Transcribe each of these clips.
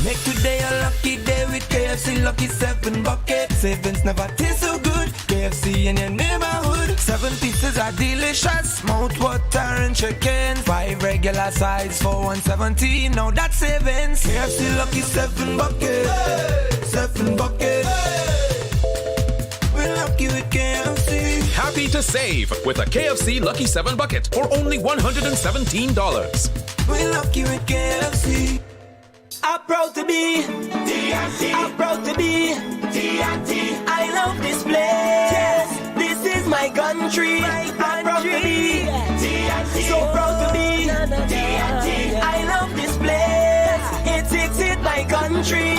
Make today a lucky day with KFC Lucky 7 bucket. Savings never taste so good. KFC in your neighborhood. 7 pieces are delicious. Mouth water and chicken. 5 regular size for 117. Now that's savings. KFC Lucky 7 bucket. 7 bucket. We're lucky with KFC. Happy to save with a KFC Lucky 7 bucket for only $117. We're lucky with KFC. I'm proud to be D&T. I'm proud to be D&T. I love this place. This is my country. I'm proud to be D&T. So proud to be D&T. I love this place. It's my country.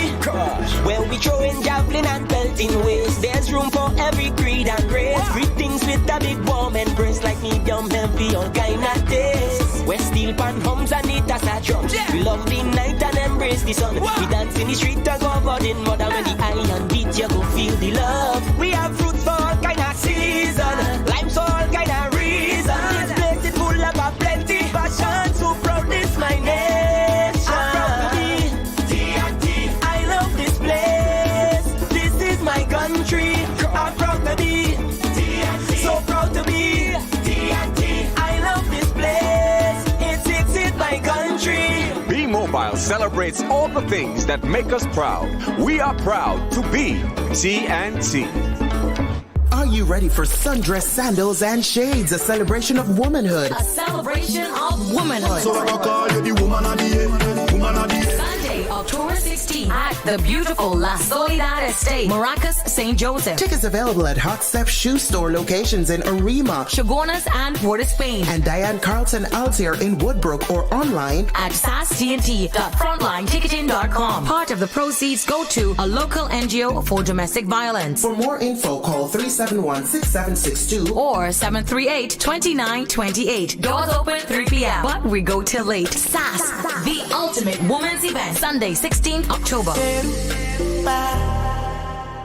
Well, we throwing javelin and pelting waste. There's room for every creed and race. Greetings with a big warm embrace, like medium heavy, all kind of taste. West steel pan hums and it as a drum. We love the night and embrace the sun. We dance in the street and go about in mud. And when the iron beat, you go feel the love. We have fruits for all kind of season, limes for all kind of reason. This place is full of a plenty passion. So proud this my nation. I'm proud to be D&T. I love this place. This is my country. I'm proud to be D&T. So proud to be D&T. I love this place. It's my country. B-Mobile celebrates all the things that make us proud. We are proud to be T&T. Are you ready for sundress, sandals, and shades? A celebration of womanhood. A celebration of womanhood. So I call you the woman of the year. Woman of the year. Sunday, October 16th at the beautiful La Soledad Estate, Maracas, St. Joseph. Tickets available at Hot Step Shoe Store locations in Arima, Chagonas, and Port of Spain. and Diane Carlton Altier in Woodbrook, or online At sastnt.frontlineticketing.com. Part of the proceeds go to a local NGO for domestic violence. For more info, call 371-6762 Or 738-2928. Doors open 3 p.m. But we go till late. SAS, the ultimate women's event. Sunday, 16th October.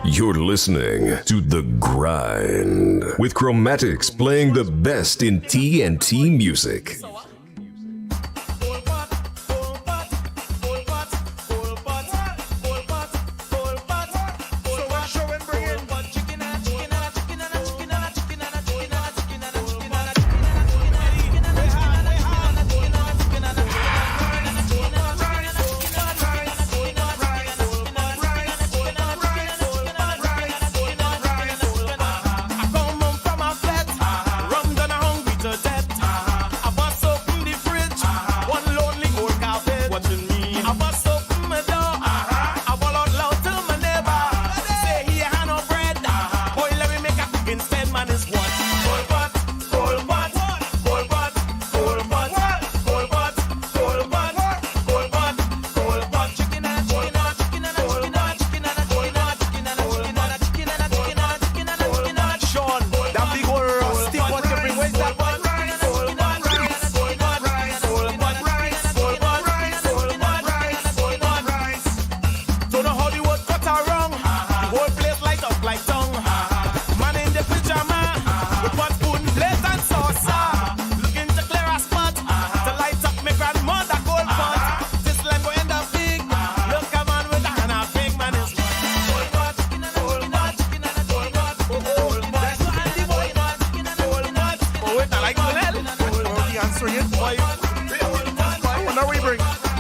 You're listening to The Grind with Chromatics playing the best in T&T music.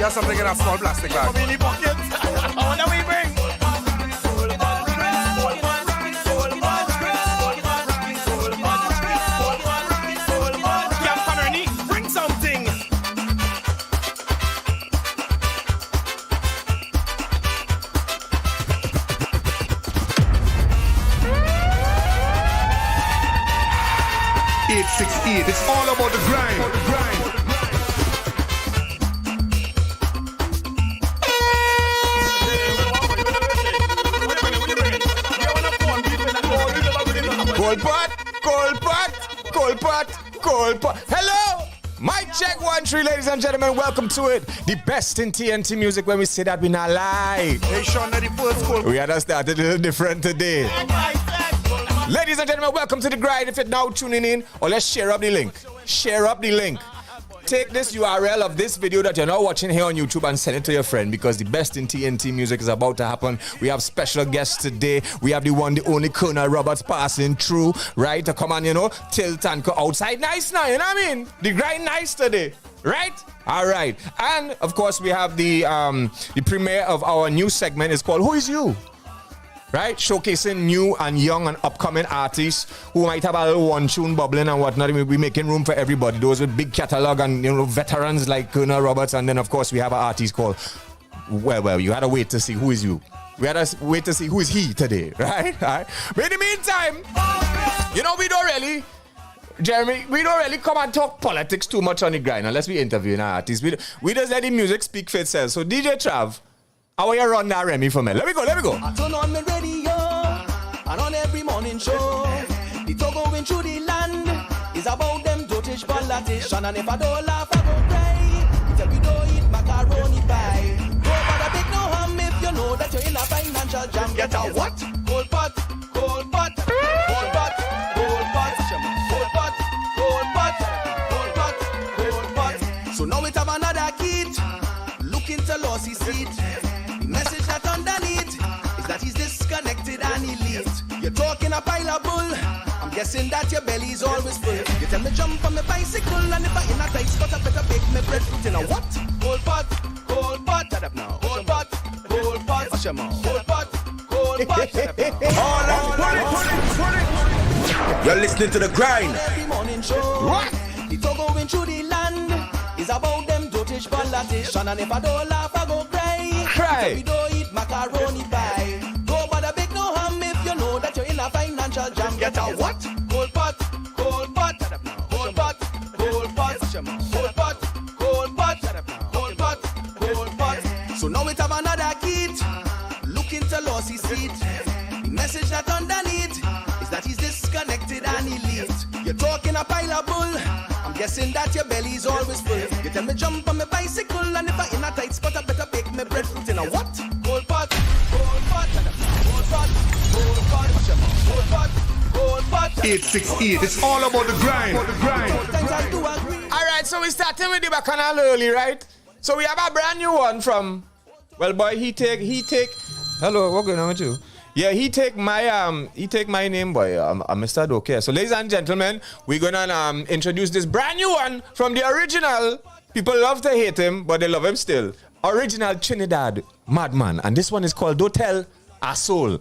Something in a small plastic bag. Mini pocket. I wonder we bring. Bring something. It's all about the grind. Cold pot. Hello! Mic check 1 3, ladies and gentlemen. Welcome to it. The best in TNT music. When we say that, we not lie. Hey, Sean, the first cold. We had to start a little different today. Ladies and gentlemen, welcome to The Grind. If you're now tuning in, or let's share up the link. Share up the link. take this URL of this video that you're now watching here on YouTube and send it to your friend, because the best in TNT music is about to happen. We have special guests today. We have the one, the only Colonel Roberts passing through, right? To come on, tilt and go outside nice now, you know what I mean? The grind nice today, right? All right. And of course, we have the premiere of our new segment. It's called Who Is You? Right? Showcasing new and young and upcoming artists who might have a little one tune bubbling and whatnot. We'll be making room for everybody. Those with big catalog and veterans like Colonel Roberts. And then of course we have an artist called, well, you had to wait to see who is you. We had to wait to see who is he today, right? But in the meantime, we don't really, Jeremy, we don't really come and talk politics too much on the grind unless we interview an artist. We just let the music speak for itself. So DJ Trav, how are you run that Remy for me? Let me go. I turn on my radio and on every morning show. The talk going through the land is about them dotish politicians. And if I don't laugh, I go cry. If we don't eat macaroni pie. Nobody big no harm if you know that you're in a financial jam. Get a what? Cold pot. Cold pot. Cold pot. Cold pot. Cold pot. Cold pot. Cold pot. Cold pot. So now we have another kid. Look into Lossy seat. Message that underneath is that he's disconnected and elite. You're talking a pile of bull. I'm guessing that your belly's always full. You tell me jump on my bicycle, and if I in a tight spot, I better bake me breadfruit in a what? Cold pot, cold pot. Shut up now. Cold pot, cold pot. Watch your mouth. Cold pot, cold pot. Shut up now. Pull it. You're listening to the grind. Every morning show. What? The talk going through the land is about them dotish politicians, and if I don't laugh, I go cry. Cry. We don't eat macaroni pie. Go bother big no harm if you know that you're in a financial jam. Get a what? Cold pot, cold pot. Cold pot, cold pot. Cold pot, cold pot. Cold pot, cold pot. So now we have another kid. Look into Lossy seat. The message that underneath is that he's disconnected and elite. You're talking a pile of bull. I'm guessing that your belly's always full. You tell me jump on my bicycle, and if I in a tight spot, I better bake me breadfruit in a what? Cold pot, cold pot, cold pot, cold pot, cold pot, cold pot. 868, it's all about the grind. All right, so we starting with the bacchanal early, right? So we have a brand new one from, well, boy, he take. Hello, what's going on with you? Yeah, he take my name, boy. I'm Mr. Doke. So, ladies and gentlemen, we're gonna introduce this brand new one from the original. People love to hate him, but they love him still. Original Trinidad Madman, and this one is called "Don't Tell a Soul."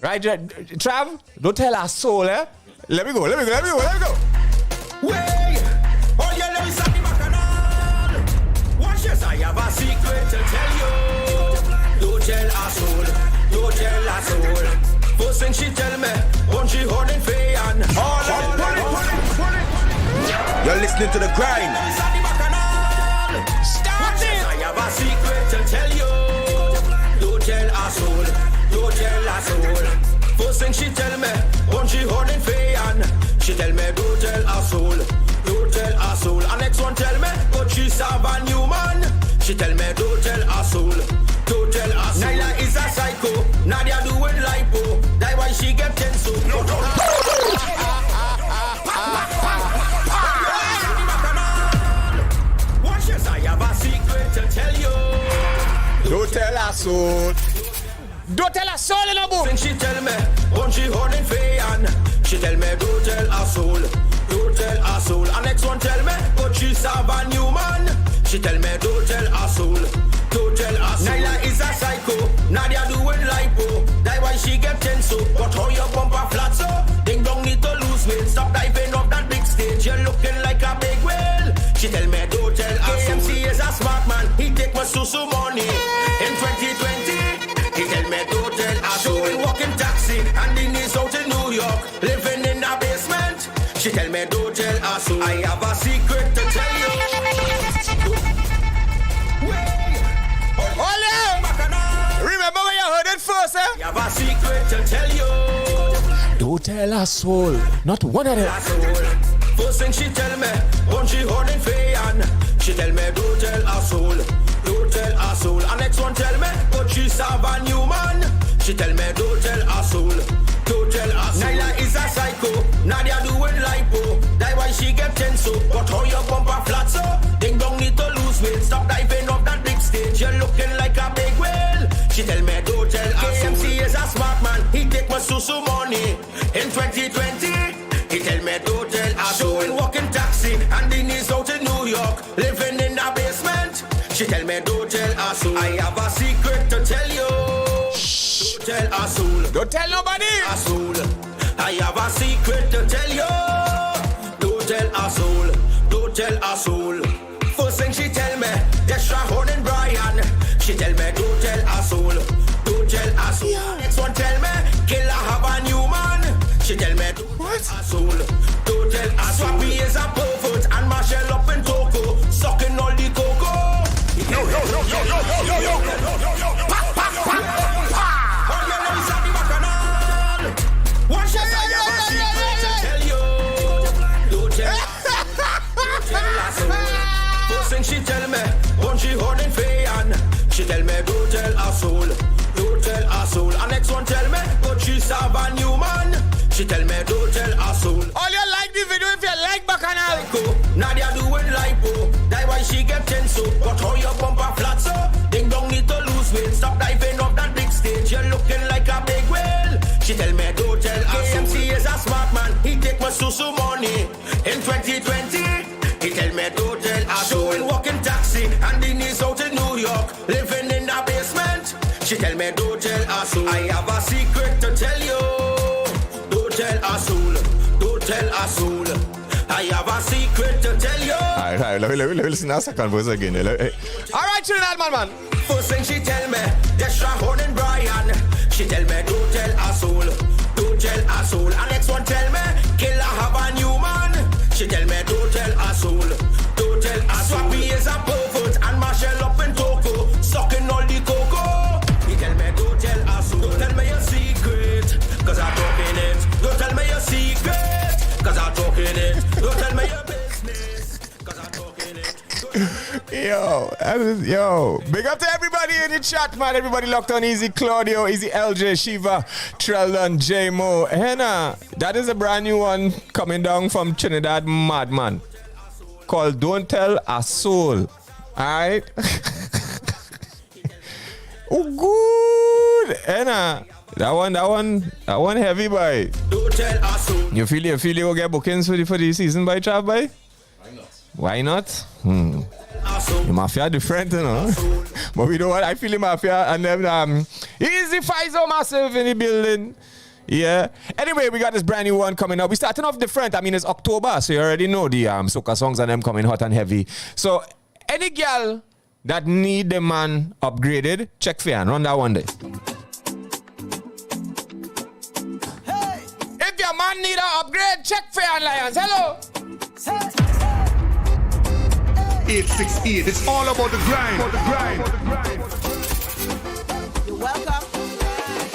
Right, Trav? Don't tell a soul, eh? Let me go. Way, all your ladies at the bacchanal. Watch this, I have a secret to tell you. Don't tell a soul. Don't tell a soul. First thing she tell me, when she holding fan. You're listening to the grind. Start it. I have a secret to tell you. Don't tell a soul. Don't tell a soul. First thing she tell me, when she holding fan. She tell me, don't tell a soul. Don't tell a soul. And next one tell me, but she serve a new man. She tell me, don't tell a soul. Don't tell a soul. Naila is a psycho. Nadia doing lipo. That's why she get tense. So watch this, I have a secret to tell you. Don't tell a soul. Don't tell a soul in a book. Then she tell me, when she holding fan. She tell me, don't tell a soul. Don't tell a soul. And next one tell me, but she serve a new man. She tell me, don't tell a soul. Don't tell a soul. Naila is a psycho. Nadia doing lipo. That's why she get tense. So, but how your bumper flat so? Ding dong need to lose weight. Stop diving off that big stage. You're looking like a big whale. She tell me, don't tell a soul. AMC is a smart man. He take my susu money. In 2020, he tell me, don't tell a soul. She walking taxi and in his out in New York, living in a basement. She tell me, don't tell a soul. I have a secret to tell you. Remember when you heard it first, eh? I have a secret to tell you. Don't tell a soul. Not one of them. First thing she tell me, when she holding fan. She tell me, don't tell a soul. Don't tell a soul. And next one tell me, but she serve a new man. She tell me, don't tell a soul. Don't tell a soul. Naila is a psycho. Nadia doing lipo. That's why she get tense. But how your bumper flat so? In 2020, he tell me don't tell a soul. Walking taxi and the knees out in New York, living in a basement. She tell me don't tell a soul. I have a secret to tell you. Don't tell a soul. Don't tell nobody. A soul. I have a secret to tell you. Don't tell a soul. Don't tell a soul. First thing she tell me, yes, Sharon and Brian. She tell me don't tell a soul. Don't tell a soul. Yeah. Next one tell me, killer have a new man. She tell me don't tell a soul. Don't tell a soul. Swappy is a pervert and Marshall up in Toko, sucking all the cocoa. Yo, yo, yo, yo, yo, yo, yo, yo, yo, yo, yo, yo. Pa, pa, pa, pa. All your ladies at the bacchanal. What shall I have a secret to tell you? Don't tell a soul. First thing she tell me, when she holding fan, she tell me don't tell a soul. Don't tell a soul. And next one tell me, but she serve a new man. She tell me don't tell a soul. All you like the video if you like Bacchanal. Nadia doing lipo. That's why she get tense so. But how your bumper flat so? Ding dong need to lose weight. Stop diving off that big stage. You're looking like a big whale. She tell me don't tell a soul. KMC is a smart man. He take my susu money. In 2020, he tell me don't tell a soul. Walking taxi and the knees out in New York, living in a basement. She tell me don't tell a soul. I have a secret to tell you. Don't tell a soul. Don't tell a soul. I have a secret to tell you. Alright, let me listen to that second verse again. Alright, Trinidad man. First thing she tell me, yes, Sharon and Brian. She tell me don't tell a soul. Don't tell a soul. And next one tell me, killer have a new man. She tell me don't tell a soul. Don't tell a soul. Swappy is a pervert and Marshall up in Toko, sucking all the cocoa. He tell me don't tell a soul. Don't tell me your secret, cause I'm talking it. Don't tell me your secret, cause I'm talking it. Don't tell me your business, cause I'm talking it. Yo, big up to everybody in the chat, man. Everybody locked on. Easy Claudio, Easy LJ, Shiva, Treldon, J Mo, Henna. That is a brand new one coming down from Trinidad Madman called Don't Tell a Soul. Alright? Oh, good. Henna. That one heavy, boy. Don't tell a soul. You feel you will get bookings for the season, by Trav, boy? Why not? The Mafia different, you know. But we know what I feel the Mafia and them Easy Pfizer massive in the building. Yeah. Anyway, we got this brand new one coming up. We starting off different. I mean, it's October, so you already know the soca songs and them coming hot and heavy. So any girl that need the man upgraded, check for run that one day. Hey. If your man need an upgrade, check for Lions. Hello. 868. It's all about the grind. You're welcome.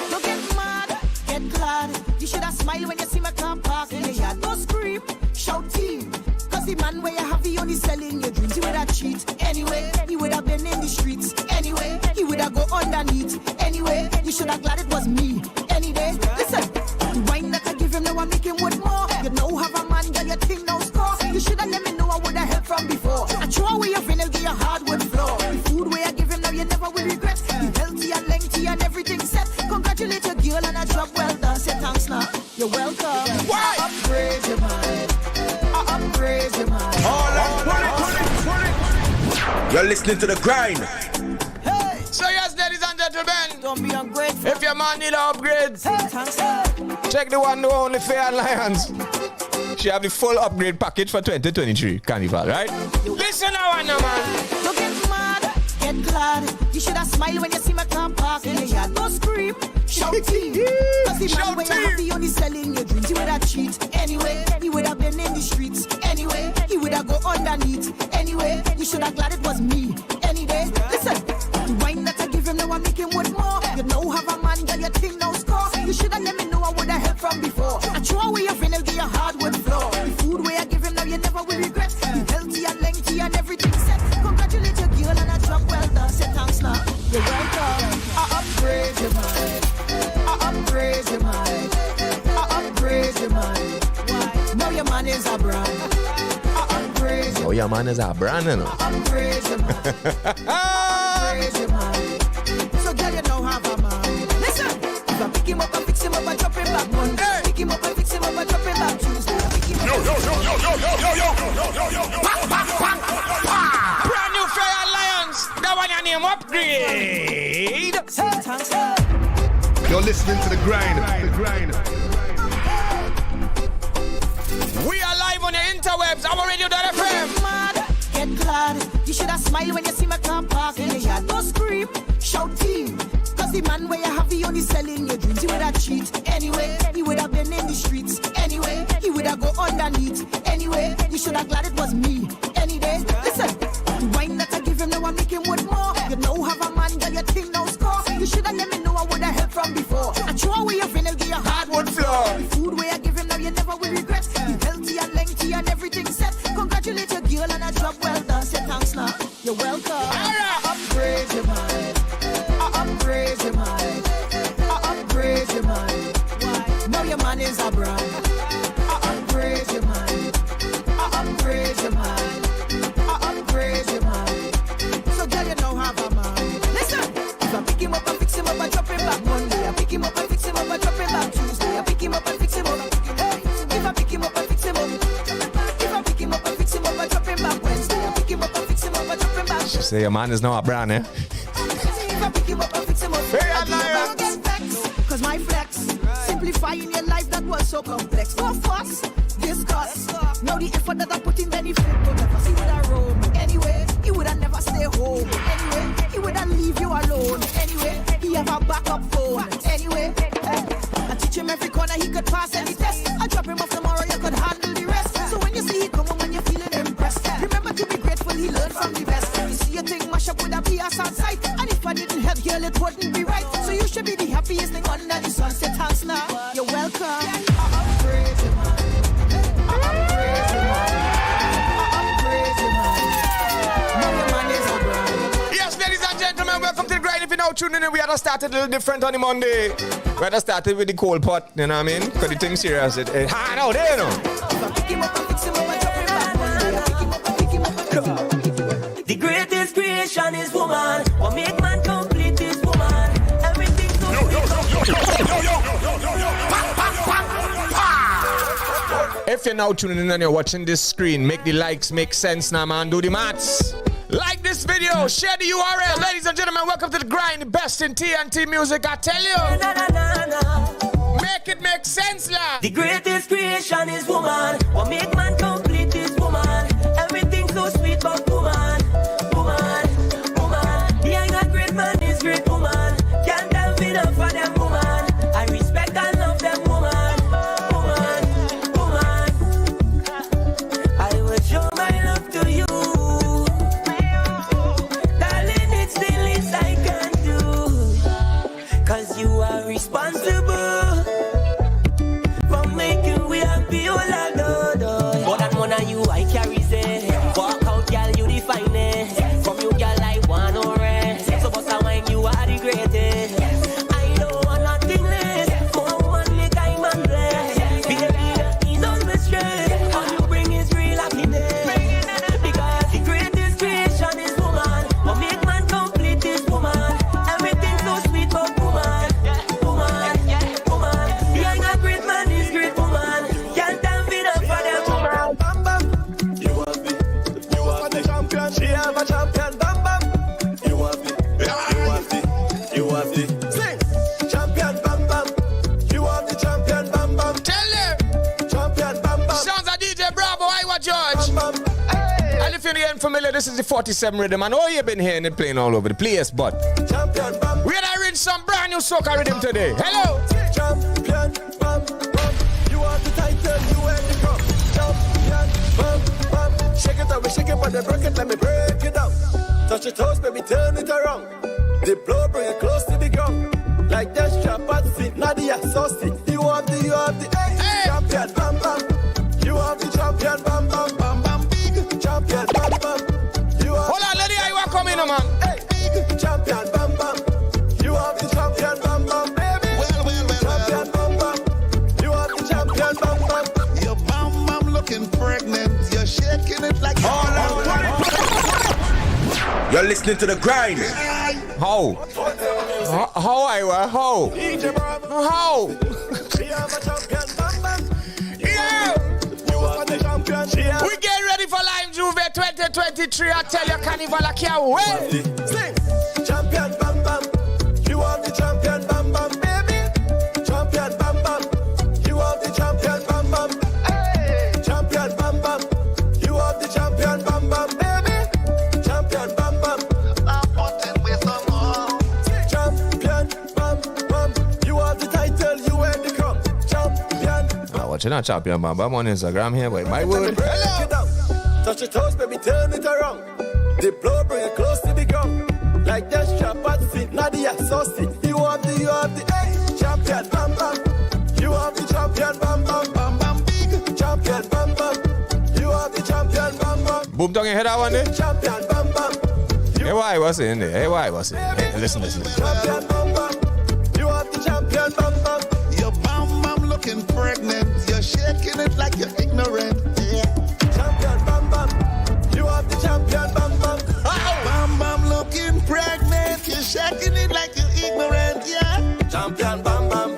Don't get mad, get glad. You should have smiled when you see my car park in the yard. Don't scream, shout team. Cause the man where you have the only selling your dreams, he would have cheat. Anyway, he would have been in the streets. Anyway, he would have go underneath. Anyway, you should have glad it was me. Any day, listen. The wine that I give him now I make him with more. You know have a man, girl, your thing now score. You should have let me know I would have helped from before. I throw away your vinyl, give you hardwood floor. The food where I give him now you never will regret. The healthy and lengthy and everything set. Congratulate your girl and a job well done. Say thanks now. You're welcome. Why? I upgrade your mind. I upgrade your mind. You're listening to the grind. Hey. So yes, ladies and gentlemen, Don't be ungrateful. if your man need an upgrade, Hey. Thanks, check the one, the only Fair Alliance. She have the full upgrade package for 2023 Carnival, right? Listen now, man. Don't get mad, get glad. You should have smiled when you see my car park in the yard. Don't scream, shout team. Cause the man when you have the only selling your dreams, he would have cheat. Anyway, he would have been in the streets. Anyway, he would have go underneath. Anyway, you should have glad it was me. Any day, listen. The wine that I give him now I make him with more. You know have a man, girl, your thing now score. You should have let me know I would have helped from before. I throw away your vinyl, give you hardwood floor. The food where I give him now you never will regret. The healthy and lengthy and everything set. Congratulate your girl and a job well done. Say thanks now. You're welcome. I upgrade your mind. I upgrade your mind. I upgrade your mind. Why? Now your man is a brand. I upgrade your Oh, your man is a brand, you know. upgrade your mind. Upgrade your mind. So girl, you know have a man. Listen, if I pick him up and fix him up and drop him back one. Pick him up and thanks. You're listening to the grind. We are live on the interwebs. I'm radio.fm. Mad, get glad. You should have smiled when you see my car park in the yard. Don't scream, shout team. Cause the man where you have the only selling your dreams. He would have cheat anyway. He would have been in the streets anyway. He would have go underneath anyway. You should have glad it was me any day. Listen, the wine that I give him now I make him with more. You know have a man that you think no score. You should have let me know I would have helped from before. I throw away your vinyl, give you hardwood floor. The food where I give him now you never will regret. You healthy and lengthy and everything set. Congratulate your girl and a job well done. Say thanks now. You're welcome. Upgrade your mind. Upgrade your mind. Upgrade your mind. Why? Now your man is a brand. Upgrade your mind. Upgrade your mind. Upgrade your mind. So girl, you know have a man. Listen, if I pick him up and fix him up and drop him back Monday, I pick him up and fix him up and drop him back Tuesday, I pick him up and fix him up. Hey, if I pick him up and fix him up, if I pick him up and fix him up and drop him back Wednesday, I pick him up and fix him up and drop him back. She say your man is now a brand, eh? If I pick him up and fix him up, I do never get vexed. Cause my flex, simplifying your life that was so complex. No fuss, discuss. Now the effort that I put in benefit to never see would I roam. Anyway, he would have never stay home. Anyway, he would have leave you alone. Anyway, he have a backup phone. Anyway, I teach him every corner he could pass any test. I drop him off tomorrow, you could handle the rest. So when you see he come home when you're feeling impressed, remember to be grateful he learned from the best. You see a thing mash up with a PS on sight, and if I didn't help, girl, it wouldn't be right. So you should be the happiest thing under the sun. Say thanks now, you're welcome. Upgrade your mind. Upgrade your mind. Upgrade your mind. Now your man is a brand. Yes, ladies and gentlemen, welcome to the grind. If you're now tuning in, we had to start it a little different on the Monday. We had to start it with the cold pot, you know what I mean? Because the thing's serious. It hard out there, you know. If I pick him up and fix him up and drop him back Monday, I pick him up and pick him up and pick him up. The greatest creation is woman. What make man complete is woman. Everything If you're now tuning in and you're watching this screen, make the likes make sense now, man. Do the maths. Like this video, share the URL. Ladies and gentlemen, welcome to the grind, the best in TNT music, I tell you. Make it make sense, la. The greatest creation is woman. What make man complete is woman. Everything so sweet but woman. Woman, woman. The young great man is great woman. Can't have enough for them woman. I respect and love them woman. Woman, woman. I will show my love to you. Darling, it's the least I can do. Cause you are responsible. More than one of you, I carry it. Walk out, girl, you define it. From you, girl, I want no rest. So, boss, I want you are the greatest. I don't want nothing less. More woman, make time and bless. Baby, he's always straight. All you bring is real happiness. Because the greatest creation is woman. What make man complete is woman. Everything so sweet but woman. Woman, woman. The young great man is great woman. Can't have it up for them woman. Bam bam, you have the champion. She have a champion. Bam bam, you have the. Sing, champion. Bam bam, you have the champion. Bam bam. Tell them. Champion. Bam bam. Sounds like DJ Bravo, Iowa George. Bam bam. Hey. And if you're unfamiliar, this is the 47 rhythm. I know you've been hearing it playing all over the place, but Champion. Bam. we're gonna arrange some brand new soca rhythm today. Hello. Champion. Bam bam. You have the title. You have the cup. Champion. Bam bam. Shake it up, we shake it, but they break it. Let me break it down. Touch your toes, baby, turn it around. The blow, bring it close to the ground. Like that strap at feet, Nadia, saucy. You have the, hey. Champion, bam bam. You have the champion, bam bam, bam bam. Big champion, bam bam. You have. Hold on, lady, I want come in, man. Hey, big champion, bam bam. You have the champion, bam bam, baby. Champion, bam bam. You have the champion, bam bam. Your bam bam looking pregnant. You're shaking it like all out. You're listening to the grind. How? How, Iowa? How? How? Yeah! We get ready for Live Juve 2023. I tell you, Carnival, I can't wait. Champion, bam bam. You are the champion. much. You're not champion, man. But I'm on Instagram here, boy. My word. Hello. Touch your toes, baby, turn it around. The blow, bring it close to the ground. Like that strap at feet, Nadia, saucy. You have the, hey, champion, bam, bam. You have the champion, bam, bam, bam, bam, big. Champion, bam, bam. You have the champion, bam, bam. Boom, tongue, you hear that one there? Champion, bam, bam. Hey, why was it in there? Hey, why was it? Hey, listen. Champion, bam, bam. You have the champion, bam, bam. Your bam bam looking pregnant. You're shaking it like you're ignorant. Yeah. Champion, bam, bam. You have the champion, bam, bam. Bam bam looking pregnant. You're shaking it like you're ignorant. Yeah. Champion, bam, bam.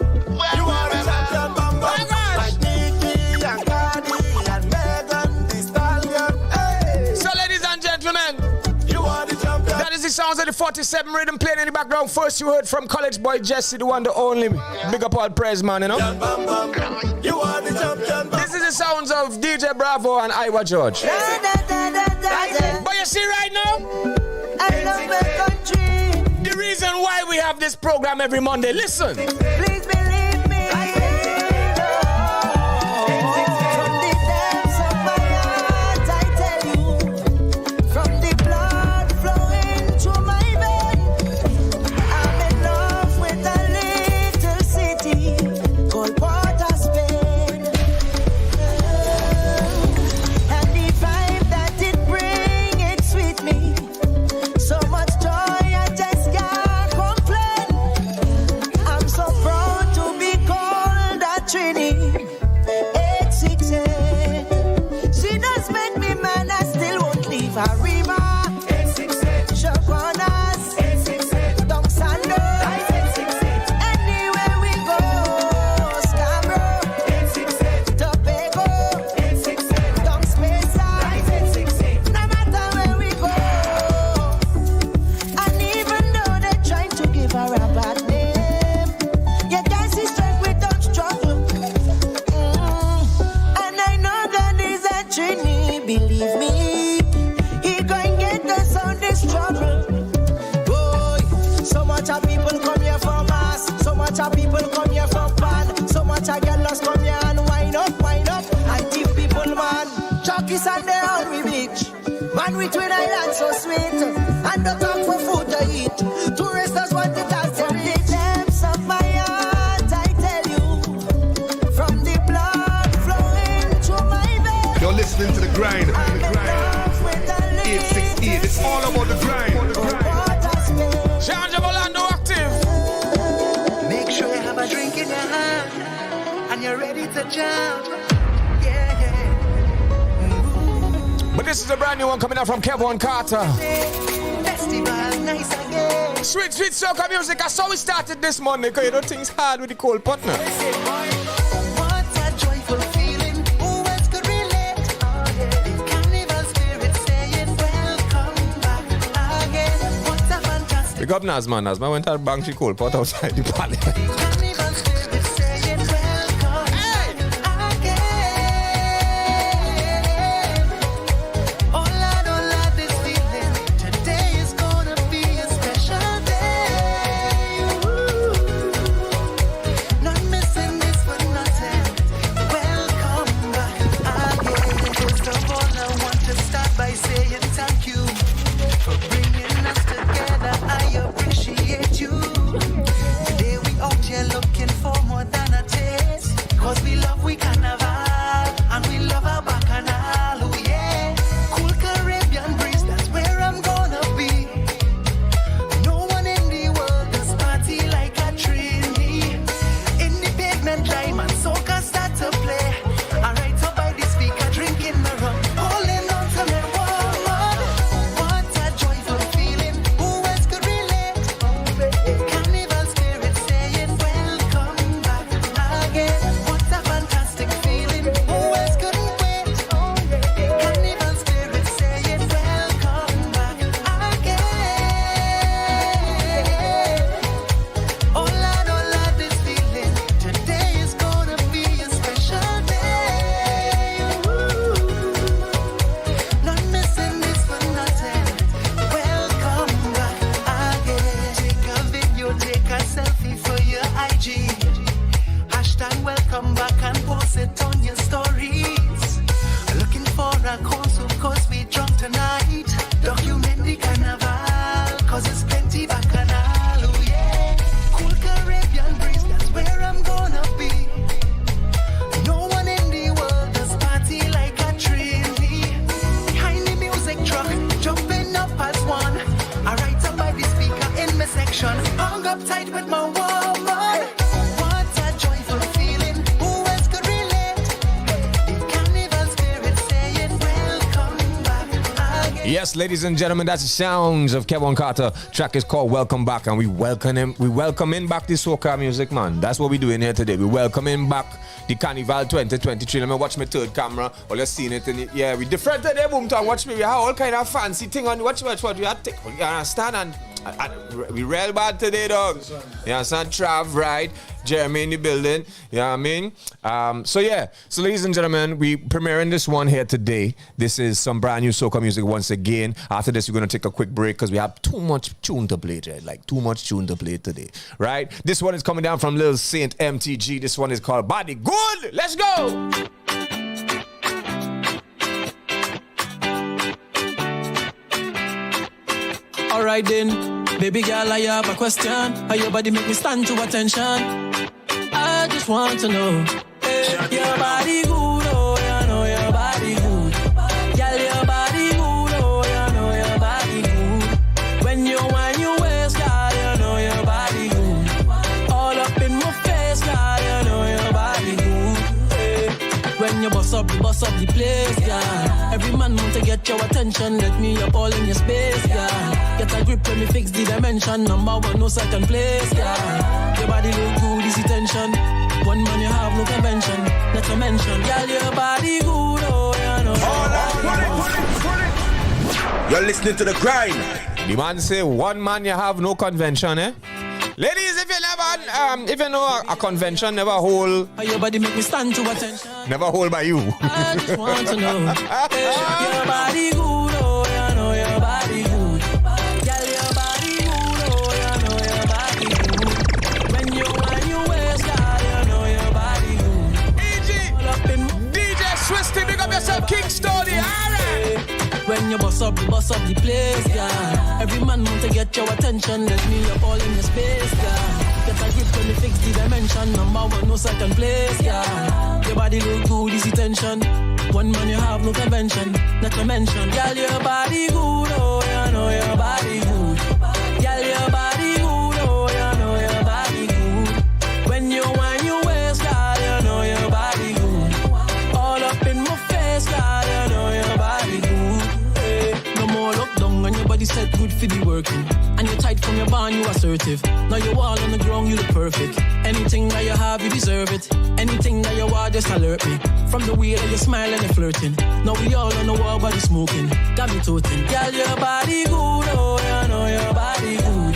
You are the champion, bam, bam. Like Nikki and Cardi and Megan Thee Stallion. Hey. So, ladies and gentlemen, You are the champion. that is the sounds of the 47 rhythm playing in the background. First, you heard from College Boy Jesse, the one, the only. Big up all praise, man, you know? Bam, bam. You are the champion, bam. This is the sounds of DJ Bravo and Iowa George. But you see right now, I love my country. the reason why we have this program every Monday, listen. Please believe me. From the depths of my heart, I tell you. From the blood flowing through my veins, I'm in love with a little city called Port of Spain. And the vibe that it brings, it's sweet me. So much joy, I just can't complain. I'm so proud to be called a Trini. 868. She does make me man, I still won't leave her river. 868. Chaguanas. 868. Don Sando. 868. Anywhere we go. Scarborough. 868. Tobago. 868. Don Spencer. 868. No matter where we go. And even though they're trying to give her a bad name, you guys is strength without struggle. And I know God is a Trini, believe me. He going get us on this trouble. Boy, so much of people come here for mass, so much of people come here for fun, so much of girls come here and wind up, and give people man. Chuckies and they all we beach. Man with Twin Island so sweet, and the talk for food to eat. Tourists just want it as from the depths of my heart, I tell you. From the blood flowing through my veins, You're listening to the grind. I'm in love with a 868. It's all about the grind. Port of Spain. Charge of Orlando active. Make sure you have a drink in your hand and you're ready to jump. Yeah, yeah. But this is a brand new one coming out from Kevin Carter. Festival nice again. Sweet soca music. That's how we started this Monday, because you know things hard with the cold partner. What a joyful feeling. Who else could relate? The carnival spirit saying welcome back again. What a fantastic Big up Nazma. Nazma went out bang she cold pot outside the parliament. carnival spirit saying welcome back again. Oh Lord, this feeling. Today is gonna be a special day. Not missing this for nothing. Welcome back again. First of all, I want to start by saying thank you for bringing us together. I appreciate you. Today we out here looking for a woman. What a joyful feeling. Who else could relate? The carnival spirit saying, welcome back again. Yes, ladies and gentlemen, that's the sounds of Kevin Carter. Track is called Welcome Back, and we welcome him back the soca music, man. That's what we're doing here today. We welcoming back the Carnival 2023. Let me watch my third camera. Well, you've seen it in it. Yeah, we different today, Boomtown. Watch me. We have all kind of fancy thing on. Watch what we have to take. You understand? And we real bad today, dog. You understand? Trav, right? Jeremy in the building. You know what I mean? So ladies and gentlemen, we premiering this one here today. This is some brand new soca music once again. After this, we're going to take a quick break because we have too much tune to play today. Like, too much tune to play today. Right? This one is coming down from Lil Saint MTG. This one is called Body Good. Let's go! Alright then, baby girl, I have a question. How your body make me stand to attention? I just want to know, hey, your body good, oh, you know your body good. Girl, your body good, oh, you know your body good. When you wind your waist, girl, you know your body good. All up in my face, girl, you know your body good. Hey. When you bust up the place, girl. Every man want to get your attention. Let me up all in your space, girl. Get a grip when me fix the dimension. Number one, no second place, girl. Your body look good, easy tension. One man you have no convention. Not to mention, girl, your body good, oh, you know. Pull it. You're listening to The Grind. The man say, one man you have no convention, eh? Ladies, if you know a convention, never hold. Your body make me stand to attention. Never hold by you. I just want to know. Your body good, oh, you know your body good. Girl, your body good, oh, you know your body good. When you wind your waist, girl, you know your body good. DJ Swisty, big up yourself, King Story, alright. When you bust up the place, girl. Every man want to get your attention. Let me up all in your space, girl. Get a grip when you fix the dimension. Number one, no second place, girl. Your body look good, easy tension. One man you have no convention. Not to mention, girl, your body good, oh, you know your body good. Girl, your body good, oh, you know your body good. When you wind your waist, girl, you know your body good. All up in my face, girl, you know your body good. Hey, no more look down and your body set good for the working. And you're tight from your band, you assertive. Now you all on the ground, you look perfect. Anything that you have, you deserve it. Anything that you want, just alert me. From the way that you smile and you're flirting. Now we all on the wall, body smoking. Got me toting. Girl, your body good, oh, you know your body good.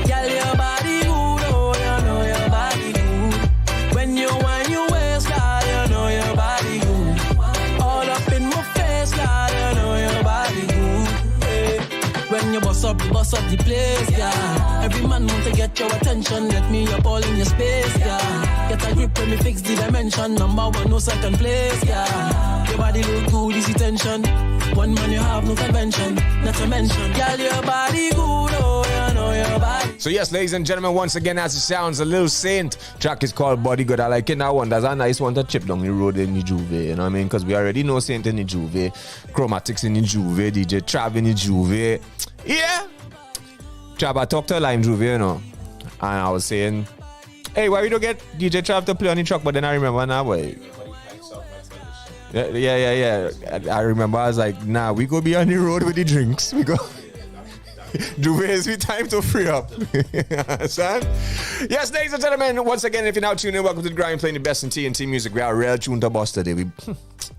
Girl, your body good, oh, you know your body good. When you wind your waist, girl, you know your body good. All up in my face, girl, you know your body good. Hey. When you bust up the place, girl. Every man want to get your attention. Let me up all in your space, girl. Get a grip when me fix the dimension. Number one, no second place, girl. Your body look good, easy tension. One man you have no convention. Not to mention, girl, your body good, oh, you know your body. So yes, ladies and gentlemen, once again, as it sounds, a Lil Saint track is called Body Good. I like it now. One that's a nice one to chip down the road in the Juve, you know what I mean? Because we already know Saint in the Juve, Chromatics in the Juve, DJ Trav in the Juve. Yeah. Trav, I talked to Lime Juve, you know, and I was saying, hey, why we don't get DJ Trav to play on the truck? But then I remember now, boy. Yeah. I remember I was like, nah, we go be on the road with the drinks. We go. Juve is with time to free up. Son? Yes, ladies and gentlemen, once again, if you're now tuning in, welcome to The Grind, playing the best in TNT music. We are real tune to boss today. We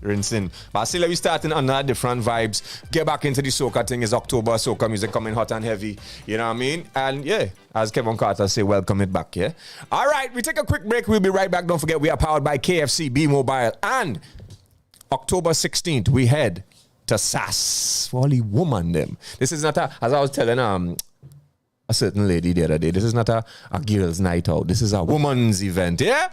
rinsing. But still, we starting on different vibes. Get back into the soca thing. It's October, soca music coming hot and heavy. You know what I mean? And yeah, as Kevin Carter say, welcome it back, yeah? All right, we take a quick break. We'll be right back. Don't forget, we are powered by KFC, B-Mobile, and October 16th, we head to SAS for all the woman them. This is not as I was telling a certain lady the other day, this is not a girl's night out. This is a woman's event, yeah?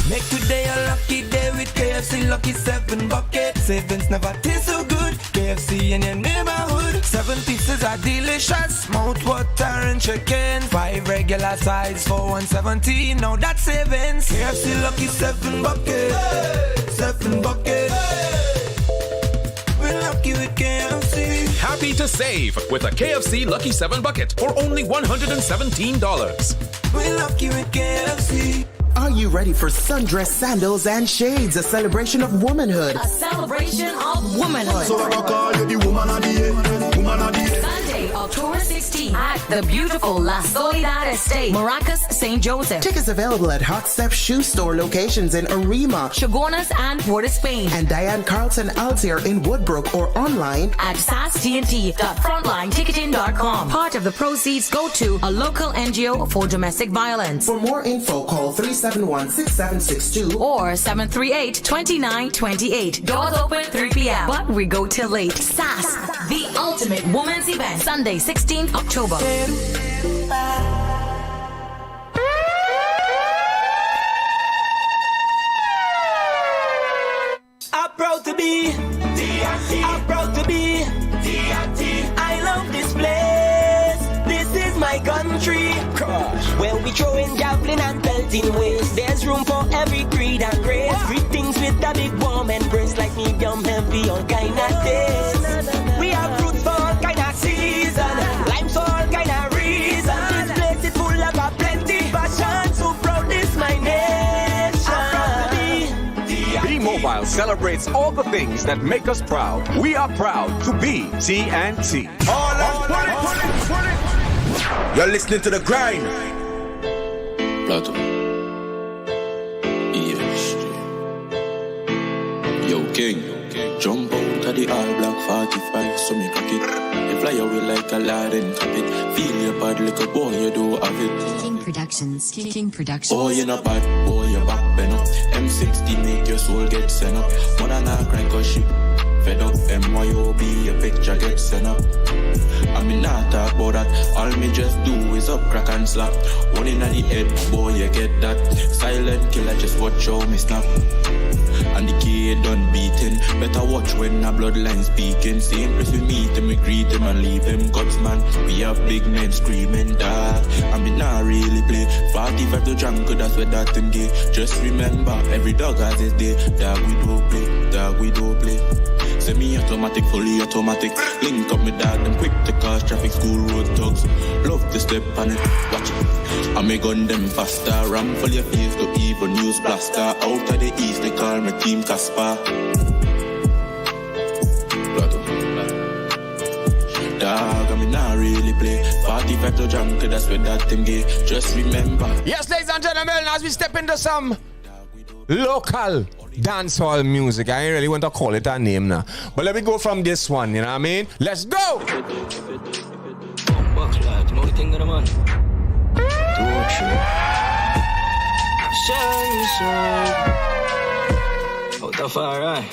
Make today a lucky day with KFC Lucky 7 bucket. Savings never taste so good. KFC in your neighborhood. 7 pieces are delicious. Mouth water and chicken. 5 regular size for $1.17. Now that's savings. KFC Lucky 7 bucket. Hey. 7 bucket. Hey. We lucky lucky with KFC. Happy to save with a KFC Lucky 7 bucket for only $117. We lucky with KFC. Are you ready for sundress, sandals, and shades? A celebration of womanhood. A celebration of womanhood. So I call you the woman of the year. Woman of the year. Sunday, October 16th at the beautiful La Soledad Estate, Maracas, St. Joseph. Tickets available at Hot Step Shoe Store locations in Arima, Chagonas, and Port of Spain. and Diane Carlson Altier in Woodbrook, or online At sastnt.frontlineticketing.com. Part of the proceeds go to a local NGO for domestic violence. For more info, call 371-6762 or 738-2928. Doors open 3 p.m. But we go till late. SAS, the ultimate women's event. Sunday, 16th October. I'm proud to be D.I.T. I'm proud to be D.I.T. I love this place. This is my country. Where we throwing javelin and belting ways. There's room for every creed and race. Greetings with a big warm embrace, like medium heavy, all kind of taste. We have fruits for all kind of season, limes for all kind of reason. This place is full of a plenty passion. So proud this my nation. B-Mobile celebrates all the things that make us proud. We are proud to be TNT. You're listening to The Grind. Plato. Yo, King. Jump out of the all black 45, so me cock it. You fly away like a lad and tap it. Feel your bad like a boy, you do have it. King Productions. King Productions. Oh, you're not bad, boy, you're back, bend up. M60 make your soul get sent up. Mother not cry cause she fed up. MYOB, your picture get sent up. I mean, not talk about that. All me just do is up, crack and slap. One in the head, boy, you get that. Silent killer, just watch how me snap. And the kid done beating. Better watch when a bloodline speaking. Same place we meet him, we greet him and leave him. Guts man, we have big men screaming dog. I mean, not really play 45 to drunk, that's where that thing gay. Just remember, every dog has his day. Dog we don't play, dog we don't play. Semi-automatic, fully automatic. Link up me dad, them quick to cause traffic, school road thugs. Love to step on it, watch it. I may gun them faster. Ram full your face to even use blaster. Out of the east, they call me Team Casper. Dog, I mean, not really play 45 to junk, that's where that thing gay. Just remember. Yes, ladies and gentlemen, as we step into some local dancehall music, I ain't really want to call it a name now, but let me go from this one, you know what I mean? Let's go! Out of far right.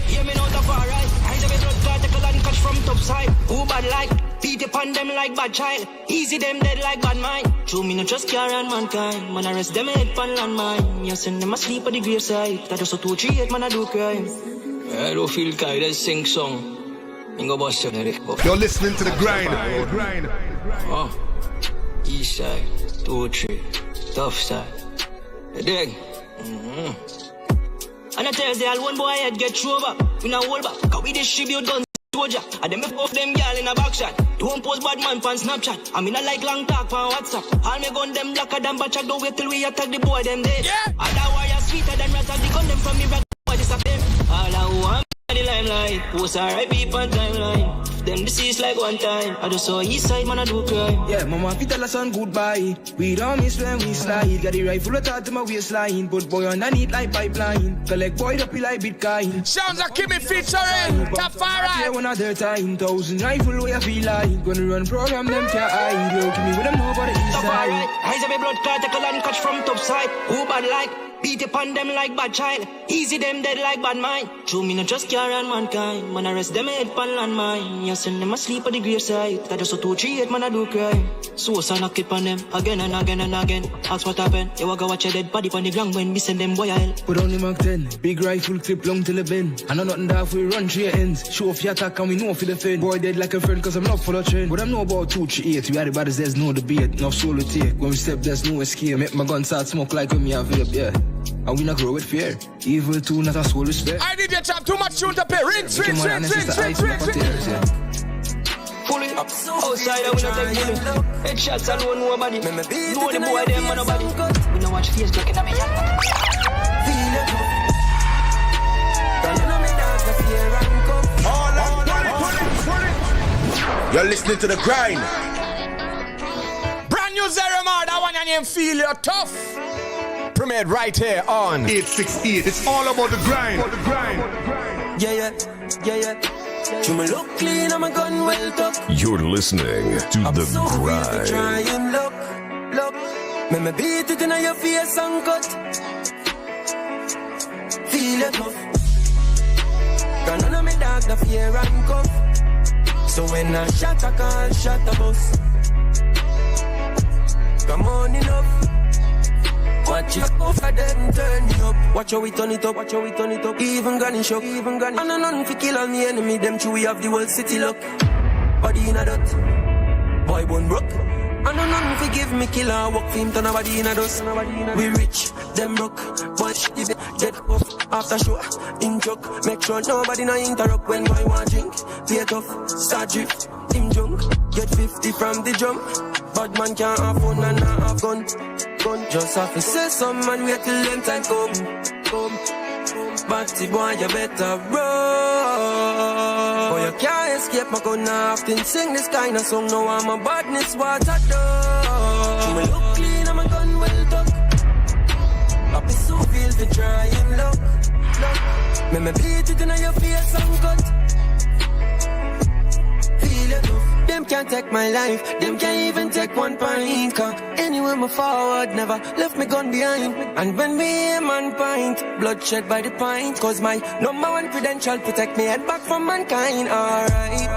Yeah, me know the far right. I have a blood clot, take a land catch from top side. Who bad like? Beat upon them like bad child. Easy them dead like bad mind. True, me no trust carry on mankind. Man, arrest them head pan land mine. You send them asleep at the graveside. That just a 2-3-8 man I do crime. I don't feel kind, let's sing song. Go bust your head. You're listening to The Grind. Oh, east side, 2-3, tough side. You dig? Mm-hmm. And I tell you, one boy head get through back. We not hold back, cause we distribute guns. Soldier, and them off them girl in a back shot. Don't post bad man on Snapchat. I mean I like long talk on WhatsApp. All me gun them blacker than batch. Don't wait till we attack the boy them dead. Yeah. All that wire sweeter than rats. The gun them from me back. What is up them? All I want the limelight. Post R.I.P. on timeline. Them deceased like one time. I just saw east side man I do crime. Yeah, mama fi tell us son goodbye. We don't miss when we slide. Got the rifle attached to my waistline. Put boy underneath like pipeline. Collect boy up like Bitcoin. Sounds like Kimmy featuring Tafari. One other time, 1,000 rifle way I feel like. Gonna run program them can't hide. Yo, give me with them know about the east side. Eyes of a blood clot, take a land catch from top side. Who bad like? Beat upon them like bad child. Easy them dead like bad mind. True, me no just carry on mankind. Man, arrest them head pan land mine. You send them asleep at the graveside. That just a 2-3-8 man I do crime. So I knock it on them again and again and again. Ask what happened. You walk watch a dead body on the ground when we send them boy hell. Put on the Mark 10. Big rifle clip long till the bend. I know nothing that if we run 3 ends. Show off your attack and we know for the defend. Boy dead like a friend cause I'm not for the trend. But I'm know about 2-3-8. We are the baddest, there's no debate. No solo take. When we step there's no escape. Make my gun start smoke like when me have vape, yeah. and we not grow with fear. Evil too, not a soul with spare. I did your chop, too much tune to pay. Rinse. Pull it up, outside I will not take bullet. Headshots alone, nobody. Know the boy, them and nobody. We know watch face looking at me. Feel it. You're listening to The Grind. Brand new Zeramar, that one your name Feel You're Tough. Premiered right here on 868. It's all about the grind. Yeah. You me look clean, I'm a gun well tucked. You're listening to The Grind. Try and look. Me beat it in your face and cut. Feel it tough. Gone on me dog, the fear and cuff. So when I shot a call, shot a bus. Come on enough. Watch it go for them, turn it up. Watch how we turn it up. Even granny shock, And none fi kill all me enemy. Them two we have the whole city lock. Body in a dot. Boy bone broke. And none fi give me killer. Walk for him turn a body in a dust. We rich, them broke. Boy shit dead off. After show, in joke. Make sure nobody no interrupt when boy want drink. Play tough, start drift, him drunk. Get 50 from the jump. Bad man can't have fun and not have gun. Just have to say some man wait till them time come. Batty boy you better run. Boy you can't escape my gun. I often sing this kind of song. Now I'm a badness what I do. You may look clean, I'm a gun well tucked. Happy so feel to try and look. Me beat it in your face and cut. Feel it tough. Them can't take my life. Them can't even take one pint. Anywhere me forward, never left me gun behind. And when me aim and pint, bloodshed by the pint. Cause my number one credential protect me head back from mankind. Alright.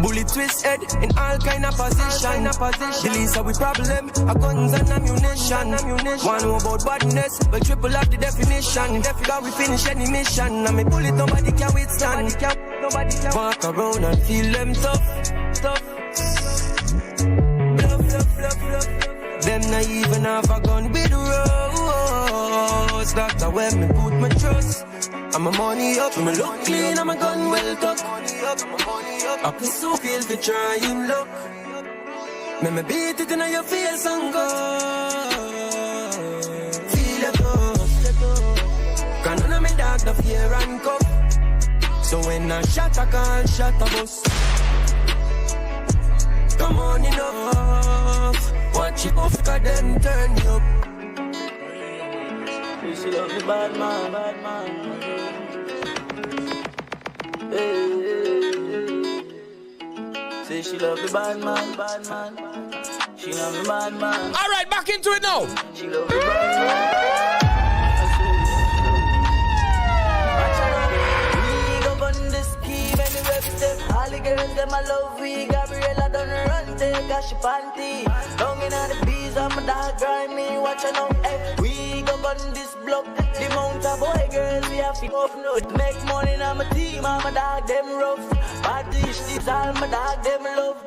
Bullet twist head in all kind of position. The least of we problem are guns and ammunition. One know about badness, but triple up the definition. Got we finish any mission. And me bullet nobody can withstand. Walk around and feel them tough. Bluff. Them not even have a gun with rose. That's where me put my trust. I'm a money up, me look clean, I'm a gun well tucked. I can so feel to try and look. Me beat it in your face and go. Feel it up. Can none of me dog the fear and cuff. So when I shot a call, shot a bus. Come on enough. Watch it off, cause them turn you up. She love the bad man. Say she love the bad man. She love the bad man. Alright, back into it now. She love the bad man. We go on the scheme anywhere we step. All the girls them I love we. Gabriella done run take a she panty. Long in the bees I'm a dog grimy. Watch her now. We go on this block. The mount of boy girls we have to off note. Make money in my team. I'm a dog them rough. Bad dish tips all my dog them love.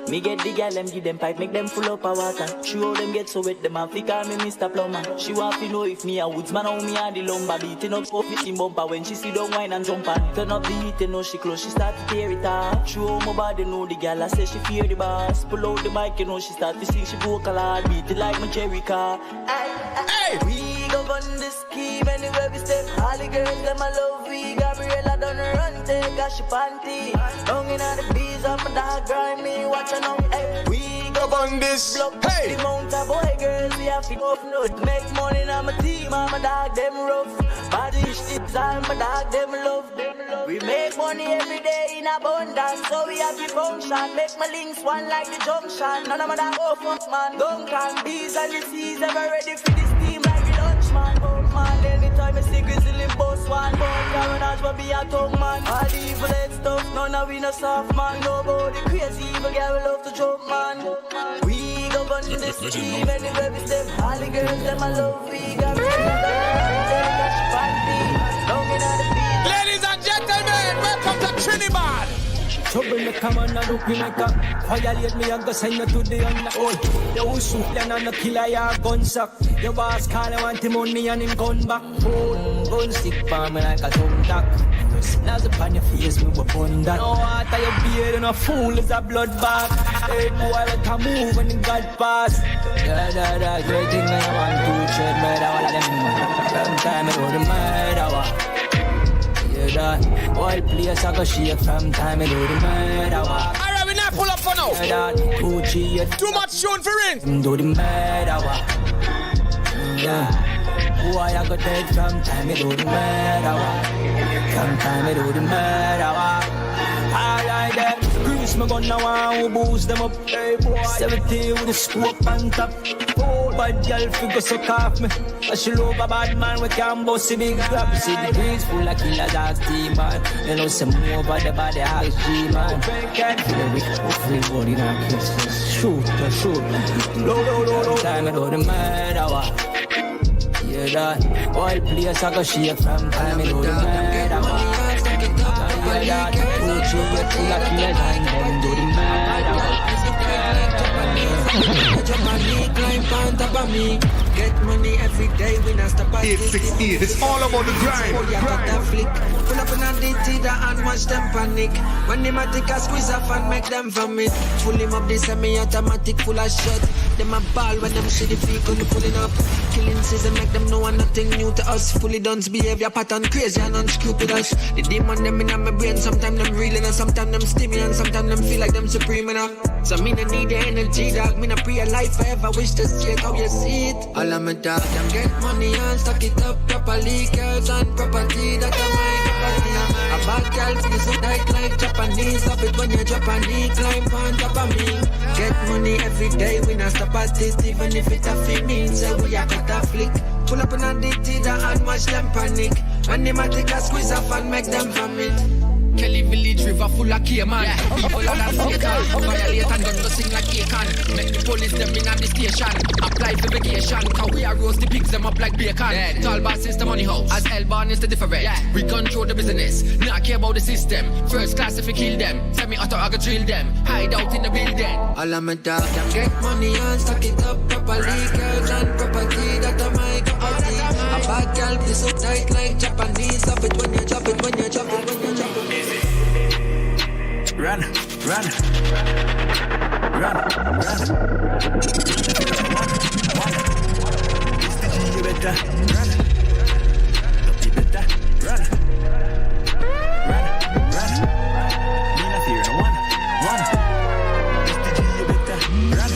Me get the gal them give them pipe. Make them full up of water. She how them get so wet. Them have to call me Mr. Plumber. She want to know if me a woodsman or me a the lumber. Beating up for fishing bumper. When she see don't whine and jump on. Turn up the heat and know she close. She start to tear it off. She how my body know the gal. I say she fear the boss. Pull out the mic, you know she start to sing. She vocal hard. Beat it like my cherry car. Hey! We go on the scheme anywhere we step. All the girls them I love we. Gabriella done run take a she panty. Long in the bees up a dog grimy. Watch her now. Hey, we go on this block. Hey, the mount of boy girls we have to off note. Make money in my team. I'm a dog them rough. Body tips all my dog them love. We make money every day in abundance. So we have to function. Make my links one like the junction. None of my dog off man. Don't can bees and the seas ever ready for this team like the lunch man. Oh man, anytime I see grizzly boss one. Born carnage will be a tongue man. All the evil head stuff, none of we no soft man. Nobody crazy evil girl we love to jump man. We go on this team anywhere we step. All the girls them I love we. Got me Ladies and gentlemen, welcome to Trinidad trouble, me come on and look me make a violate me and go send you to the underworld. You who shoot them and no killer your gun sack. Your boss call you want him money and him gun back. Gun stick for me like a thumbtack. Now upon your face, me will burn that. No water your beard and a fool is a blood bath. Hey boy, let her move when the God pass. Yeah, great thing I want to tread murder all of them. From time I do the murder war. Yeah, that all place I go shake from time I do the murder war. Alright, we not pull up for now. Too much tune for ring. Do the murder war. Yeah. Boy, I got dead from time I do the murder war. From time I do the murder war. I like them. Grease my gun now and boost them up. Hey boy, 70 with the scope on top. Bad girl figure suck off me. I she love a bad man we can bust a big grab. See the grease full of killers as T-man. You know some more over the body as G-man. Can't feel it with everybody now kiss. Shoot. Low. Time I do the murder war. Yeah, that all place I go shake from time I do the murder war. Yeah, that put you with full of killers and then do the murder war. Climb on top of me. Get money every day, we not stop at 868, it's all about the grind. Pull up in a DT and watch them panic. When they might take a squeeze off and make them vomit. Pull him up the semi-automatic full of shit. Them a ball when them see the vehicle pulling up. Killing season make them know nothing new to us. Fully done behavior pattern crazy and unscrupulous. The demon them in my brain, sometimes them reeling and sometimes them steaming and sometimes them feel like them supreme enough. So me no need the energy, dog. Me no pray a life forever. Wish to see it how you see it. All of my dog, them get money and stack it up properly. Girls and property, that are my property. A bad girl feels so tight like Japanese. Love it when you Japanese, climb on top of me. Get money every day, we not stop at it. Even if it's a female, say we are cut a flick. Pull up in a DT and watch them panic. When they might take a squeeze off and make them vomit. Kelly Village River full of K-man. People are not fatal. Violate and don't go sing like K-can. Make the police them in at the station. Apply for vacation. Cause we are roast the pigs them up like bacon. Tall boss is the money house. As Elborn is the different. We control the business. Not care about the system. First class if we kill them. Semi-auto I go drill them. Hide out in the building. All of my dog, them get money and stack it up properly. Girls and property, that are my property. A bad girl play so tight like Japanese. Love it when you drop it, when you drop it, when you drop it. Run. It's the G, you better run. You better run. Me not fear no one. It's the G, you better run.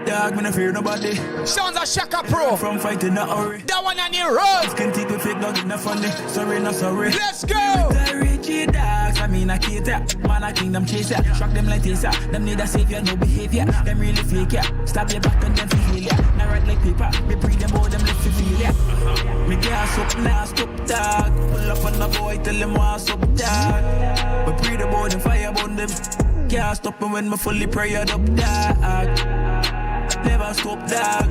Dog, me not fear nobody. Sounds a Shaka Pro. From fighting not hurry. That one on your road. Can take with fake dog in the funny. Sorry, not sorry. Let's go. Dogs, I mean I cater. Man, I kingdom chaser. Shock them like taser. Them need a savior, no behavior. Them really fake ya. Stab your back and then feel ya. Now right like paper. Me breathe them all, them left to feel ya. Me gas up, now stop dog. Pull up on the boy, tell them what's up dog. Me breathe about them, fire about them. Can't stop me when me fully prayed up dog. Never stop dog.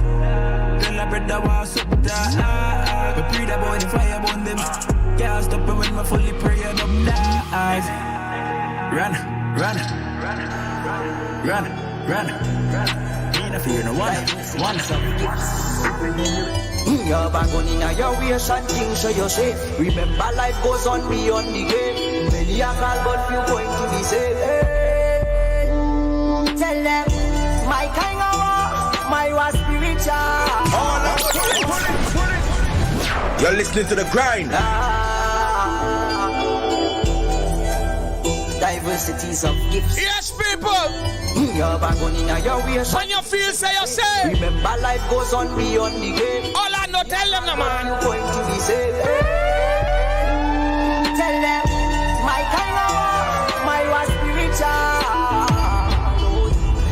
Tell a brother what's up dog. Me breathe about them, fire about them. Can't stop me when me fully prayed up dog. Run. Me no fear no one. Your bag on in your waist and things so you say. Remember life goes on beyond the game. Many are called but few going to be saved. Hey, tell them my kind of war, my was spiritual. You're listening to the grind. Diversities of gifts. Yes, people. Your bag on in your waist. When you feel, say you say. Remember life goes on beyond the game. All I know, tell them, no man. You're going to be saved. Hey, tell them my kind of war, my was spiritual.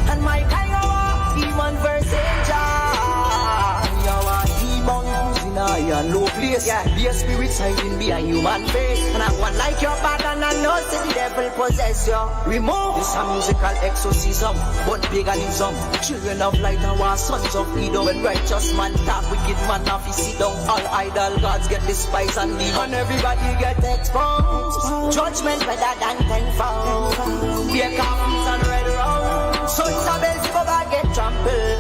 And my kind of war, demon versus angel. Your demon in a low place. Yeah, be a spirit hiding behind human face. And I want like your bad and I know say the devil possess you. Remove this a musical exorcism, but paganism. Children of light and war sons of Edom. When righteous man talk, wicked man have to sit down. All idol gods get despised and demon. And everybody get exposed. Judgment better than tenfold. Be a coffins and red road. Sons of Beelzebub get trampled.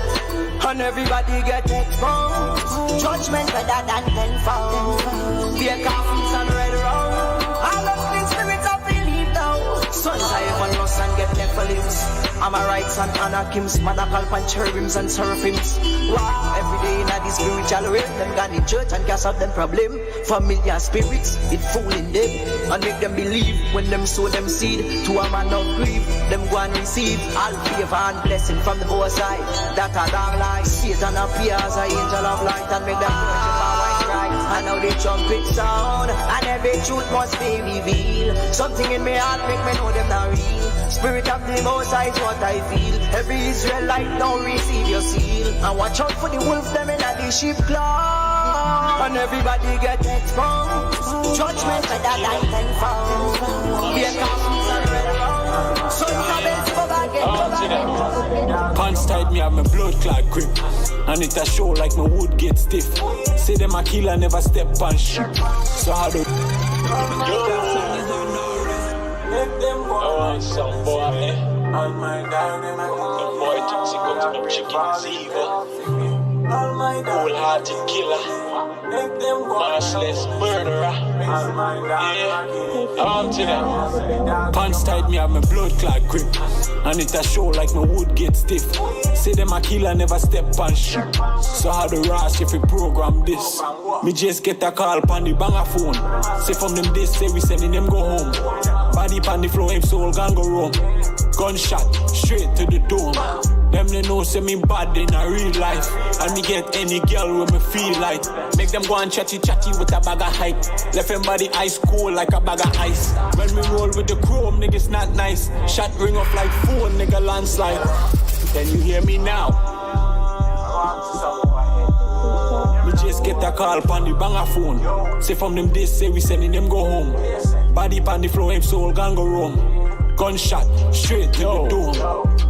And everybody get exposed. Judgment better than tenfold. Be a coffins and red road. All of the spirits of belief now. Sons of heaven lost and get Nephilims. Amorites and Anakims, Manakal and cherubims and seraphims. Wow, every day in the spiritual realm, them gone in church and cast out them problem. Familiar spirits, it fooling them and make them believe when them sow them seed to a man of grief. Them go and receive all favor and blessing from the both side. That a dark light, Satan appears as an angel of light and make them worship our white cry. And now they trumpet sound and every truth must be revealed. Something in my heart make me know them not real. Spirit of the Most High is what I feel. Every Israelite now receive your seal. And watch out for the wolves them in the sheep claw. And everybody get exposed. Judgment better than tenfold. Be a coffins and red round. Sons of Beelzebub get pants tight, me have my blood clot grip. And it a show like my wood get stiff. Say them a killer never step on ship. So how do Let them go. I want some boy, all my dog, them the boy thinks he got to the chicken fever. Cold-hearted killer. Make them go. Merciless murderer. Yeah, on to them. pants tight, me have my blood clot grip. And it a show like my wood get stiff. Say them a killer never step on ship. So how the rash if we program this? Me just get a call pan the banger phone. Say from them this, say we sending them go home. Body pan the floor, him soul gang go roam. Gunshot straight to the dome. Them they know say me bad in a real life. And me get any girl when me feel like. Make them go and chatty with a bag of hype. Left them body ice cold like a bag of ice. When me roll with the chrome, niggas not nice. Shot ring off like phone, nigga landslide. Can you hear me now? Me just get a call pan the banger phone. Say from them this, say we sending them go home. Body pan the floor, him soul gang go roam. Gunshot straight to the dome.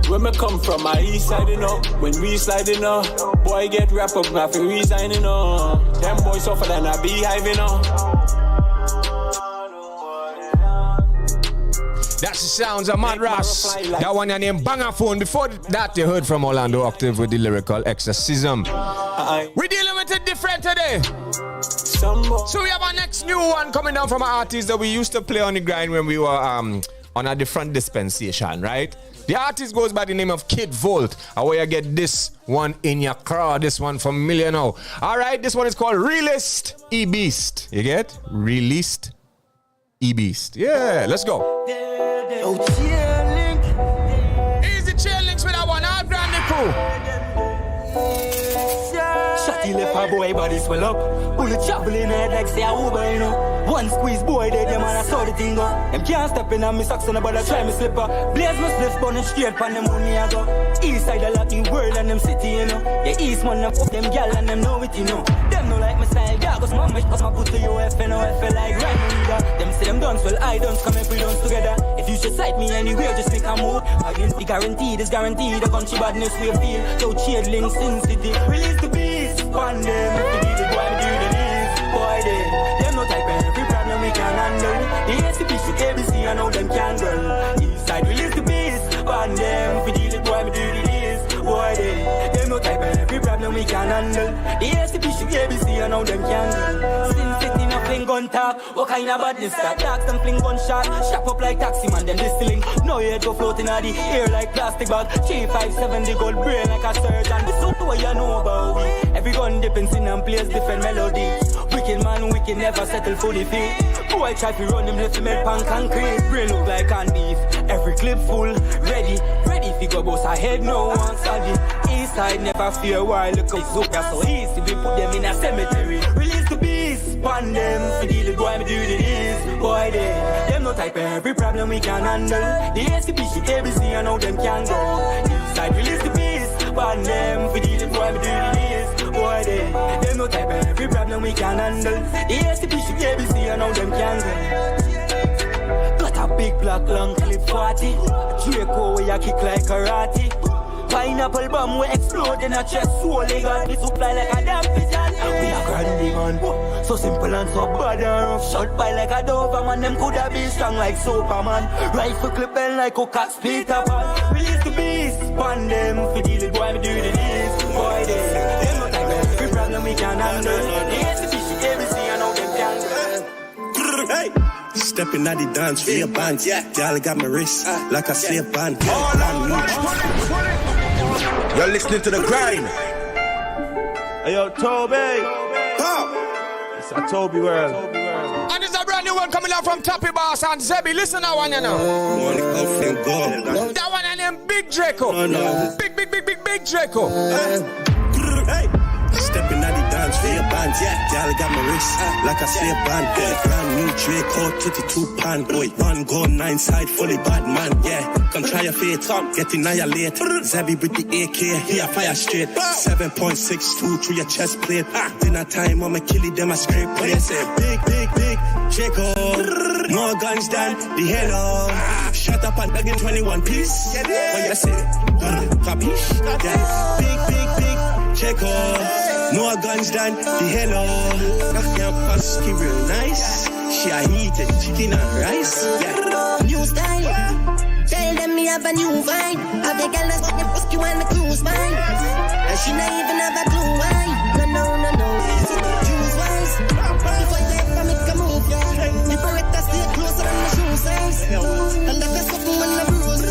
Where me come from, I east side, you know. When we sliding up, boy get wrap up, now for resigning up. Them boys suffer than a beehive, you know. That's the sounds of Mad Ross. That one your name Banger Phone. Before that, you heard from Orlando Octave with the lyrical exorcism. We're dealing with it different today. So we have our next new one coming down from an artist that we used to play on the grind when we were on a different dispensation, right? The artist goes by the name of Kid Volt. And where you get this one in your crowd, this one familiar now. All right, this one is called Realist E-Beast. You get? Realist E-Beast. Yeah, let's go. Easy chain links with that one. All grand the crew. Shotty left a boy body swell up. Bullet travel in head like say a Uber, you know. One squeeze boy dead, them and I saw the thing go. Them can't step in on me socks and I try me slipper. Blaze my spliff burning straight pan them money I go. East side a lot the world and them city, you know. The east man them fuck them gal and them know it, you know. Them know like my style, yeah, cause my cause my put to UF and OF like right leader. Them say them dance well, I dance, come if we dance together. If you should sight me anywhere, just make a move. Against the guaranteed, it's guaranteed. The country badness we feel. So cheered links in city. Release the beast, one them. If you need it, boy, me do the this. Boy, them no type of every problem we can handle. The ACP should ABC, I know them can go. East side release the beast, one them. If you need it, boy, me do the this. Boy, them no type of every problem we can handle. The ACP should ABC, I know them can go. Sin City, no fling gun talk. What kind of badness that? Dogs them fling gunshot. Strap up like taxi man, them distilling. No head go floating out the air like plastic bag. 357 the gold brain like a surgeon. This is what you know about we. Every gun depends in and plays different melodies. Wicked man, wicked never settle for the feet. Boy try to run them left him head pan concrete. Brain look like can beef. Every clip full, ready figure boss ahead, no one savvy. East side never fear why look up Zuka so easy. We put them in a cemetery. Release the beast, pan them. We deal it, boy, me do this. Boy, them no type of every problem we can handle. The ACP should ABC, I know them can go. East side release the beast, pan them. We deal it, boy, me do this. Boy, them no no type of every problem we can handle. The ACP should ABC and now them cancel. Got a big black long clip 40. Draco where you kick like karate. Pineapple bomb we explode in a chest. So legal, we supply like a damn pigeon. We are grinding on. So simple and so bad and rough. Shot by like a Doberman. Them coulda been strong like Superman. Rifle clip bend like Coca's Peter Pan. Release the beast, pan them. For deal with boy, we do the deeds. Boy, them not like every problem we can handle. The ACP should ABC and now them cancel. Hey! Stepping at the dance for your bands. Yeah, y'all got my wrist like a slave band. You're listening to The Grind. Hey, yo, Toby. It's a Toby world. And it's a brand new one coming out from Tappy Boss and Zebby. Listen to that one, you know. That one and them Big Draco. Big Draco. Hey. Stepping at the dance for your bands, yeah. Y'all got my wrist like a slave band. Brand new Draco, 22 pound boy. One go 9 side, fully bad man, yeah. Come try your fate, get annihilate. Zebby with the AK, here fire straight. 7.62 through your chest plate. Dinner time, I'ma kill it, them a scrape place. Big Draco, more guns than the hello. Shut up and again 21 piece. What you say? Capiche? Yeah. Big Draco. More guns than the hello. Knock your pasky real nice. She a heated chicken and rice. Yeah. New style. Tell them me have a new vibe. Have the girl that's got the pasky when the cruise mine. And she not even have a clue why. No. Choose wise. If I get from it, come move. The beretta stay closer than the shoe size. And that is something when the bruise.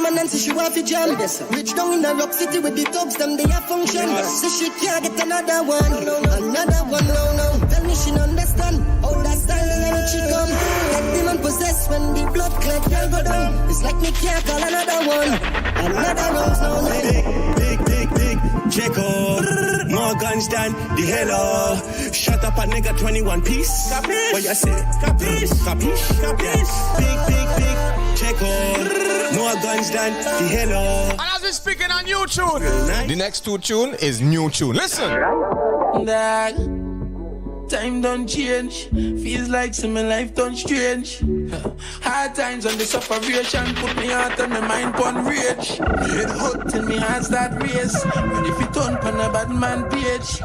Nancy, she want to jam. Rich down in the rock city with the thugs, them they have function. So she can't get another one. No. Tell me she don't understand. All that style and she come. Get demon possessed when the blood clot girl go down. It's like me can't call another one. Another rose, no. Big Jacob. More guns than the hello. Shut up a nigga 21 piece. Capiche? What you say? Capiche? Yeah. Big Jacob. More guns than the hello. And as we're speaking on new tune, the next two tune is new tune. Listen. That time don't change. Feels like some life don't strange. Hard times on the separation put me heart and my mind on rage. Head hot till me heart start race. Ready if you turn on a bad man page.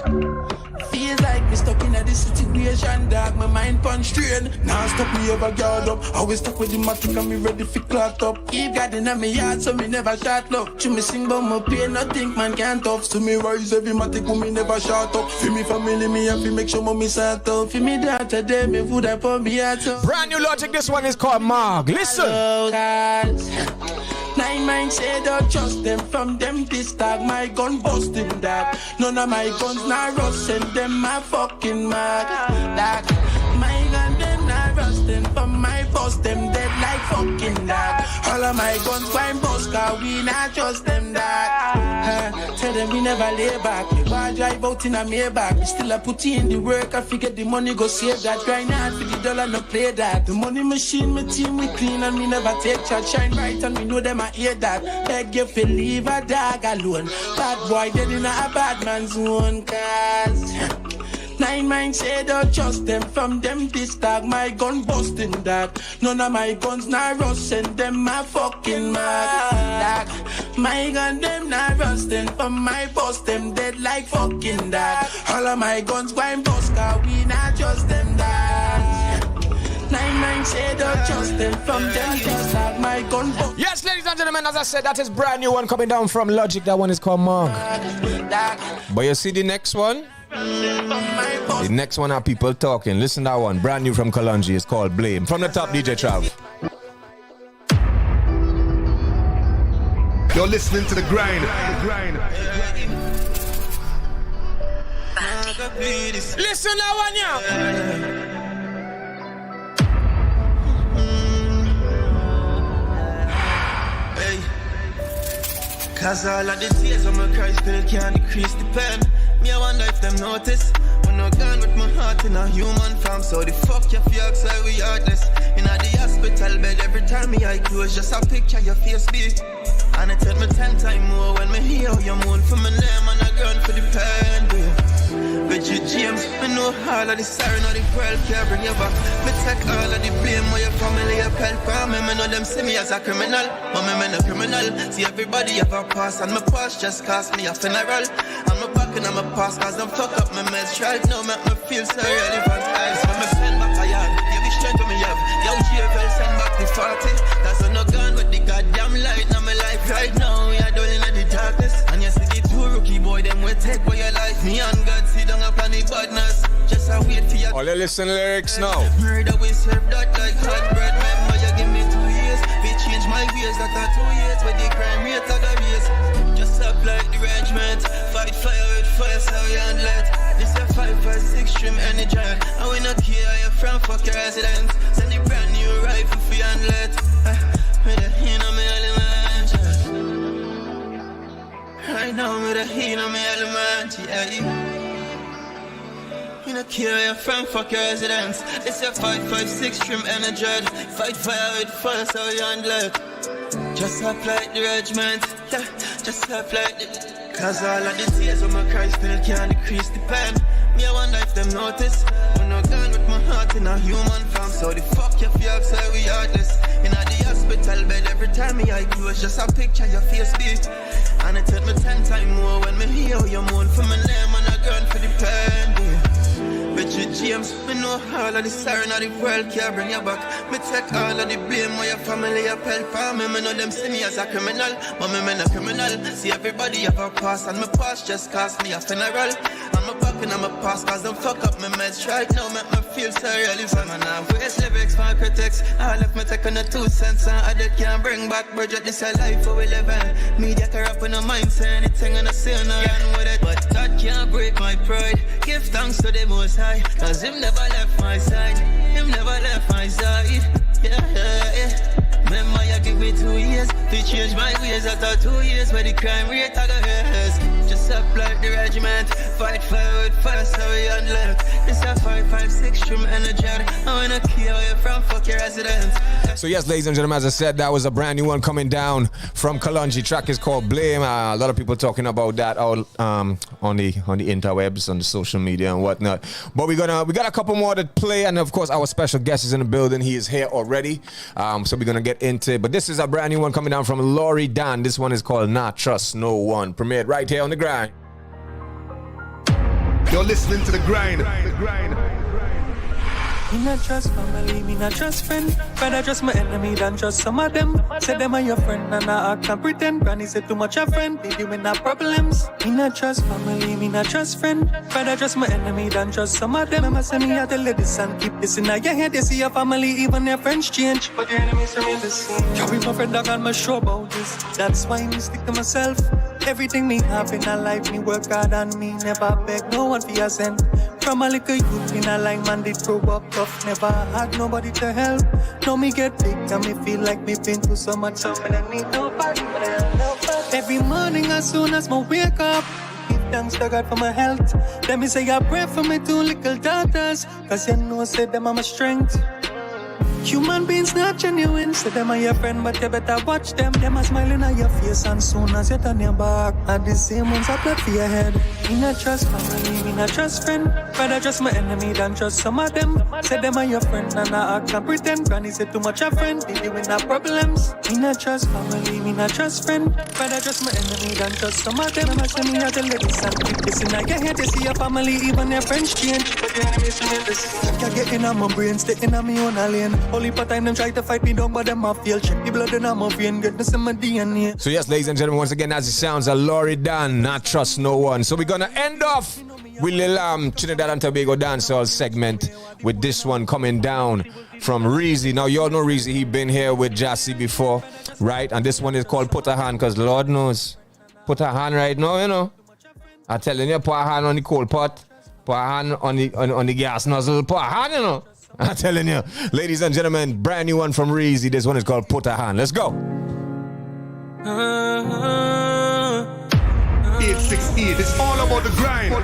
Feel like me stuck in a this situation, dog. My mind punch strain. Now stop me ever guard up. Always stuck with the matic and me ready for clock up. Keep guarding at me yard so me never shot love. To me sing but my pain, I think man can't tough. So me rise every matic but me never shot up. For me family, me have to make sure mommy sat up. For me that today, me food up on me heart up. Brand new Logic, this one is called Marg. Listen. 9 minds say don't trust them. From them this tag my gun busting that. None of my guns not rusting. Them my fucking mad. Like my gun them not rusting. From my bust them dead like fucking that. All of my guns climb bust cause we not trust them that. Tell them we never lay back. We want drive out in a Maybach. We still a put in the work. I forget the money go save that. Grind hard for the dollar no play that. The money machine my team we clean and we never take charge. Shine bright and we know them I hear that. Beg you to leave a dog alone. Bad boy dead in a bad man's zone. Cause 9 minds say don't trust them. From them this tag my gun busting that. None of my guns not rusting. Them my fucking mad. My gun them not rusting. From my bust them dead like fucking that. All of my guns going bust cause we not trust them that. 9 minds say don't trust them. From them this tag my gun bust. Yes, ladies and gentlemen, as I said, that is brand new one coming down from Logic. That one is called Marg. But you see the next one? The next one are people talking. Listen to that one, brand new from Kalonji. It's called Blame. From the top, DJ Trav. You're listening to The Grind. Listen to that one, yeah. Cause all of the tears of my cry still can't decrease the pain. Me I wonder if them notice. When no gun with my heart in a human form. So the fuck you feel outside we heartless. In the hospital bed every time me eye close, just a picture your face be. And it take me 10 times more when me hear you moan for my name and a gun for the pen. With you James, I know all of the siren of the world can't bring you back. Me take all of the blame of your family, your pal from me. Me know them see me as a criminal, but me no criminal. See everybody have a past, and my past just cost me a funeral. And my back and my past cause them fuck up my mess. Right now make me feel so relevant. Eyes when me send back a yard, give me strength when me have. Yo GFL send back the 40. That's when no gone with the goddamn light. Now my life right now, we are dwelling in the darkness. And you see the two rookie boy, them will take for your life. Me and God sit down up on the badness. Just a wait for your... All you listen to lyrics now. Murder we serve that like hot bread. Remember you give me 2 years. We change my ways, that are 2 years. With the crime rate of the race. Just apply the regiment. Fight fire with fire, so we handle it. This a 556 trim energy. And we not care you from fuck your residence. Send the brand new rifle for you handle it. With a hand on me element. Right now with a hand on me element. Yeah. You know, kill you from fuck your residence. It's a 556 trim energy. Fight fire with fire, so you handle it. Just apply the regiment. Yeah, just apply the. Cause all of the tears of my cry still can't decrease the pain. Me I want life them notice. When no gun with my heart in a human form. So the fuck you feel outside we heartless. In the hospital bed every time me eye close, just a picture your face beat. And it take me 10 times more when me hear you moan for my name and a gun for the pain, babe. But you James, me know all of the siren of the world can't bring you back. Me take all of the blame of your family, your pal from me. Me know them see me as a criminal, but me no criminal. See everybody have a past, and my past just cost me a funeral. And my back and my past cause them fuck up my mess. Right now make me feel so relevant. And I waste lyrics for critics. I left me taking a 2 cents and I did can't bring back budget. This a life for we live in. Media corrupt in the mind, say anything and I say no run with it. But that can't break my pride. Give thanks to the Most High, cause him never left my side. Him never left my side. Yeah. Remember you give me 2 years to change my ways. After 2 years where the crime rate I got hers. Just apply the regiment. Fight fire with fire, so we handle. This a 556 trim energy. I wanna kill you from fuck your residence. So yes, ladies and gentlemen, as I said, that was a brand new one coming down from Kalonji. Track is called Blame. A lot of people talking about that out on the interwebs, on the social media and whatnot. But we got a couple more to play, and of course our special guest is in the building. He is here already. So we're gonna get into it. But this is a brand new one coming down from Laurie Dan. This one is called Not Trust No One. Premiered right here on The Grind. You're listening to The Grind. Me not trust family, me not trust friend. Rather trust my enemy than trust some of them. Say them are your friend and I act and pretend. Granny say too much a friend, leave you in that problems. Me not trust family, me not trust friend. Rather trust my enemy than trust some of them. I'ma say me I tell you this and keep this in your head. You see your family, even your friends change, but your enemies remain the same. Carry my friend dog on my show about this. That's why me stick to myself. Everything me have in a life, me work hard and me never beg no one for your cent. From a little youth in a line, man, they grow up tough. Never had nobody to help. Now me get big and me feel like me been through so much. So I need nobody, but I have nobody. Every morning as soon as I wake up, give thanks to God for my health. Let me say I pray for my 2 little daughters, cause you know say them are my strength. Human beings not genuine, say them are your friend, but you better watch them. Them are smiling at your face, and soon as you turn your back, and the same ones are plot for your head. Me not trust family, me not trust friend. Rather trust my enemy than trust some of them. Say them are your friend, and I act and pretend. Granny say too much a friend, leave you in our problems. Me not trust family, me not trust friend. Rather trust my enemy than trust some of them. I'ma say me I tell you this and keep this in your head. You see your family, even your friends change, but your enemies remain the same. Can't get in on my brain, stay in on me own lane. Only part time them try to fight me down, but them a fail. Check the blood in my vein, get this in my DNA. So yes, ladies and gentlemen, once again, as it sounds, a Laurie Dan, Not Trust No One. So we're gonna end off with little Trinidad and Tobago dancehall segment with this one coming down from Reezy. Now you all know Reezy, he been here with Jassy before, right? And this one is called Put a Hand, cause Lord knows, put a hand right now, you know. I'm telling you, put a hand on the coal pot, put a hand on the gas nozzle, put a hand, you know. I'm telling you, ladies and gentlemen, brand new one from Reezy. This one is called Put a Hand. Let's go. 868, it's all about the grind.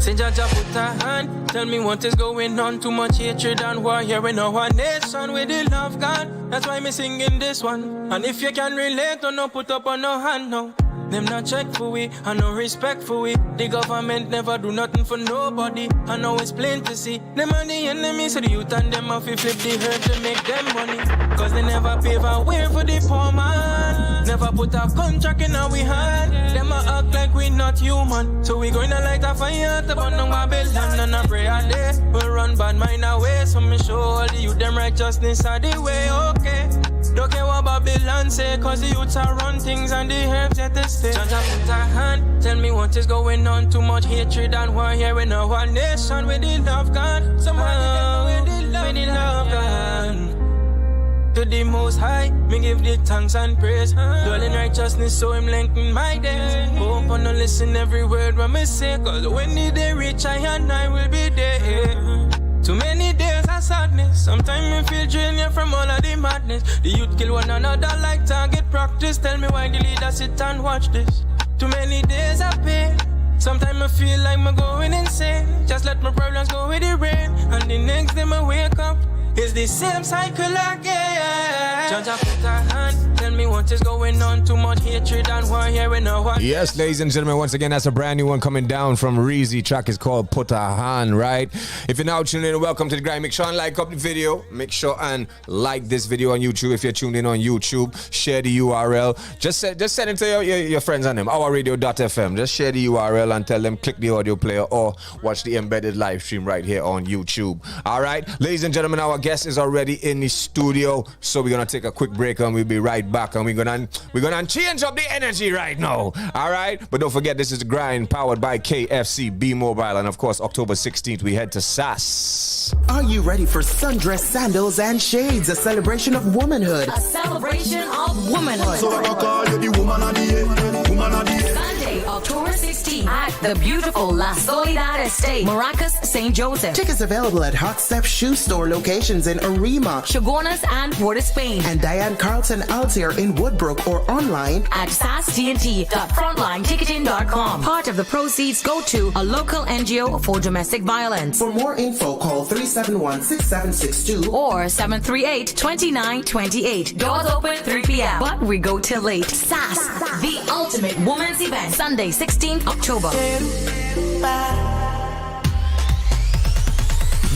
Say Jaja put a hand, tell me what is going on. Too much hatred and war here in our nation with the love God. That's why me singing this one. And if you can relate, don't no put up on no hand now. Them not check for we, and no respect for we. The government never do nothing for nobody. I know it's plain to see. Them are the enemies, so the youth and them have to flip the herd to make them money. Cause they never pave a way for the poor man. Never put a contract in our hand. Them a act like we not human. So we gonna light a fire to burn down Babylon and a prayer day. We'll run bad mind away. So me show all the youth them righteousness are the way, okay. Don't care what Babylon say, cause the youths are run things and the herbs at the stay. Jaja put a hand, tell me what is going on. Too much hatred and war here in our nation with the love God. Somehow with the love God. To the most high, me give the thanks and praise. Dwelling righteousness, so I'm lengthening my days. Hope and listen every word when me say, cause when the day reach, I will be there. Too many days of sadness. Sometimes me feel drained from all of the madness. The youth kill one another like target practice. Tell me why the leaders sit and watch this. Too many days of pain. Sometimes I feel like I'm going insane. Just let my problems go with the rain. And the next day I wake up, it's the same cycle again. Jaja put a hand, tell me what is going on. Too much hatred and war here in our. Yes, ladies and gentlemen, once again, that's a brand new one coming down from Reezy. Track is called Put a Hand, right? If you're now tuning in, welcome to the grind. Make sure and like up the video. Make sure and like this video on YouTube. If you're tuned in on YouTube, share the URL. Just send it to your friends on them. OurRadio.fm. Just share the URL and tell them click the audio player or watch the embedded live stream right here on YouTube. All right, ladies and gentlemen, our guest is already in the studio, so we're gonna take a quick break and we'll be right back, and we're gonna change up the energy right now. All right, but don't forget, this is the grind powered by KFC, B Mobile, and of course October 16th we head to SAS. Are you ready for sundress, sandals, and shades? A celebration of womanhood. A celebration of womanhood. So I call you the woman of the year, woman of the year. Sunday, October 16th at the beautiful La Soledad Estate, Maracas, St. Joseph. Tickets available at Hot Step Shoe Store locations in Arima, Chagonas, and Port of Spain. And Diane Carlton Altier in Woodbrook, or online at sastnt.frontlineticketing.com. Part of the proceeds go to a local NGO for domestic violence. For more info, call 371-6762 or 738-2928. Doors open 3 p.m. but we go till late. SAS, the ultimate women's event. Sunday, 16th October.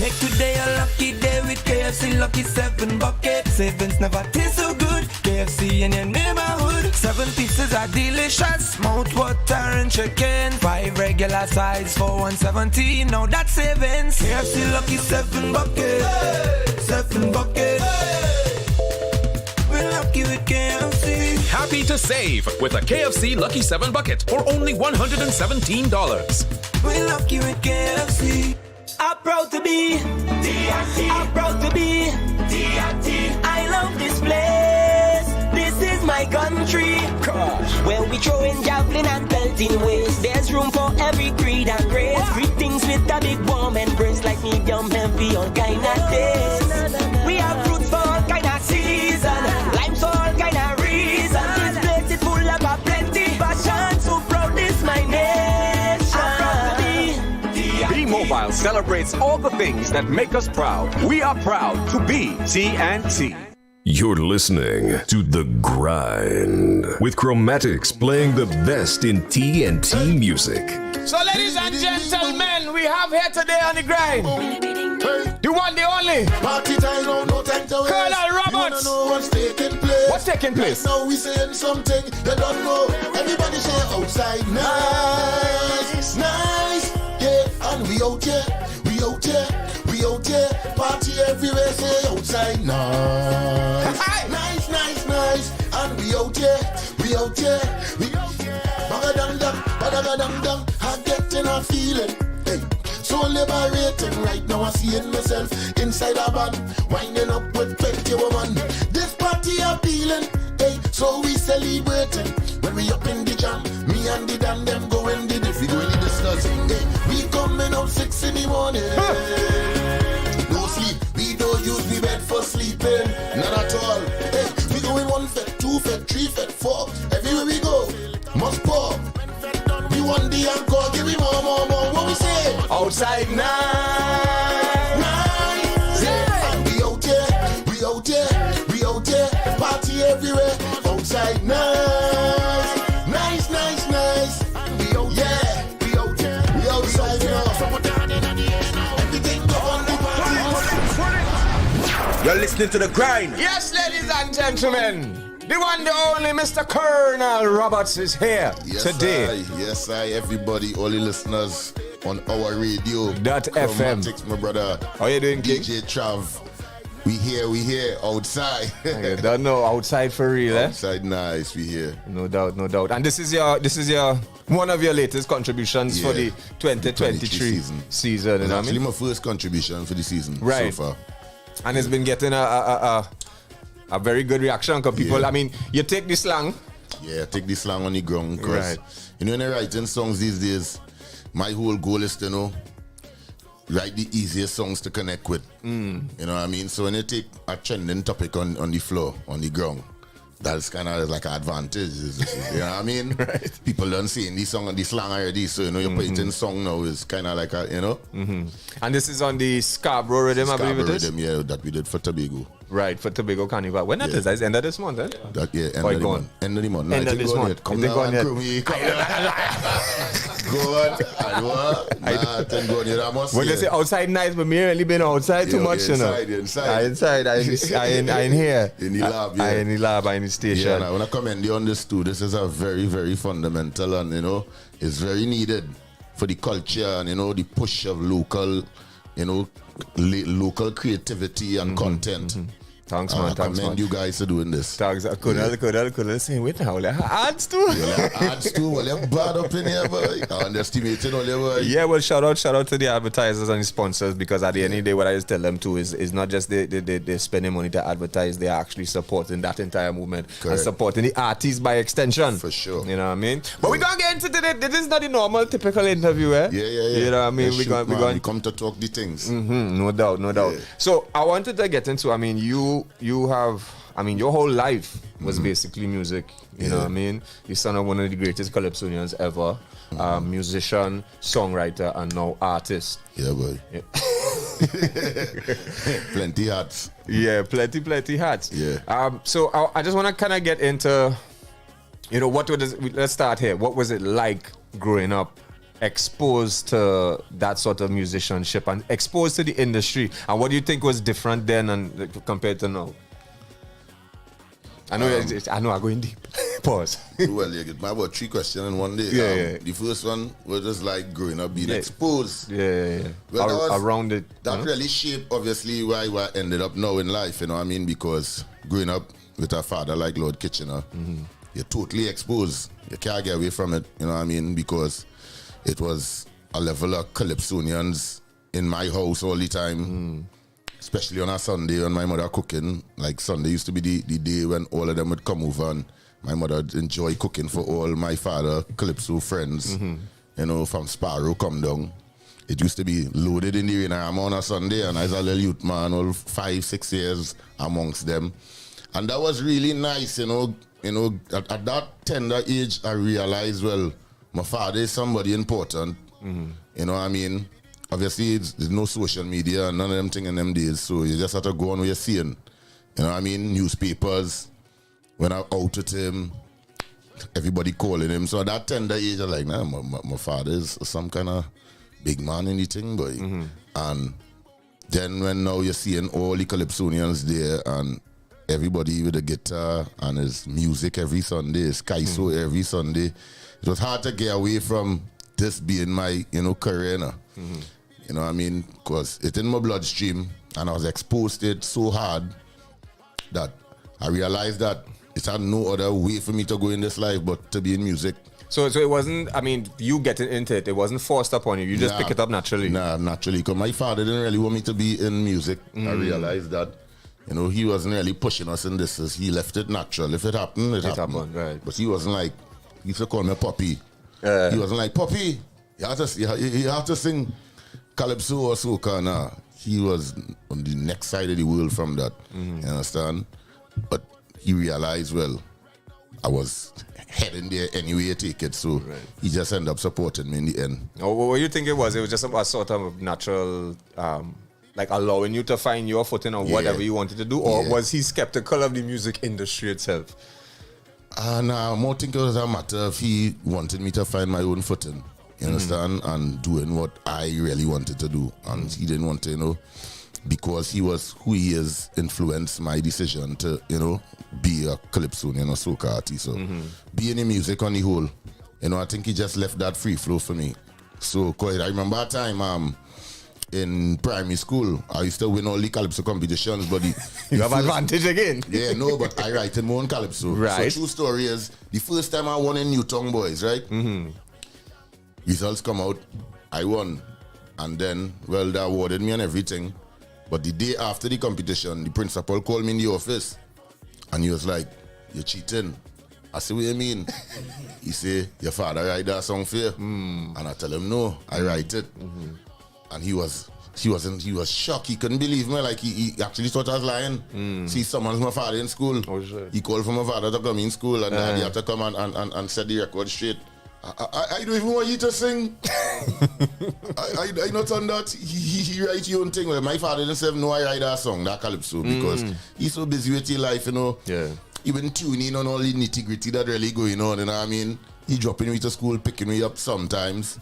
Make today a lucky day with KFC Lucky 7 buckets. Sevens never taste so good. KFC in your neighborhood. 7 pieces are delicious. Mouth water and chicken. 5 regular size for $1.17. Now that's savings. KFC Lucky 7 buckets. Hey. 7 buckets. Hey. We're lucky with KFC. Happy to save with a KFC Lucky 7 bucket for only $117. We're lucky with KFC. I'm proud to be D&T. I'm proud to be D&T. I love this place. This is my country. Gosh. Where we throwing javelin and pelting waste. There's room for every creed and race. Greetings with a big warm embrace, like medium heavy on kind of taste. We have fruits for all kind of season, limes for all kind of reason. This place is full of a plenty passion. So proud is my nation. I'm proud to be B-Mobile celebrates all the things that make us proud. We are proud to be TNT. You're listening to The Grind with Chromatics playing the best in TNT music. So ladies and gentlemen, we have here today on The Grind the one, the only Party time now, no time to waste. Colonel Roberts. You wanna know what's taking place? What's taking place? Right now we saying something you don't know. Everybody say outside nice, nice. Yeah, and we out here, we out here, we out here. Party everywhere, say outside nice. Nice, nice, nice. And we out here, we out here, we out here. Bagadang, bagadang, I'm getting a feeling. Hey. So liberating right now, I see it myself inside a band, winding up with plenty woman. This party appealing, hey, so we celebrating. When we up in the jam, me and the damn them going the diff, we going to discuss. Hey, we coming out 6 in the morning. No sleep, we don't use want the encore, give me more. What we say? Outside night. Yeah. And we out there, party everywhere. Outside night. Nice. We out there. We outside now. Everything go on the party. You're listening to The Grind. Yes, ladies and gentlemen. The one, the only Mr. Colonel Roberts is here today. Yes, I. Everybody, all the listeners on our radio. .fm. My brother. How you doing, King? DJ Trav. We here, outside. You don't know, outside for real, eh? Outside, nice, we here. No doubt. And this is your one of your latest contributions for the 2023 season. It's actually my first contribution for the season so far. And it's been getting a very good reaction because people, I mean, you take the slang. Yeah, take the slang on the ground. Because, you know, when you're writing songs these days, my whole goal is to, write the easiest songs to connect with. You know what I mean? So when you take a trending topic on the floor, on the ground, that's kind of like an advantage. You know what I mean? People don't see in the song and the slang already, so you put it in song now is kind of like a, And this is on the Scarborough rhythm, I believe it is? Rhythm, yeah, that we did for Tobago. Right, for Tobago Carnival. When that is? That's end of this month, eh? End of the month. End of the month. End of this month. Come now, Crummy. Come Go on. When they say outside nice, but me really been outside too much, Inside. I in here. In the lab, I in the lab, I in the station. Yeah, I want to commend you on this too. This is a very, very fundamental and, it's very needed for the culture and, the push of local, local creativity and content. Thanks, man. I commend you guys for doing this. Thanks. I couldn't say, wait now, ads too. Ads too. Well, you're bad up in here, boy. Underestimating all your boy. Yeah, well, shout out to the advertisers and the sponsors, because at the end of the day, what I just tell them too is not just they spending money to advertise, they are actually supporting that entire movement. Correct. And supporting the artists by extension. For sure. You know what I mean? But we're going to get into today. This is not the normal, typical interview, eh? Yeah. You know what I mean? We come to talk the things. No doubt. Yeah. So I wanted to get into, you have, your whole life was basically music. You know what I mean? You're son of one of the greatest calypsonians ever. Musician, songwriter, and now artist. Yeah, boy. Yeah. Plenty hats. Yeah, plenty hats. Yeah. So I just want to kind of get into, let's start here. What was it like growing up, exposed to that sort of musicianship and exposed to the industry? And what do you think was different then and compared to now? I know I'm going deep. Pause. Well, you get about 3 questions in one day. Yeah. The first one was just like growing up, being exposed. Yeah. Well, around it. That really shaped, obviously, why I ended up now in life, you know what I mean? Because growing up with a father like Lord Kitchener, you're totally exposed. You can't get away from it, you know what I mean? Because it was a level of calypsonians in my house all the time. Especially on a Sunday when my mother cooking. Like Sunday used to be the day when all of them would come over and my mother would enjoy cooking for all my father calypso friends. From Sparrow come down. It used to be loaded in the rain. I'm on a Sunday and I was a little youth man, all 5-6 years amongst them. And that was really nice, at that tender age I realized, well, my father is somebody important. You know what I mean? Obviously, there's no social media and none of them things in them days, so you just have to go on what you're seeing. You know what I mean? Newspapers, when I outed him, everybody calling him. So at that tender age, I'm like, my father is some kind of big man in the thing, boy. And then when now you're seeing all the calypsonians there and everybody with a guitar and his music every Sunday, his kaiso every Sunday, it was hard to get away from this being my, career now. You know what I mean? Because it's in my bloodstream and I was exposed to it so hard that I realized that it had no other way for me to go in this life but to be in music. So it wasn't, you getting into it, it wasn't forced upon you. You just pick it up naturally. Nah, naturally. Because my father didn't really want me to be in music. I realized that. He wasn't really pushing us in this. He left it natural. If it happened, it happened. Right. But he wasn't like, he used to call me Poppy. He wasn't like, Poppy, you have to sing calypso or soca. Nah. He was on the next side of the world from that. You understand? But he realized, well, I was head in there any way you take it. So he just ended up supporting me in the end. Oh, what do you think it was? It was just a sort of natural, like allowing you to find your footing on whatever you wanted to do, or was he skeptical of the music industry itself? Nah, more think it was a matter of he wanted me to find my own footing. You understand? And doing what I really wanted to do. And he didn't want to, you know, because he was who he is, influenced my decision to, you know, be a calypso, you know, soca artist. So being in music on the whole, you know, I think he just left that free flow for me. So, quite, I remember a time in primary school, I used to win all the calypso competitions, but you have advantage again. Yeah, no, but I write in my own calypso. Right. So true story is, the first time I won in Newtown Boys, right? Results come out, I won. And then, well, they awarded me and everything. But the day after the competition, the principal called me in the office. And he was like, "You're cheating." I said, "What do you mean?" He said, "Your father write that song for you." And I tell him, "No, I write it." And he was shocked. He couldn't believe me. Like he actually thought I was lying. See, someone's my father in school. He called for my father to come in school, and he had to come and set the record straight. I don't even want you to sing. I not on that. He write your own thing. Well, my father didn't say, "No, I write that song, that calypso," because he's so busy with his life, you know. Yeah. Even tuning on all the nitty-gritty that really going on, you know what I mean? He dropping me to school, picking me up sometimes.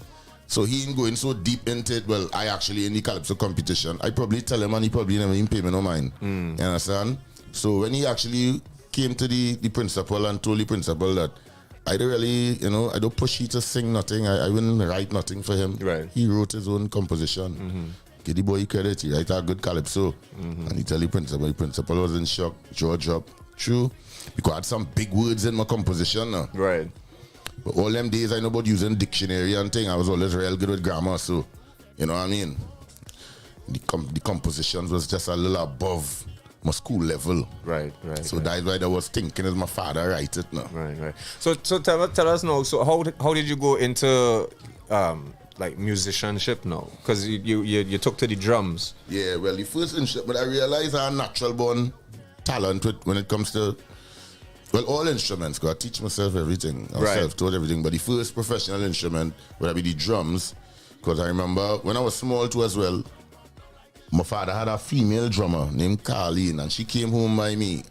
So he ain't going so deep into it. Well, I actually in the calypso competition, I probably tell him and he probably never even pay me no mind. You understand? So when he actually came to the principal and told the principal that I don't really, you know, I don't push he to sing nothing. I wouldn't write nothing for him. Right. He wrote his own composition. Give the boy credit. He write a good calypso. And he tell the principal was in shock. Jaw drop. True. Because I had some big words in my composition now. Right. But all them days I know about using dictionary and thing. I was always real good with grammar. So, you know what I mean? The compositions was just a little above my school level. Right. So that's why I was thinking as my father write it now. Right. So tell us now, so how did you go into like musicianship now? Because you took to the drums. Yeah, well, the first instrument, but I realized I have natural born talent when it comes to, well, all instruments, because I teach myself everything. I'm self-taught everything. But the first professional instrument would be the drums, because I remember when I was small too as well, my father had a female drummer named Carleen, and she came home by me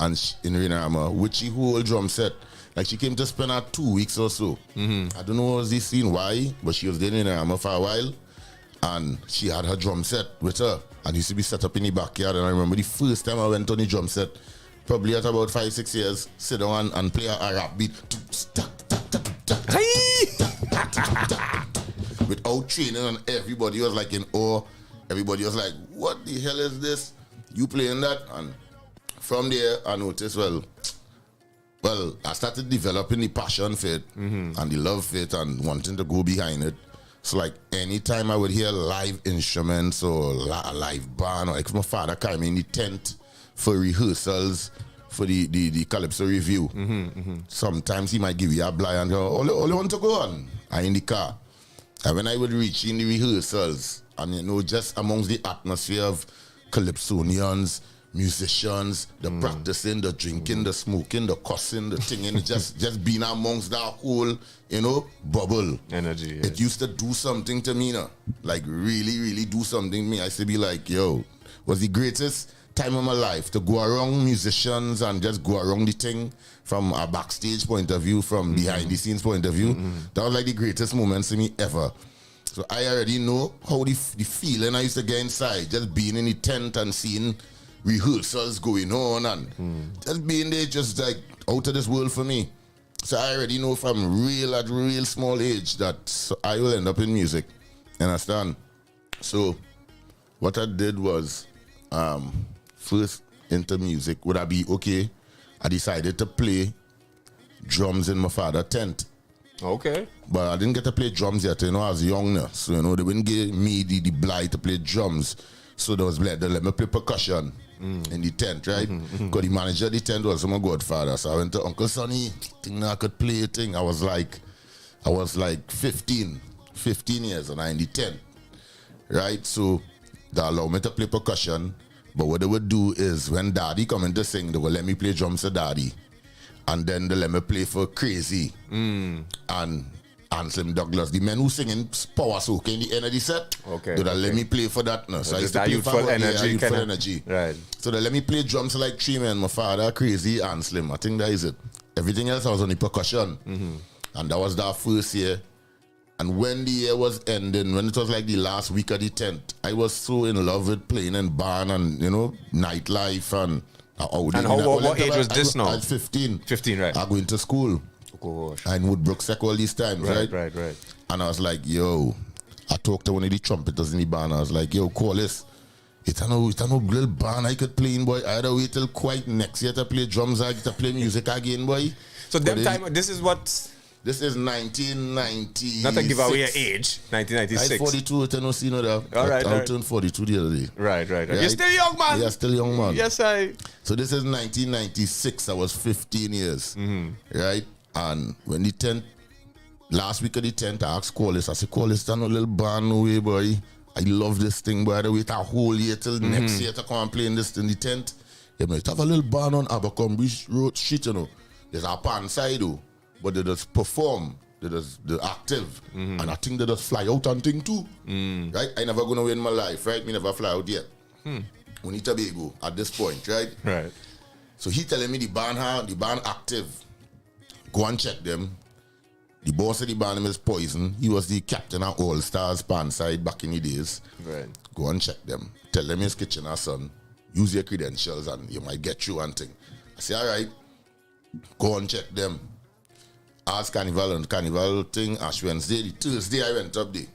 and in Renama with she whole drum set. Like she came to spend her 2 weeks or so. I don't know what was this scene, why, but she was there in Renama for a while, and she had her drum set with her, and used to be set up in the backyard. And I remember the first time I went on the drum set, probably at about 5-6 years, sit down and play a rap beat without training, and everybody was like in awe. Everybody was like, "What the hell is this? You playing that?" And from there, I noticed, well, I started developing the passion for it and the love for it and wanting to go behind it. So, like, anytime I would hear live instruments or a live band, or like my father came in the tent for rehearsals for the Calypso review. Sometimes he might give you a blind and go, all you want to go on? I in the car. And when I would reach in the rehearsals, and you know, just amongst the atmosphere of calypsonians, musicians, the practicing, the drinking, the smoking, the cussing, the thing, just being amongst that whole, you know, bubble. Energy. Yeah. It used to do something to me, you know? Like really, really do something to me. I used to be like, yo, was the greatest time of my life to go around musicians and just go around the thing from a backstage point of view, from behind the scenes point of view. That was like the greatest moments to me ever. So I already know how the feeling I used to get inside, just being in the tent and seeing rehearsals going on and just being there, just like out of this world for me. So I already know from at real small age that I will end up in music. You understand? So what I did was first into music. Would I be okay? I decided to play drums in my father's tent. Okay. But I didn't get to play drums yet, you know, I was young now. So, you know, they wouldn't give me the blight to play drums. So they let me play percussion in the tent, right? Because the manager of the tent was my godfather. So I went to Uncle Sonny, think I could play a thing. I was like 15 years and I in the tent, right? So they allowed me to play percussion. But what they would do is when daddy come in to sing, they would let me play drums to daddy. And then they let me play for Crazy and Anselm Douglas, the men who sing in Power Soak in the end of the set. Okay. They let me play for that now. So I used to play youthful for energy. youthful energy. Right. So they let me play drums like 3 men. My father, Crazy, and Slim. I think that is it. Everything else I was on the percussion. And that was that first year. And when the year was ending, when it was like the last week of the 10th, I was so in love with playing in barn and, nightlife and what age was this now? I was 15. 15, right. I go into school. Oh, gosh. And Woodbrook Sec all these times, right? Right. And I was like, yo, I talked to one of the trumpeters in the band. I was like, yo, call this. It's no little band I could play in, boy. I had to wait till quite next year to play drums, I get to play music again, boy. So them time, this is what? This is 1990. Not to give away your age, 1996. I'm 42, I don't see no that. All right. I turned 42 the other day. Right. You're still young, man. Yeah, still young, man. Yes, I. So this is 1996. I was 15 years. Right? And when the 10th, last week of the 10th, I asked Callis. I said, Callis, there's no little band away, boy. I love this thing, boy. I had to wait a whole year till next year to come and play in this in the 10th. Yeah, man, have a little band on Abercrombie Road Street, There's a pan side, though. But they just perform, they're active, and I think they just fly out and thing too, right? I never gonna win my life, right? Me never fly out yet. Only Tobago at this point, right? Right. So he telling me the band active. Go and check them. The boss of the band is Poison. He was the captain of All Stars pan side back in the days. Right. Go and check them. Tell them his kitchen, son. Use your credentials and you might get through and thing. I say, all right. Go and check them. Ask Carnival thing, Ash Wednesday. The Thursday I went up there.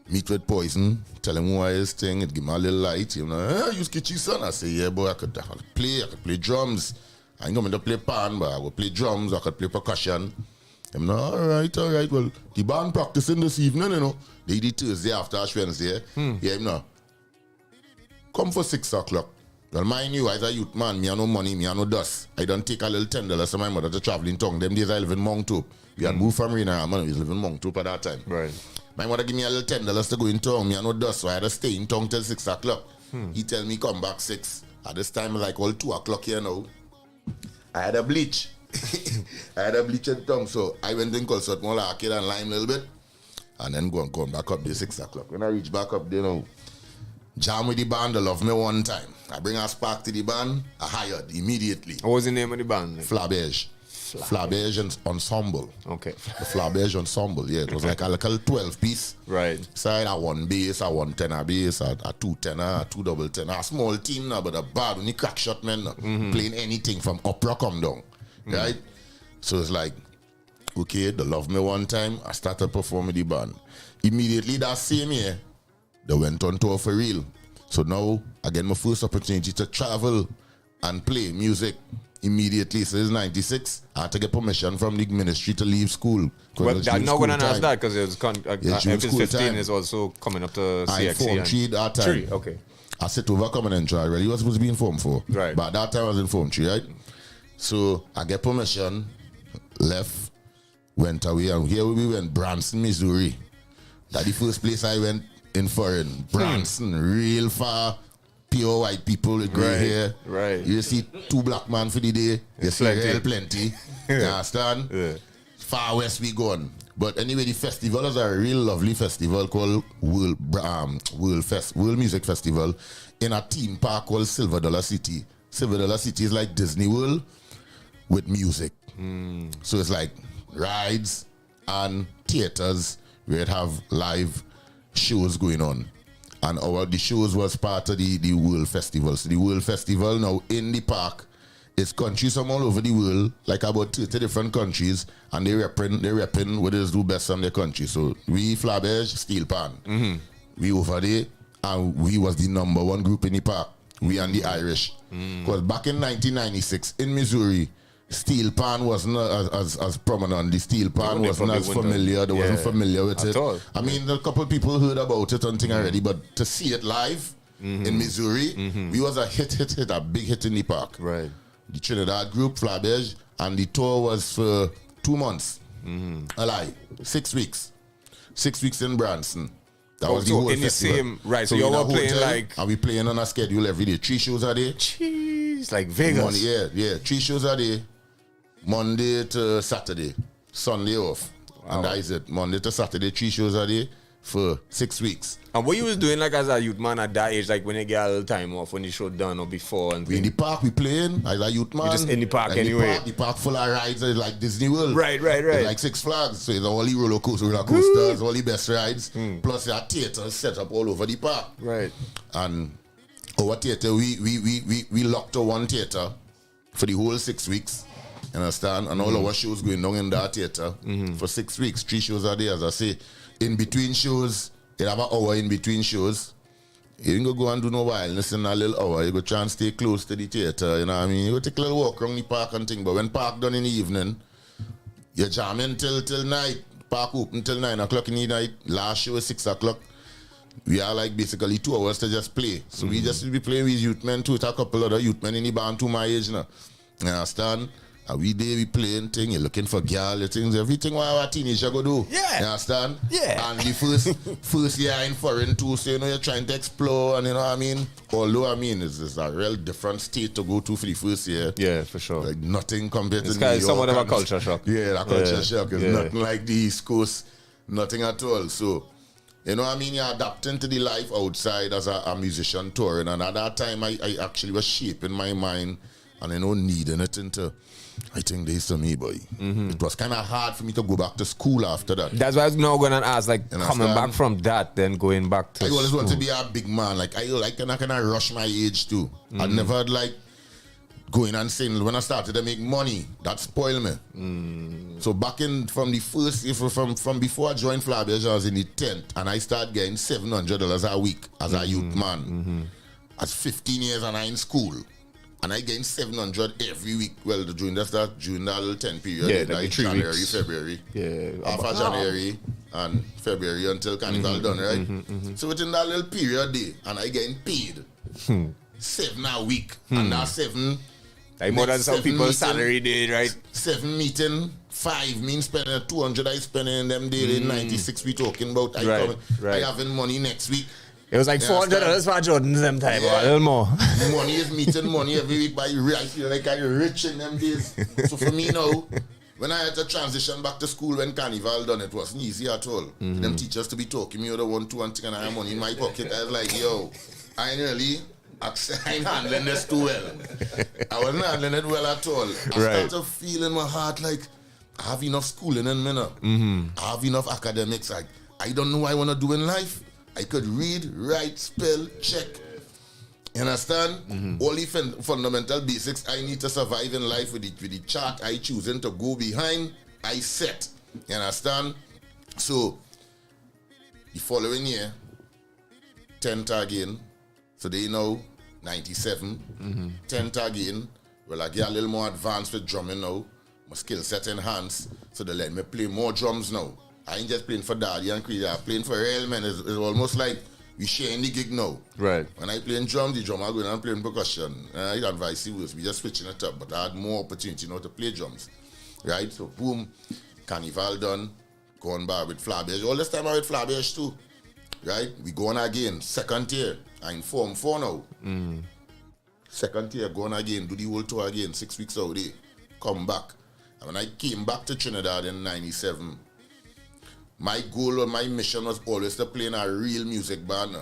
Meet with Poison, tell him who I is thing, it give me a little light. Use kitchen, son. I say, yeah, boy, I could play drums. I ain't going to play pan, but I will play drums, I could play percussion. I'm all right. Well, the band practicing this evening, They did Thursday after Ash Wednesday. Yeah, come for 6 o'clock. Well, mind you, as a youth man, me have no money, me have no dust. I don't take a little $10 to my mother to travel in town. Them days I live in Mount Hope. We had moved from Rena, man. We live in Mount Hope at that time. Right. My mother give me a little $10 to go in town. Me have no dust, so I had to stay in town till 6 o'clock. He tell me come back 6. At this time, it's like all 2 o'clock here now. I had a bleach. I had a bleach in town, so I went in Colsot Mall Arcade and Lime a little bit. And then go back up there 6 o'clock. When I reach back up there jam with the band, they love me one time. I bring a spark to the band, I hired immediately. What was the name of the band? Flabège Ensemble. Okay. The Flabège Ensemble, yeah. It was like a little 12-piece. Right. So I had one bass, a one tenor bass, a two tenor, a two double tenor. A small team now, but a bad, only crack shot men playing anything from opera come down. Right? So it's like, okay, they love me one time. I started performing the band. Immediately that same year, they went on tour for real. So now I get my first opportunity to travel and play music immediately. So it's 96. I had to get permission from the ministry to leave school. Well, I'm not going to ask that because it's 15 time. is also coming up to CXC. I Form 3 that time. 3, okay. I sit over coming and try. Really was supposed to be in Form 4. Right. But at that time I was in Form 3, right? So I get permission, left, went away, and here we went, Branson, Missouri. That's the first place I went in foreign. Branson, real far, pure white people with grey hair. Right. You see 2 black men for the day. You see real plenty. You understand? Yeah. Far west we gone. But anyway, the festival is a real lovely festival called World Music Festival in a theme park called Silver Dollar City. Silver Dollar City is like Disney World with music. So it's like rides and theaters where it have live shows going on. And the shows was part of the World Festival. So the World Festival now in the park is countries from all over the world, like about 30 different countries, and they repping what is do best on their country. So we Flabège, Steel Pan. We over there, and we was the #1 group in the park. We and the Irish. Because back in 1996 in Missouri, Steel Pan wasn't as prominent. The Steel Pan wasn't as familiar. They wasn't familiar with it. All. I mean, a couple of people heard about it and thing already, but to see it live in Missouri, we was a a big hit in the park. Right. The Trinidad group, Flabège, and the tour was for 2 months. A lie, 6 weeks. 6 weeks in Branson. That was the whole in festival. The same, right, so you were playing like... And we playing on a schedule every day. 3 shows a day. Jeez, like Vegas. Yeah. 3 shows a day. Monday to Saturday, Sunday off. Wow. And that is it. Monday to Saturday, 3 shows a day for 6 weeks. And what you was doing like as a youth man at that age, like when you get a little time off, when the show done or before? And we in the park, we playing as a youth man. You just in the park like anyway. The park full of rides like Disney World. Right. It's like Six Flags. So it's all the roller coasters, all the best rides. Plus there are theaters set up all over the park. Right. And our theater, we locked to one theater for the whole 6 weeks. You understand? And all our shows going down in that theater for 6 weeks. 3 shows a day, as I say. In between shows, you have an hour in between shows. You ain't go and do no wildness in a little hour. You go try and stay close to the theater, you know what I mean? You go take a little walk around the park and thing. But when park done in the evening, you jam in till night. Park open till 9 o'clock in the night. Last show is 6 o'clock. We are like basically 2 hours to just play. So we just be playing with youth men too. With a couple other youth men in the band to my age now. You understand? And we there, we playing thing, you're looking for girl, things, everything what our teenager go do. Yeah. You understand? Yeah. And the first year in foreign too, so you know you're trying to explore, and you know what I mean? Although I mean it's a real different state to go to for the first year. Yeah, for sure. Like nothing compared to New York. It's somewhat of a culture shock. Yeah, that culture shock is nothing like the East Coast, nothing at all. So you know what I mean? You're adapting to the life outside as a musician touring, and at that time I actually was shaping my mind and you know needing it into I think this to me, boy. It was kind of hard for me to go back to school after that. That's why I was now going to ask, like, coming back from that, then going back to I always school. want to be a big man. Like, I kind of rush my age, too. I never had, like, going and saying, when I started to make money, that spoiled me. So back in, from the first, from before I joined Flabiage, I was in the 10th, and I started getting $700 a week as a youth man. As 15 years and I in school. And I gained 700 every week. Well, during that little 10 period, like January, weeks. February. Yeah. After January and February until Carnival done, right? So within that little period day, and I getting paid 7 a week. And that 7... Like more than some people's salary day, right? 7 meeting, 5 means spending 200 I spending in them days in 96 we talking about. I having money next week. It was like $400 for Jordans them time, or a little more. Money is meeting money every week, but I feel like I'm rich in them days. So for me now, when I had to transition back to school when Carnival done, it wasn't easy at all. Them teachers to be talking me out of 1, 2, and thing, and I have money in my pocket. I was like, yo, I ain't handling this too well. I wasn't handling it well at all. I started feeling my heart like, I have enough schooling in me now. I have enough academics. I don't know what I want to do in life. I could read, write, spell, check. You understand? All the fundamental basics I need to survive in life with the chart I choosing to go behind, I set. You understand? So, the following year, 10th again. So they know 97. 10th again. Well, I get a little more advanced with drumming now. My skill set enhanced. So they let me play more drums now. I ain't just playing for Daddy and Creed. I'm playing for real men. It's almost like we sharing the gig now. Right. When I playing drums, the drummer going and playing percussion. And vice versa. We just switching it up. But I had more opportunity now to play drums. Right? So boom, Carnival done. Going back with Flabiage. All this time I with Flabiage too. Right? We going again. 2nd year. I'm in Form 4 now. 2nd year going again. Do the whole tour again. 6 weeks out there. Come back. And when I came back to Trinidad in 97, my goal or my mission was always to play in a real music band.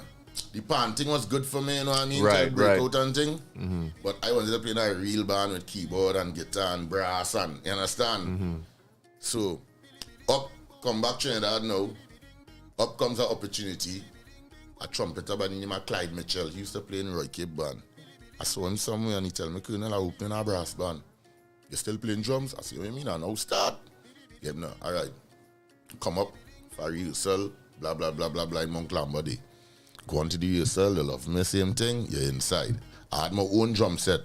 The panting was good for me, you know what I mean? Right, breakout and thing. But I wanted to play in a real band with keyboard and guitar and brass and, you understand? So, come back Trinidad now. Up comes an opportunity. A trumpeter by the name of Clyde Mitchell. He used to play in Roy Cape band. I saw him somewhere and he told me, Colonel, I'm opening a brass band. You still playing drums? I said, what do you mean? I now start. Yeah, no, all right. Come up for rehearsal, blah, blah, blah, blah, blah, in Mount Lambody. Go on to the rehearsal, they love me, same thing, you're inside. I had my own drum set.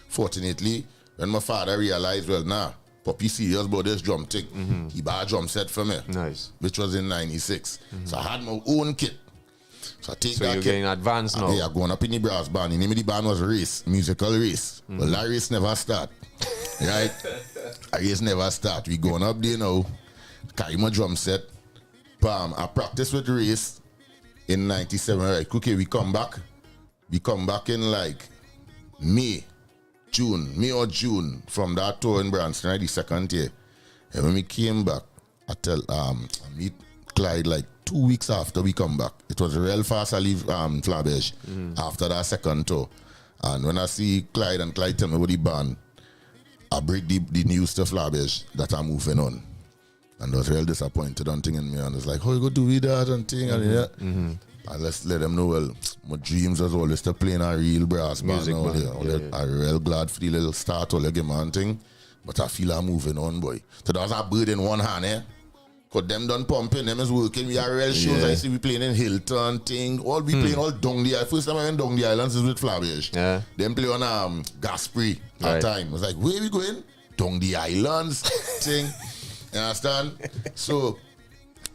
Fortunately, when my father realized, well, Poppy serious about this drum thing, he bought a drum set for me. Nice. Which was in 96. So I had my own kit. So I take that you're kit. getting advanced now? Yeah, going up in the brass band. The name of the band was Race, Musical Race. But that race never start. Right? A race never start. We going up there now. Carry my drum set. Bam. I practice with Race in 97. Right, okay, we come back. We come back in like May June from that tour in Branston, right, the second year. And when we came back, I meet Clyde like 2 weeks after we come back. It was real fast I leave Flabberge after that second tour. And when I see Clyde and Clyde tell me about the band, I break the news to Flabberge that I'm moving on. And I was real disappointed on thing in me. And it's like, how you go do with that and thing? And let's let them know, well, my dreams was always to play in a real brass band. I'm real glad for the little start or like a man thing. But I feel I'm moving on, boy. So that was a bird in one hand, eh? Because them done pumping, them is working. We are real shows. I see we playing in Hilton thing. All we playing all down the island. First time I went down the islands is with Flabberge. Yeah. Them play on Gaspre that time. I was like, where we going? Down the islands thing. You understand? So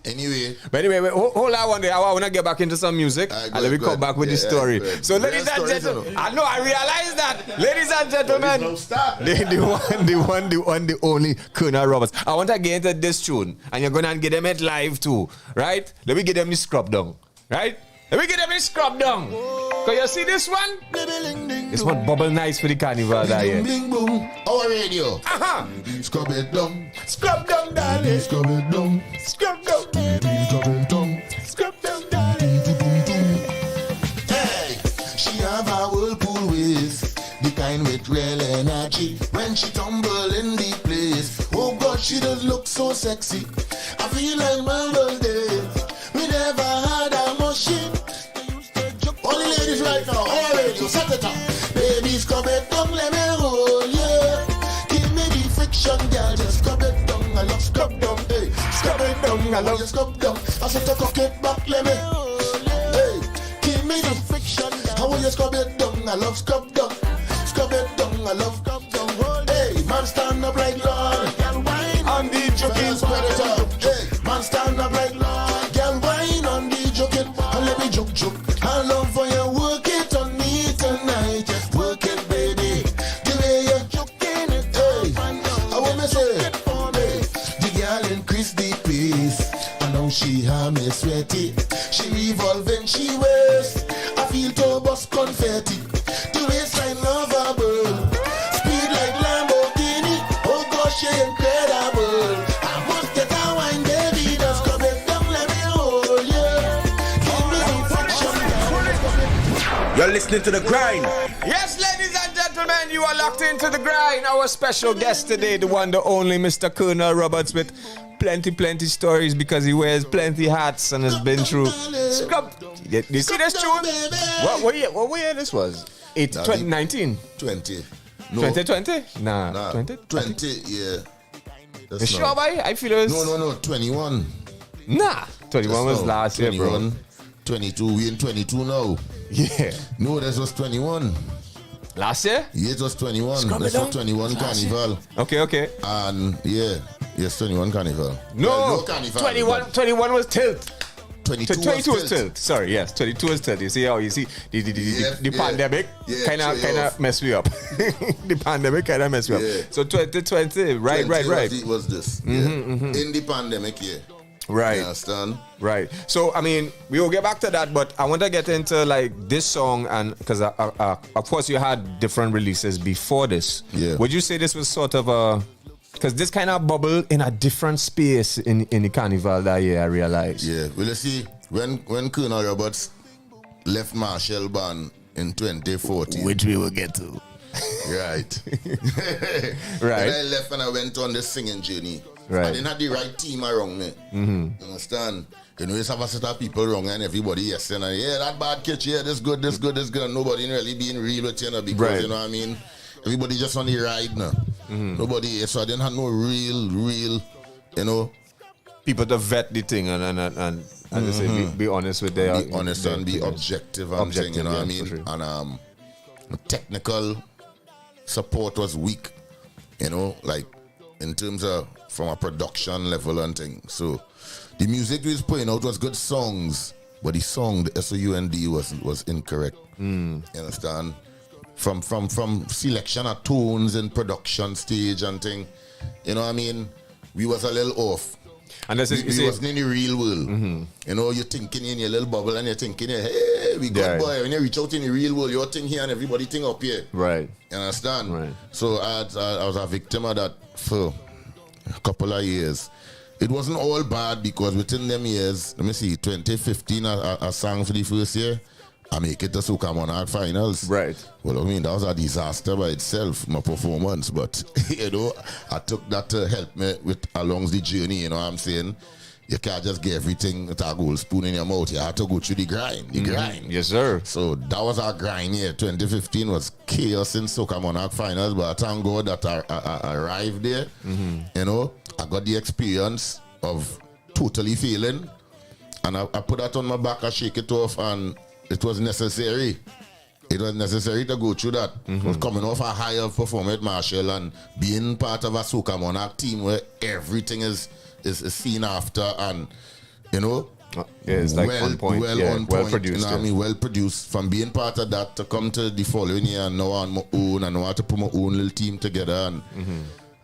anyway. But anyway, hold on one day. I want to get back into some music. And let me come back with the story. So ladies and gentlemen, I know I realize that. Ladies and gentlemen, the only Colonel Roberts. I want to get into this tune. And you're going to get them it live too. Right? Let me get them the scrub down. Right? Let me get them the scrub down. Can you see this one? This one bubble nice for the carnival that year. Our radio. Scrub it down. Scrub down, darling. Scrub it down. Scrub down. Scrub it down. Scrub down, darling. Hey, she have a whirlpool waist, the kind with real energy. When she tumble in the place, oh God, she does look so sexy. I feel like Marvel days. We never had a machine. All the ladies right now, all radio, set it up. Baby, scrub it down, let me roll, yeah. Give me the friction, girl, just scrub it down. I love scrub down, hey. Scrub it down, I love scrub down. I said to cock it back, let me. Hey, give me the friction, how will you scrub it down? I love scrub down. Scrub it down, I love scrub down. Hey, man, stand up like Lord. On the joking, spread it up. Hey, man, stand up like Lord. Girl, wine on the joking, and let me joke. I love for you, work it on me tonight. Work it, baby. The way you're joking it, hey. I want me say, hey. The girl increase the pace. I know she have me sweaty. She revolving, she waist. I feel to bust confetti. The waistline lovable. Speed like Lamborghini. Oh gosh, she incredible. I must get a wine, baby. Just come it down, let me hold you. Give me the friction. You're listening to The Grind. Yes, ladies and gentlemen, you are locked into The Grind. Our special guest today, the one, the only Mr. Colonel Roberts, with plenty stories because he wears plenty hats and has been through. Scrub. You see this tune? What year this was? 2019? 20. No. 2020? Nah. 20, yeah. You sure, boy? I feel it was... No, 21. Nah, 21 was last year, bro. 22, we in 22 now. Yeah. No, this was 21. Last year? Yeah, it was 21. This was 21 Carnival. Okay. And yes, 21 Carnival. No, Carnival. 21 was Tilt. 22 was Tilt. Sorry, yes, 22 was Tilt. You see how the pandemic kind of messed me up. The pandemic kind of messed me up. So 2020, right. Was this in the pandemic year. Right. You understand? Right. So, I mean, we will get back to that, but I want to get into like this song, and because of course you had different releases before this. Yeah. Would you say this was sort of a, because this kind of bubbled in a different space in the carnival that year, I realized. Yeah. Well, you see, when Colonel Roberts left Marshall Band in 2014, which we will get to. Right. Right. When I left and I went on the singing journey. Right. I didn't have the right team around me. You understand? You know, you have a set of people around and everybody saying, that bad kitch, this good. And nobody really being real with you, because, you know what I mean? Everybody just on the ride now. Nobody, so I didn't have no real, you know. People to vet the thing and they say, be honest with their... Be honest and be objective and thing, you know what I mean? Sure. And technical support was weak, you know, like in terms of from a production level and thing. So the music we was putting out was good songs, but the song, the SOUND was incorrect. You understand? From selection of tones and production stage and thing, you know what I mean? We was a little off. And that's we wasn't in the real world. You know, you're thinking in your little bubble and you're thinking, hey, we good boy. When you reach out in the real world, you're thinking here and everybody think up here. Right. You understand? Right. So I was a victim of that for a couple of years. It wasn't all bad because within them years, let me see, 2015 I sang for the first year. I make it to Soca Monarch finals. Right. Well, I mean, that was a disaster by itself, my performance. But, you know, I took that to help me along the journey, you know what I'm saying? You can't just get everything with a gold spoon in your mouth. You have to go through the grind. Yes, sir. So that was our grind here. 2015 was chaos in Soca Monarch finals, but I thank God that I arrived there. You know, I got the experience of totally failing. And I put that on my back, I shake it off, and it was necessary. It was necessary to go through that. Was coming off a high of performance at Marshall and being part of a Soca Monarch team where everything is seen after, and you know, it's like on point. Well produced. You know what I mean? Well produced. From being part of that to come to the following year and now on my own, and know how to put my own little team together,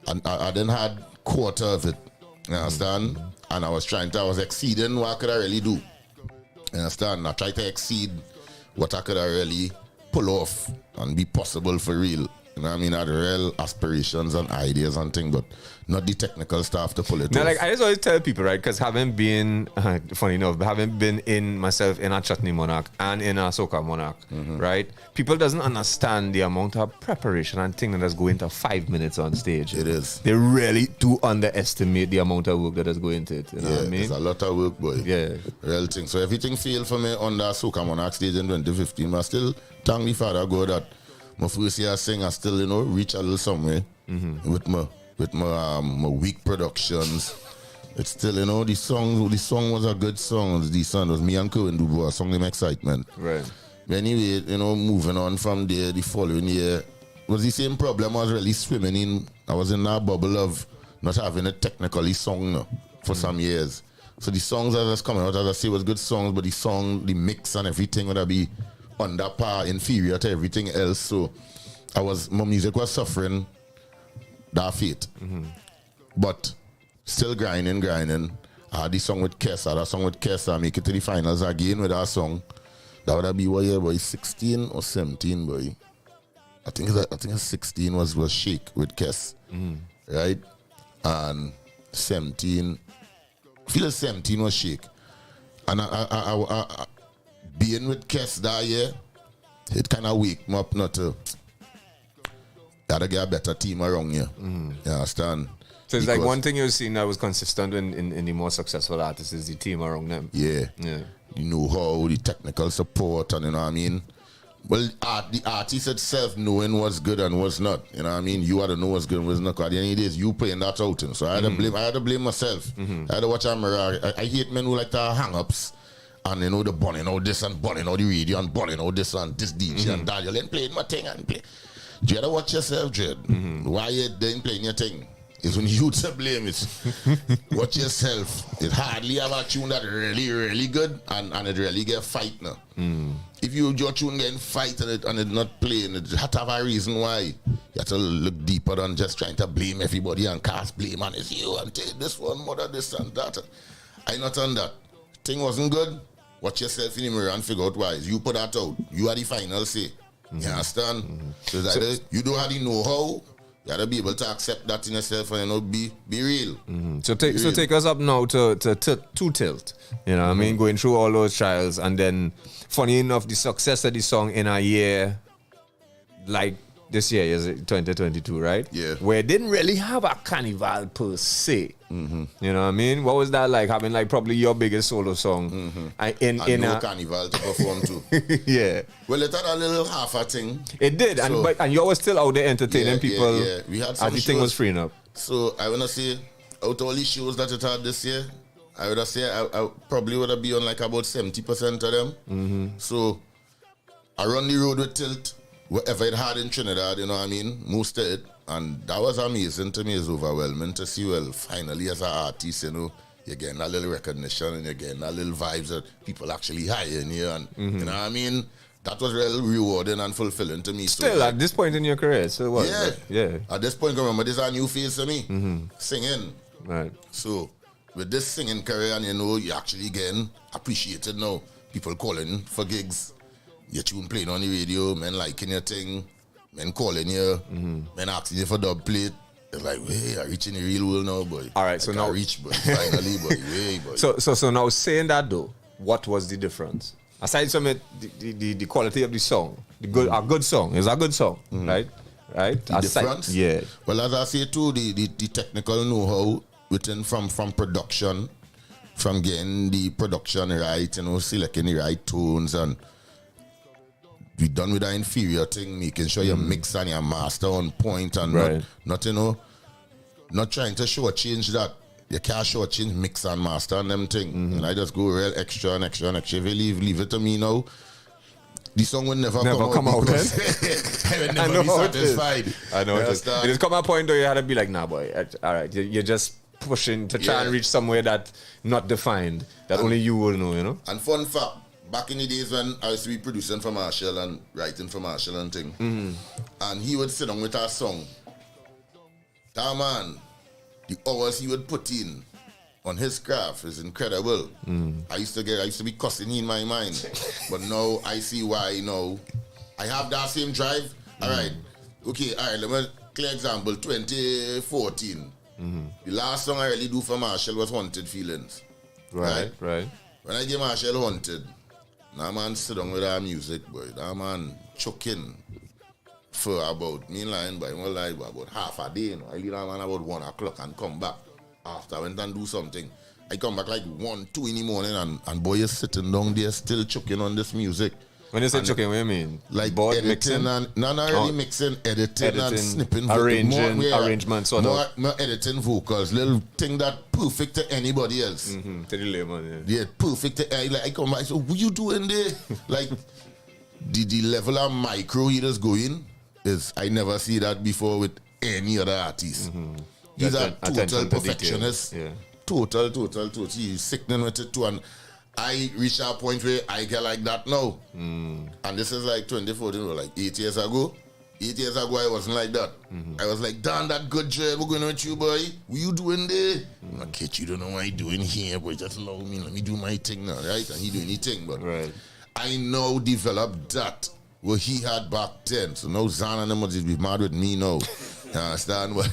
and I then had quarter of it. You understand? And I was exceeding what I could really do. You understand? I tried to exceed what I could really pull off and be possible for real. You know what I mean? I had real aspirations and ideas and things, but not the technical stuff to pull it off. Like I just always tell people, right? Because having been, funny enough, having been in myself in a Chutney Monarch and in a Soca Monarch, right? People doesn't understand the amount of preparation and thing that does go into 5 minutes on stage. It is. They really do underestimate the amount of work that does go into it. You know what I mean? It's a lot of work, boy. Yeah. Real thing. So everything failed for me on that Soca Monarch stage in 2015, but I still thank the Father God that my first year sing, I still, you know, reach a little somewhere with my weak productions. It's still, you know, the song was a good song. It was decent. It was me and Kerwin Dubois, song them Excitement. Right. But anyway, you know, moving on from there, the following year was the same problem. I was really swimming in. I was in that bubble of not having a technically song for some years. So the songs that was coming out, as I say, was good songs, but the mix and everything would be under par, inferior to everything else. So my music was suffering that fate. But still grinding. I had the song with Kessa. I make it to the finals again with that song. That would be what year, boy? 16 or 17, boy. I think 16 was Shake with Kess. Right? And 17, I feel 17 was Shake. And I being with Kess that year, it kind of wake me up not to. Gotta get a better team around you. You understand? So it's like one thing you've seen that was consistent in the more successful artists is the team around them. Yeah. You know how, the technical support, and you know what I mean? Well, the artist itself knowing what's good and what's not. You know what I mean? You had to know what's good and what's not. Because at the end of the day, you playing that out. So I had to blame myself. I had to watch a mirror. I hate men who like to hang ups. And you know, the burning out this and burning out the radio and burning out this and this DJ and that. You're playing my thing and play. You gotta watch yourself, Jed. Why you then playing your thing? It's when you to blame it. Watch yourself. It hardly have a tune that really, really good and it really get fight now. If your tune getting fight and it not playing, it has to have a reason why. You have to look deeper than just trying to blame everybody and cast blame and it's you and take this one, mother, this and that. I not on that. Thing wasn't good. Watch yourself in the mirror and figure out why. You put that out. You are the final say. You understand? So that you don't have the know-how. You gotta be able to accept that in yourself and, you know, be real. So take us up now to Tilt. You know what I mean? Going through all those trials, and then funny enough, the success of the song in a year like this year is 2022, right? Yeah. Where it didn't really have a carnival per se. You know what I mean? What was that like, having like probably your biggest solo song in a carnival to perform to? Yeah. Well, it had a little half a thing. It did, so, and you were still out there entertaining people. Yeah. We had some as the thing was freeing up. So I wanna say, out of all the shows that it had this year, I would say I probably would have been on like about 70% of them. So I run the road with Tilt, whatever it had in Trinidad, you know what I mean? Most of it. And that was amazing to me. It's overwhelming to see, well, finally as an artist, you know, you're getting a little recognition and you're getting a little vibes that people actually hiring you. And, you know what I mean? That was really rewarding and fulfilling to me. Still, so, at this point in your career, still was. Yeah. At this point, remember, this is a new phase for me. Singing. Right. So, with this singing career, and you actually getting appreciated now. People calling for gigs, your tune playing on the radio, men liking your thing, men calling you, men asking you for dub plate. It's like, hey, I'm reaching the real world now, boy. All right, so now reach, boy. Finally, boy. Hey, boy. So now saying that though, what was the difference? Aside from it, the quality of the song, a good song. It's a good song, right? Right. The difference? Yeah. Well, as I say too, the technical know-how written from production, from getting the production right, selecting the right tones, and we done with that inferior thing, making sure you mix and your master on point, and not trying to shortchange that. You can't shortchange mix and master and them thing. And I just go real extra and extra and extra. If you leave it to me now, the song will never come out. I would never be satisfied. I know it is. It has come a point where you had to be like, nah, boy, all right, you're just pushing to try and reach somewhere that not defined, that only you will know, And fun fact, back in the days when I used to be producing for Marshall and writing for Marshall and thing, and he would sit down with our song. That man, the hours he would put in on his craft is incredible. I used to be cussing in my mind, but now I see why. I have that same drive. All right, let me clear example. 2014, the last song I really do for Marshall was Haunted Feelings. Right. When I gave Marshall Haunted, that man sit down with our music, boy. That man choking for about, about half a day. I leave that man about 1 o'clock and come back. After I went and do something, I come back like 1, 2 in the morning, and boy is sitting down there still choking on this music. When you say choking, what do you mean? Like board editing mixing? and not really mixing, editing and snipping, arrangements, more editing vocals, little thing that perfect to anybody else. To the layman, yeah, perfect to I come back. So what you doing there? Like the level of micro he is going is I never see that before with any other artist. He's a total perfectionist. Total. He's sickening with it too. And I reached a point where I get like that now. And this is like 2014, like 8 years ago. 8 years ago, I wasn't like that. I was like, damn, that good job we're going with you, boy. What you doing there? Okay, you don't know what I'm doing here, boy. Just allow me. Let me do my thing now, right? And he doing his thing. But I now developed that what he had back then. So now Zan and them must be mad with me now. You understand? But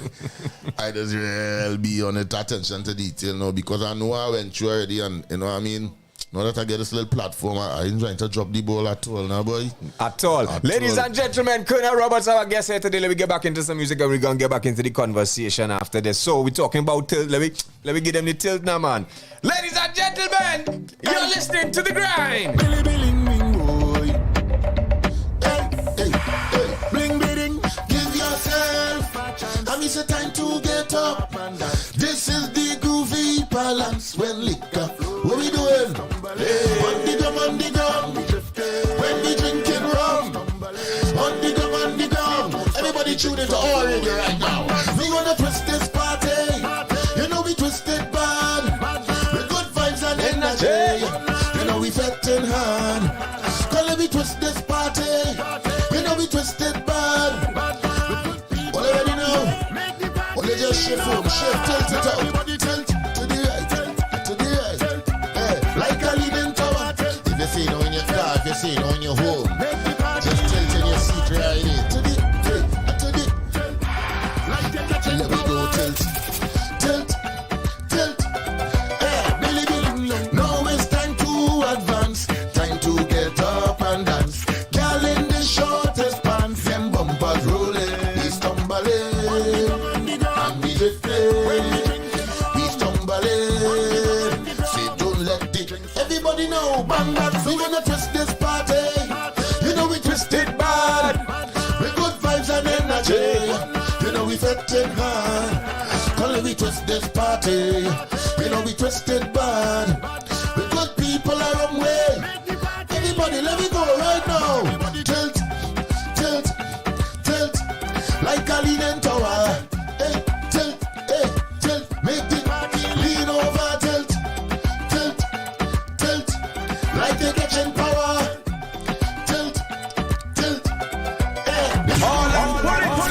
I just really be on it, attention to detail now, because I know I went through already, and you know what I mean? Now that I get this little platform, I ain't trying to drop the ball at all now, boy. At all. Ladies and gentlemen, Colonel Roberts, our guest here today. Let me get back into some music, and we're going to get back into the conversation after this. So we're talking about tilt. Let me give them the tilt now, man. Ladies and gentlemen, you're listening to The Grind. Billy, billing, bing, boy. Hey. Bling, bidding, give yourself. And it's a time to get up. This is the groovy balance when liquor. What we doing? Hey. On the gum. When we drinking rum. On the gum. Everybody tune into all radio right now. We gonna twist this party. You know we twisted bad. With good vibes and energy. You know we fetting hard. Gonna we twist this party. You know we twisted bad. Already know. Only just shift home, shift, tilt it out. Tilt to the right. Hey, like a leaning tower. If you see it on your car, if you see it on your home, just tilt in your seat right in. To the. Let me go tilt. Hey, Billy. Now it's time to advance. Time to get up and dance. Girl in the shortest pants, them bumpers rolling. He's tumbling. And we drifting. He's tumbling. Say don't let it. Everybody know, bang bang. We gonna twist this party. You know we twisted bad. With good vibes and energy. You know we fetting hard. Call we twist this party. You know we twisted bad. With good people around way. Everybody let me go right now. Tilt. Like a leaning tower. Hey, tilt. Make the party lean over. Tilt. Like they're catching power. Tilt. Hey. All I'm pulling.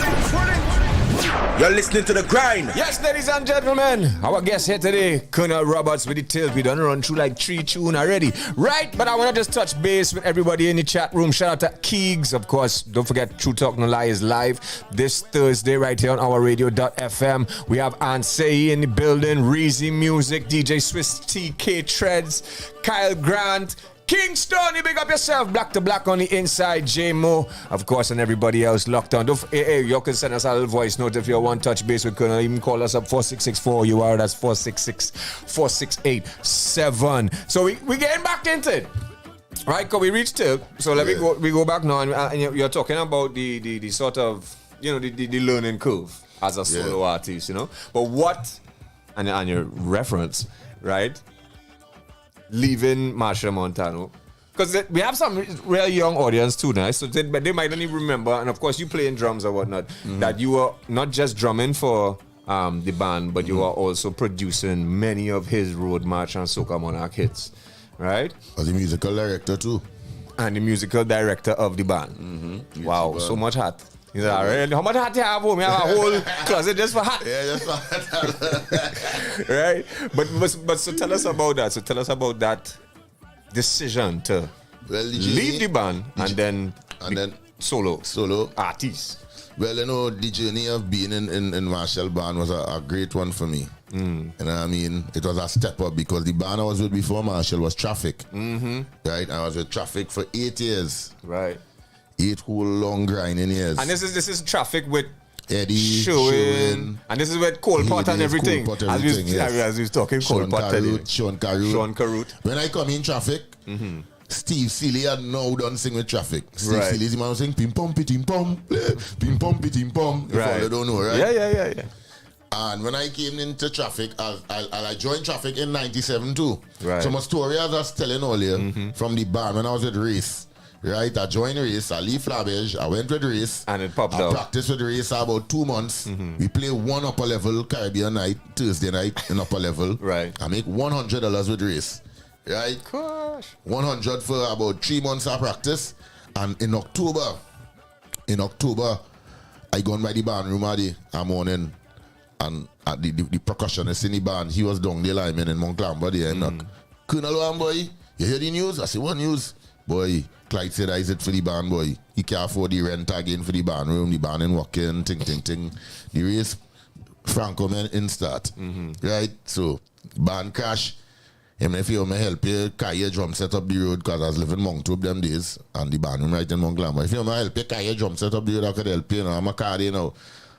You're listening to The Grind. Yes, ladies and gentlemen, our guest here today, Colonel Roberts with the tales. We done run through like 3 tunes already. Right, but I want to just touch base with everybody in the chat room. Shout out to Keegs, of course. Don't forget, True Talk No Lie is live this Thursday right here on our radio.fm. We have Ansei in the building, Reezy Music, DJ Swiss TK Treads, Kyle Grant, Kingston, you big up yourself. Black to Black on the inside. J-Mo, of course, and everybody else locked on. Hey, you can send us a little voice note if you want touch base with Colonel. Even call us up 4664 O.U.R. That's 466-4687. So we getting back into it. Right, because we reached it. So let me go back now. And you're talking about the sort of, the learning curve as a solo artist, But what, and your reference, right? Leaving Machel Montano, because we have some real young audience too now, so they might not even remember. And of course, you playing drums or whatnot. That you were not just drumming for the band, but you were also producing many of his Road March and Soca Monarch hits, right? As the musical director too, and the musical director of the band. Wow, so much hat. How much hat you have home? You have a whole closet just for hat. Yeah, just for hat. Right? But so tell us about that. So tell us about that decision to leave the band and then solo artist. Well, the journey of being in Machel band was a great one for me. You know what I mean? It was a step up because the band I was with before Machel was Traffic. Right? I was with Traffic for 8 years. Right. 8 whole long grinding years. And this is Traffic with Eddie, Showing, and this is with Cole Pot and everything. As we was talking, Cole Pot. Sean Carute. When I come in Traffic, Steve Seeley had now done sing with Traffic. Steve Seeley's the man was saying pim pom pitim pom, pim pom pitim pom. Right. You don't know, right? Yeah. And when I came into Traffic, I joined Traffic in '97 too. Right. So my story as I was telling earlier from the band when I was at Race. Right, I joined Race, I leave Flabage, I went with Race. And it popped up. I practiced with Race about 2 months. We play one upper level Caribbean night, Thursday night in upper level. Right. I make $100 with Race. Right? Gosh. 100 for about 3 months of practice. And in October, I gone by the band room at the morning. And the percussionist in the band, he was down the lineman in Montclair, but he knock. Colonel boy, you hear the news? I say, what news? Boy, Clyde said I said for the band, boy. He can't afford the rent again for the band room, the band in walking, ting. The Race, Franco man in start. Right? So, band crash. If you want me help you, carry your drum set up the road, because I was living in Monctube them days, and the band room right in Montclair. If you want me help you, carry your drum set up the road, I could help you. I'm a car there now.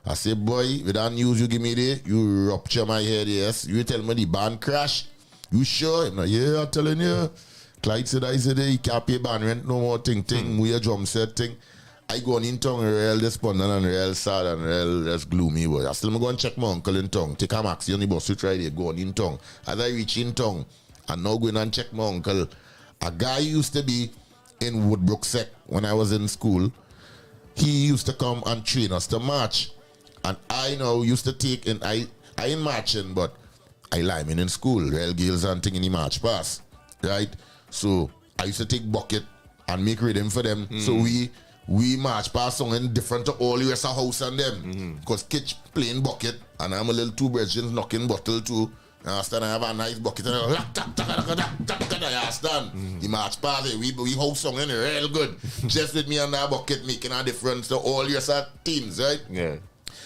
I say, boy, with that news you give me there, you rupture my head, yes. You tell me the band crash. You sure? I'm like, yeah, I'm telling you. Clyde said, he can't pay band rent no more, ting, with your drum set, thing. I go in town real despondent and real sad and real just gloomy, boy. I still go and check my uncle in town. Take a maxi on the bus to try to go in town. As I reach in town, and now going and check my uncle. A guy used to be in Woodbrook Sec when I was in school. He used to come and train us to march. And I now used to take in, I ain't marching, but I lineman in school, real girls and thing in the march pass. Right? So I used to take bucket and make rhythm for them. So we march past song in different to all the rest of house and them. Because Kitch playing bucket and I'm a little two brethren knocking bottle too. I understand? I have a nice bucket and I understand? The march past we house song in real good. Just with me and that bucket making a difference to all the rest of teams, right? Yeah.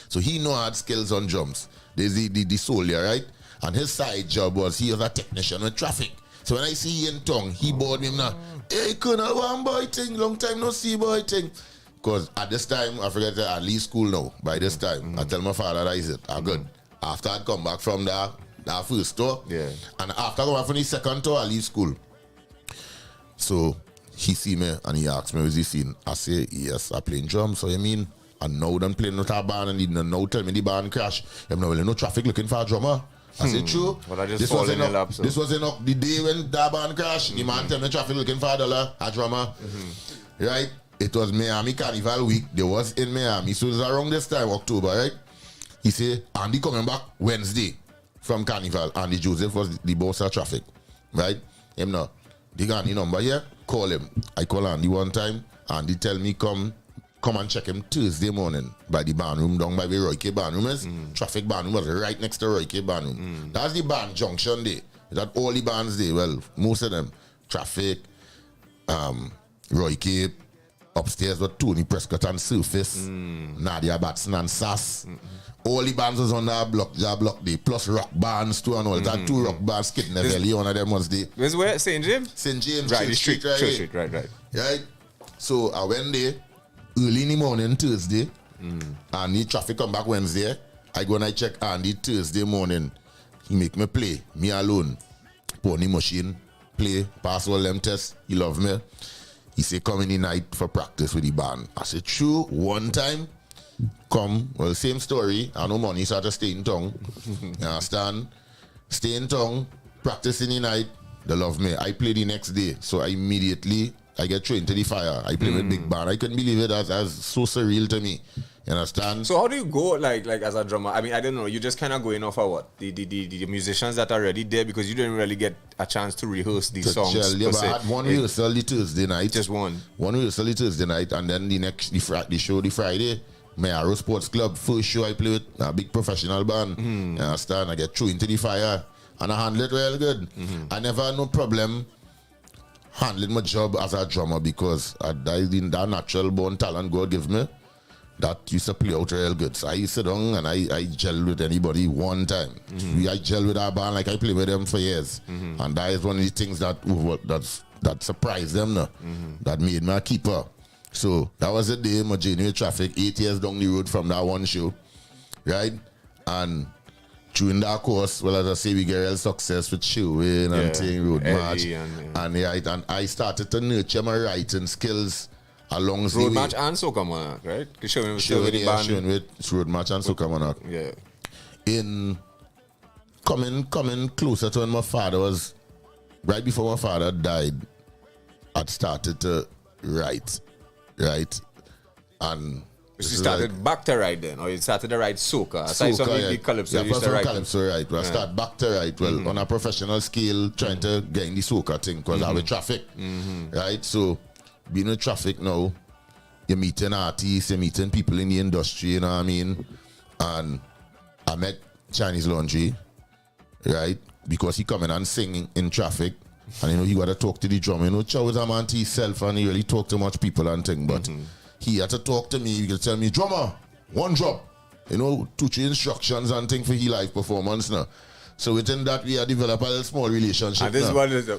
So he know had skills on drums. There's the soldier, right? And his side job was he was a technician with Traffic. So when I see he in tongue, he bored me now. Hey, Colonel, one boy thing, long time no see boy thing. Because at this time, I forget that I leave school now. By this time, I tell my father that I said, good. After I come back from that first tour, and after I come back from the second tour, I leave school. So he see me and he asked me, was he seen? I say, yes, I playing drums. So you mean, and now them playing with our band and he now tell me the band crash. I'm now no Traffic looking for a drummer. I said, true. But I just fall in the lap, so. This was the day when that band crashed. The man tell me Traffic looking for a drummer. Right? It was Miami Carnival week. They was in Miami. So it was around this time, October, right? He said, Andy coming back Wednesday from Carnival. Andy Joseph was the boss of Traffic. Right? Him now. They got the number here. Call him. I call Andy one time. Andy tell me come come and check him Thursday morning by the barn room down by where Roy K barn room is. Traffic barn room was right next to Roy K barn room. That's the barn junction there. That all the barns there. Well, most of them. Traffic, Roy K, upstairs with Tony Prescott and Surface, Nadia Batson and Sass. All the bands was on that block there, plus rock bands too and all that. 2 rock bands, Kidney Valley, one of them was there. Where's where? St. James? St. James, right, Church Street, right? Church Street, right. Right. So I went there early in the morning, Thursday, and the traffic come back Wednesday. I go and I check Andy Thursday morning. He make me play, me alone, pony machine, play, pass all them tests. He love me. He say come in the night for practice with the band. I said true. One time, come, well, same story. I no money, so I just stay in town. You understand? Stay in town, practice in the night. They love me. I play the next day, so I get thrown into the fire. I play with big band. I couldn't believe it. As so surreal to me. You understand? So how do you go like as a drummer? I mean, I don't know. You just kind of going off of what the musicians that are already there, because you didn't really get a chance to rehearse these songs. Yeah, but I had one rehearsal the Thursday night. Just one. One rehearsal the Thursday night, and then the show the Friday. My Arrow Sports Club, first show I play with a big professional band. You understand? I get thrown into the fire, and I handle it real good. I never had no problem handling my job as a drummer, because I died in that natural born talent God give me. That used to play out real good. So I used to sit down and I gel with anybody one time. I gel with our band like I play with them for years. And that is one of the things that surprised them, that made me a keeper. So that was the day my journey with Traffic, 8 years down the road from that one show. Right? And during that course, well, as I say, we get real success with showing and thing, road march. And I started to nurture my writing skills along the way. Road march and Soca Monarch, right? Showing with road march and Soca Monarch. Yeah. In coming closer to when my father was, right before my father died, I'd started to write, right? And so you started back to write then, or you started to write Soca? Calypso, you used to write. Calypso, right. Well, I start back to write, well, on a professional scale, trying to get in the Soca thing, because I have Traffic, right? So, being with Traffic now, you're meeting artists, you're meeting people in the industry, you know what I mean? And I met Chinese Laundry, right? Because he come in and sing in Traffic, and you know, he got to talk to the drummer. You know, Chow is a man to himself, and he really talk to much people and thing, but he had to talk to me. He could tell me, drummer, one drop, you know, 2-3 instructions and thing for his live performance now. So within that, we had developed a little small relationship. And this one is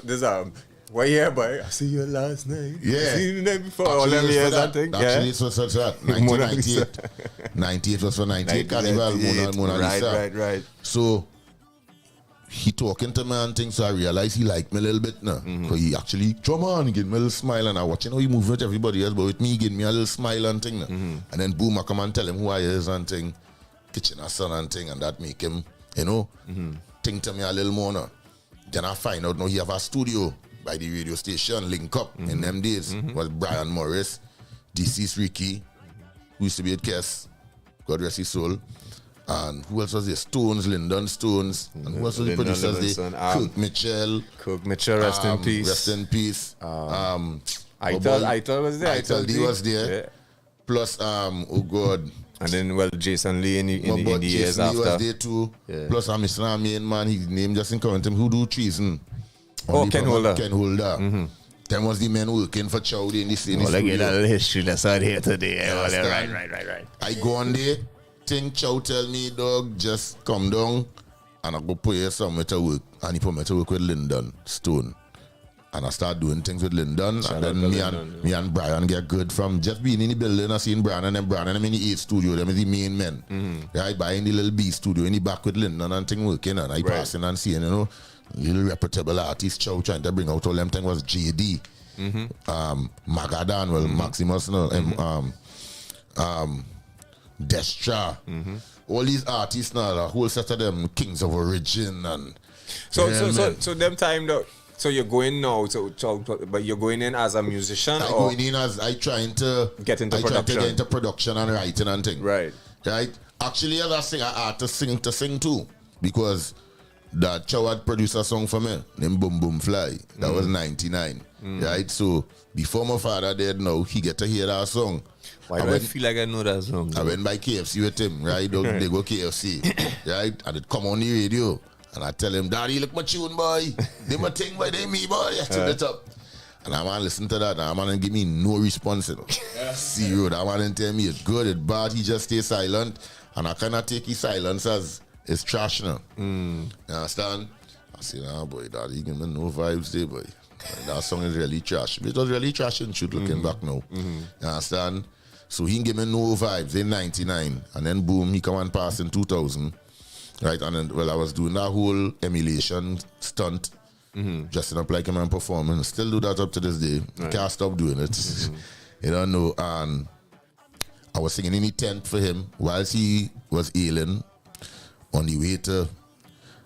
well, yeah, boy, I see you last night. Yeah. I see you the night before. All them years, I think. Actually, it was such that. 1998. 98 was for 98 Carnival, Mona Lisa. Right. So, he talking to me and things, so I realized he liked me a little bit now. Because he actually, come on, he gave me a little smile, and I watch, you know, he move with everybody else, but with me, he gave me a little smile and thing now. And then, boom, I come and tell him who I is and thing, kitchen and son and thing, and that make him, you know, think to me a little more now. Then I find out now he have a studio by the radio station, link up in them days, was Brian Morris, DC's Ricky, who used to be at Kess, God rest his soul. And who else was there? Stones, Lyndon Stones. And who else was the producers there? Kirk Mitchell, rest in peace. Rest in peace. I thought was there. I D was there. Yeah. Plus, oh God. And then, well, Jason Lee in the years after. Jason Lee was there too. Yeah. Plus, Mr. Main man, his name just in current him, who do treason. Ken Holder. Ken Holder. Them was the men working for Chowdy in the studio. Well, I get a little history lesson here today. Right. I go on there, think Chow tell me, dog, just come down and I go put you somewhere to work. And he put me to work with Lyndon Stone. And I start doing things with Lyndon. And then me and Brian get good from just being in the building. I seen Brian and I'm in the A studio. Them is the main men. Right, by in the little B studio in the back with Lyndon and thing working. And I passing and seeing, you know, little reputable artist Chow trying to bring out all them thing was JD, Magadan, well, Maximus, Destra, all these artists now, a whole set of them Kings of Origin and so them time though. So you're going now, but you're going in as a musician. Going in as I trying to get into production. Trying to get into production and writing and things. Right. Actually, as I sing, I had to sing too, because that Chow had produced a song for me, named Boom Boom Fly. That was 99, right? So before my father dead now, he get to hear that song. Why do I feel like I know that song? I went by KFC with him, right? They go KFC, right? And it come on the radio. And I tell him, Daddy, look my tune, boy. They my thing, boy. They me, boy. I turn it up. And I man listen to that. And I man give me no response. You know? Zero. That man tell me it's good, it's bad. He just stay silent. And I cannot take his silence as it's trash now. You understand? I say, nah, boy, Daddy, you give me no vibes there, boy. That song is really trash. It was really trash and shoot looking back now. You understand? So he give me no vibes in 99. And then boom, he come and pass in 2000. Right, and then, well, I was doing that whole emulation stunt, dressing up like him and performing. Still do that up to this day. Right. Can't stop doing it. You don't know. And I was singing in the tent for him whilst he was ailing. On the way to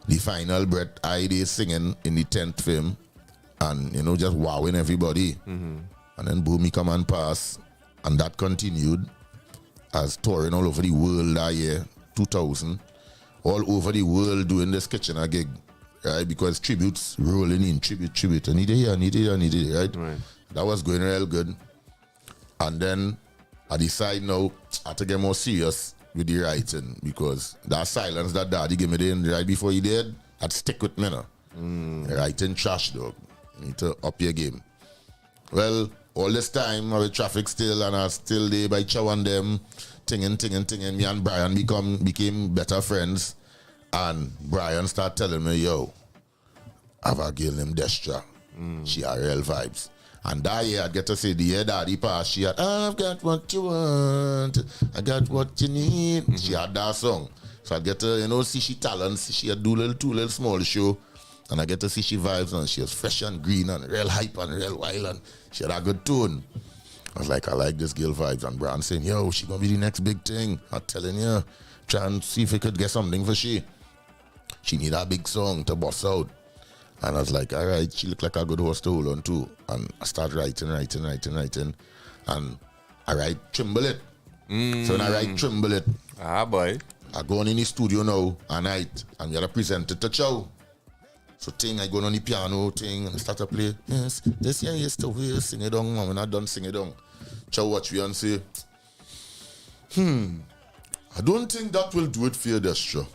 the final breath, I did singing in the tent for him, and you know, just wowing everybody. And then boom, he come and pass, and that continued as touring all over the world that year, 2000. All over the world doing this Kitchener gig, right? Because tributes rolling in, tribute. I need it, right? That was going real good. And then I decide now I have to get more serious with the writing because that silence that Daddy gave me then right before he did, I'd stick with me now. Writing trash, dog. You need to up your game. Well, all this time I was traffic still and I was still there by Chow and them. Tinging. Me and Brian became better friends. And Brian started telling me, yo, I have a girl named Destra. She had real vibes. And that year I'd get to say the year Daddy passed, she had, I've got what you want, I got what you need. She had that song. So I'd get to, you know, see she talents. She had do two little small show. And I get to see she vibes and she was fresh and green and real hype and real wild and she had a good tone. I was like, I like this girl vibes. And Brian saying, yo, she gonna be the next big thing. I'm telling you, try and see if we could get something for she. She need a big song to bust out. And I was like, all right, she look like a good horse to hold on to. And I start writing. And I write Trimble It. So when I write Trimble It, boy, I go on in the studio now at night and we had to present it to Chow. So I go on the piano and I start to play. Yes, this year is the way, sing it down, man. When I done sing it down, Chow watch me and say, I don't think that will do it for you, Destra.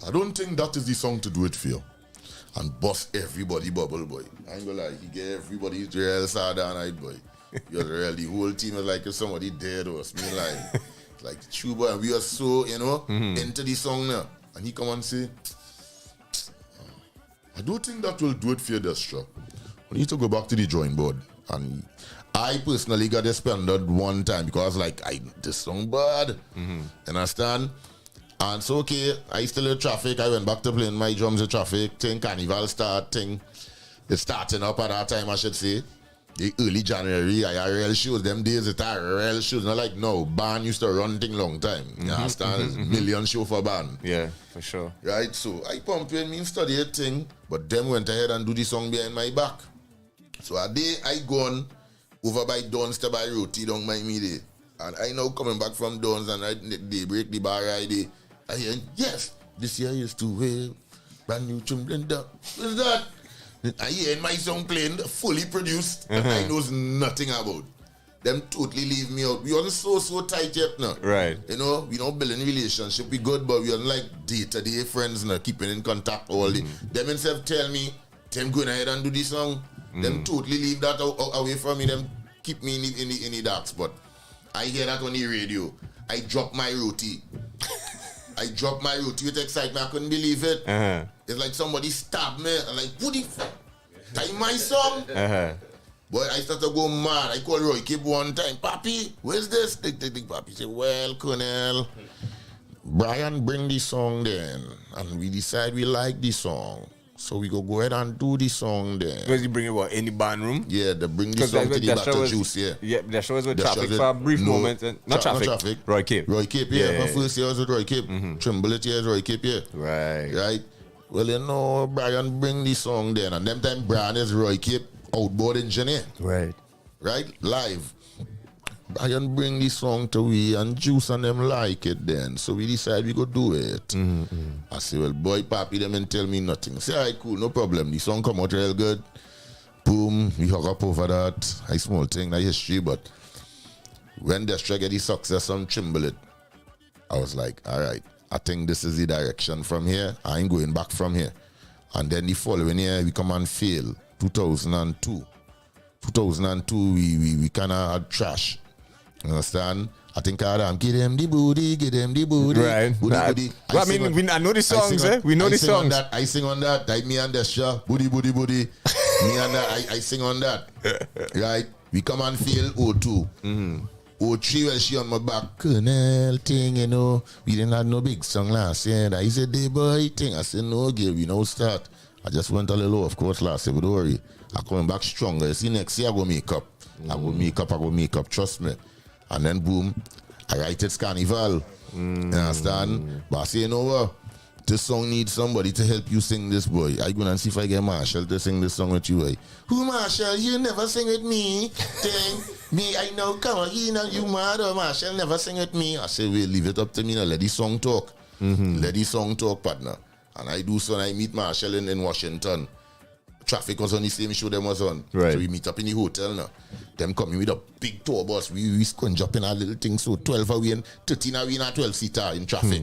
I don't think that is the song to do it for you. And bust everybody bubble, boy. I ain't gonna lie, he gave everybody real sad that night, boy. He was real, the whole team was like if somebody dead or something like true, boy. And we were so, you know, into the song now. And he come and say, I don't think that will do it for you, Destra. We need to go back to the drawing board. And I personally got suspended one time because like, this song bad. Understand? And so, okay, I still in traffic. I went back to playing my drums in traffic. Carnival starting. It's starting up at that time, I should say. The early January, I had real shows. Them days, it had real shows. Not like no, band used to run thing long time. You understand? Million show for band. Yeah, for sure. Right, so I pumped in me and study a thing, but them went ahead and do the song behind my back. So a day I gone over by Dons to buy roti down by me there. And I now coming back from Dons and they break the bar right there. I hear, yes, this year is to wear brand new trim blender. What's that? I hear my song playing, fully produced, and I knows nothing about. Them totally leave me out. We wasn't so tight yet now. Right. You know, we don't build any relationship. We good, but we are like day-to-day friends now, keeping in contact all day. Them themselves tell me, them going ahead and do this song. Them totally leave that away from me. Them keep me in the dark spot. I hear that on the radio. I drop my roti. I dropped my route with excitement. I couldn't believe it. It's like somebody stabbed me. I'm like, what the fuck? Time my song? Boy, I started to go mad. I called Roy Kip one time. Papi, where's this? Papi said, well, Colonel, Brian bring the song then. And we decide we like the song. So we go ahead and do the song then. Because you bring it what, in the band room? Yeah, they bring the song to the Battle Juice, yeah. Yeah, that show was with Traffic for a brief moment. Not Traffic. Roy Kip. Roy Kip, yeah. My first year was with Roy Kip. Trimble It, yeah, Roy Kip, yeah. Right. Well, you know, Brian bring the song then. And them time Brian is Roy Kip, outboard engineer. Right. Live. Brian bring this song to we and Juice and them like it then. So we decide we go do it. I say, well, boy, Papi, them and tell me nothing. I say, all right, cool, no problem. The song come out real good. Boom, we hug up over that. I small thing, that history, but when Destra get the success on Trimble It, I was like, all right, I think this is the direction from here. I ain't going back from here. And then the following year, we come and fail. 2002. 2002, we kind of had trash. You understand? I think Adam, get them the booty. Right. Booty. Well, I know the songs, eh? We know the songs. I sing on that. Me and Destra, booty. Me and that, I sing on that. Right? We come and feel O2. O3, well, she on my back. Colonel thing, you know. We didn't have no big song last year. I said, the boy thing. I said, no, girl, we no start. I just went a little off course last year, but don't worry. I'm coming back stronger. You see, next year I go make up. I go make up, trust me. And then boom, I write it's Carnival. You understand? But I say, you know what? This song needs somebody to help you sing this, boy. I go and see if I get Marshall to sing this song with you, boy. Who, Marshall? You never sing with me. Me, I know, come on, you mad or Marshall never sing with me. I say, well, leave it up to me now. Let the song talk. Let the song talk, partner. And I do so, and I meet Marshall in Washington. Traffic was on the same show them was on. Right. So we meet up in the hotel now. Them coming with a big tour bus. We squinch up in a little thing. So 12 away and 13 away in a 12-seater in traffic.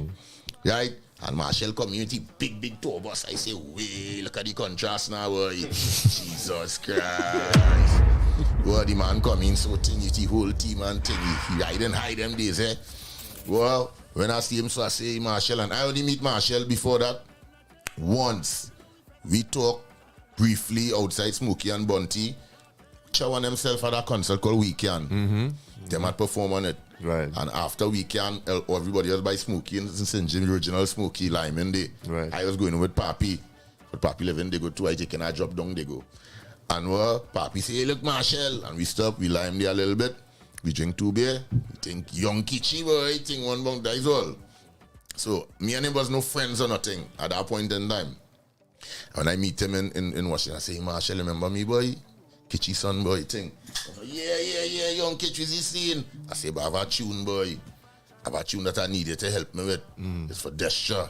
Right? And Marshall coming with the big tour bus. I say, way, look at the contrast now, boy. Jesus Christ. Well, the man coming so thing, the whole team and thing. He hide them days, eh? Well, when I see him, so I say, Marshall, and I only meet Marshall before that once. We talk briefly outside Smokey and Bunty. Chow on himself at a concert called Weekend. Them had perform on it. Right. And after Weekend, everybody else by Smokey and St. Jim, the original Smokey Lyman Day. Right. I was going with Papi. But Papi living, they go too. I take and I drop down, they go. And Papi say, hey, look, Marshall. And we stop, we lime there a little bit. We drink 2 beer. We think young kitschy boy, think 1 bunk, that is all. So me and him was no friends or nothing at that point in time. When I meet him in Washington, I say, Marshall, remember me, boy? Kitchy son, boy, thing. Yeah, young Kitch, is he seeing? I say, but I have a tune, boy. I have a tune that I needed to help me with. It's for Destra.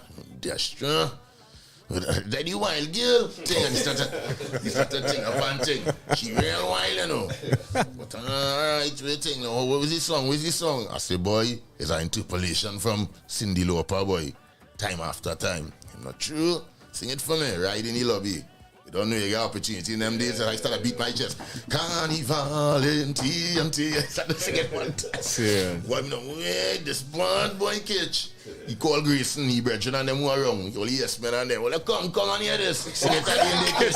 That you wild girl thing. And he started thing, a fun thing. She real wild, you know. But alright, waiting. What was this song? I say, boy, it's an interpolation from Cyndi Lauper, boy. Time after time. I'm not true. Sing it for me, right in the lobby. You don't know you get opportunity in them days. I started to beat my chest. Carnival in TNT. I started to sing it one time. Well, no way, this bad boy Kitch. He called Grayson, he brethren and them who are wrong. He only yes men and them. Well, come on hear this. Sing it again, Kitch.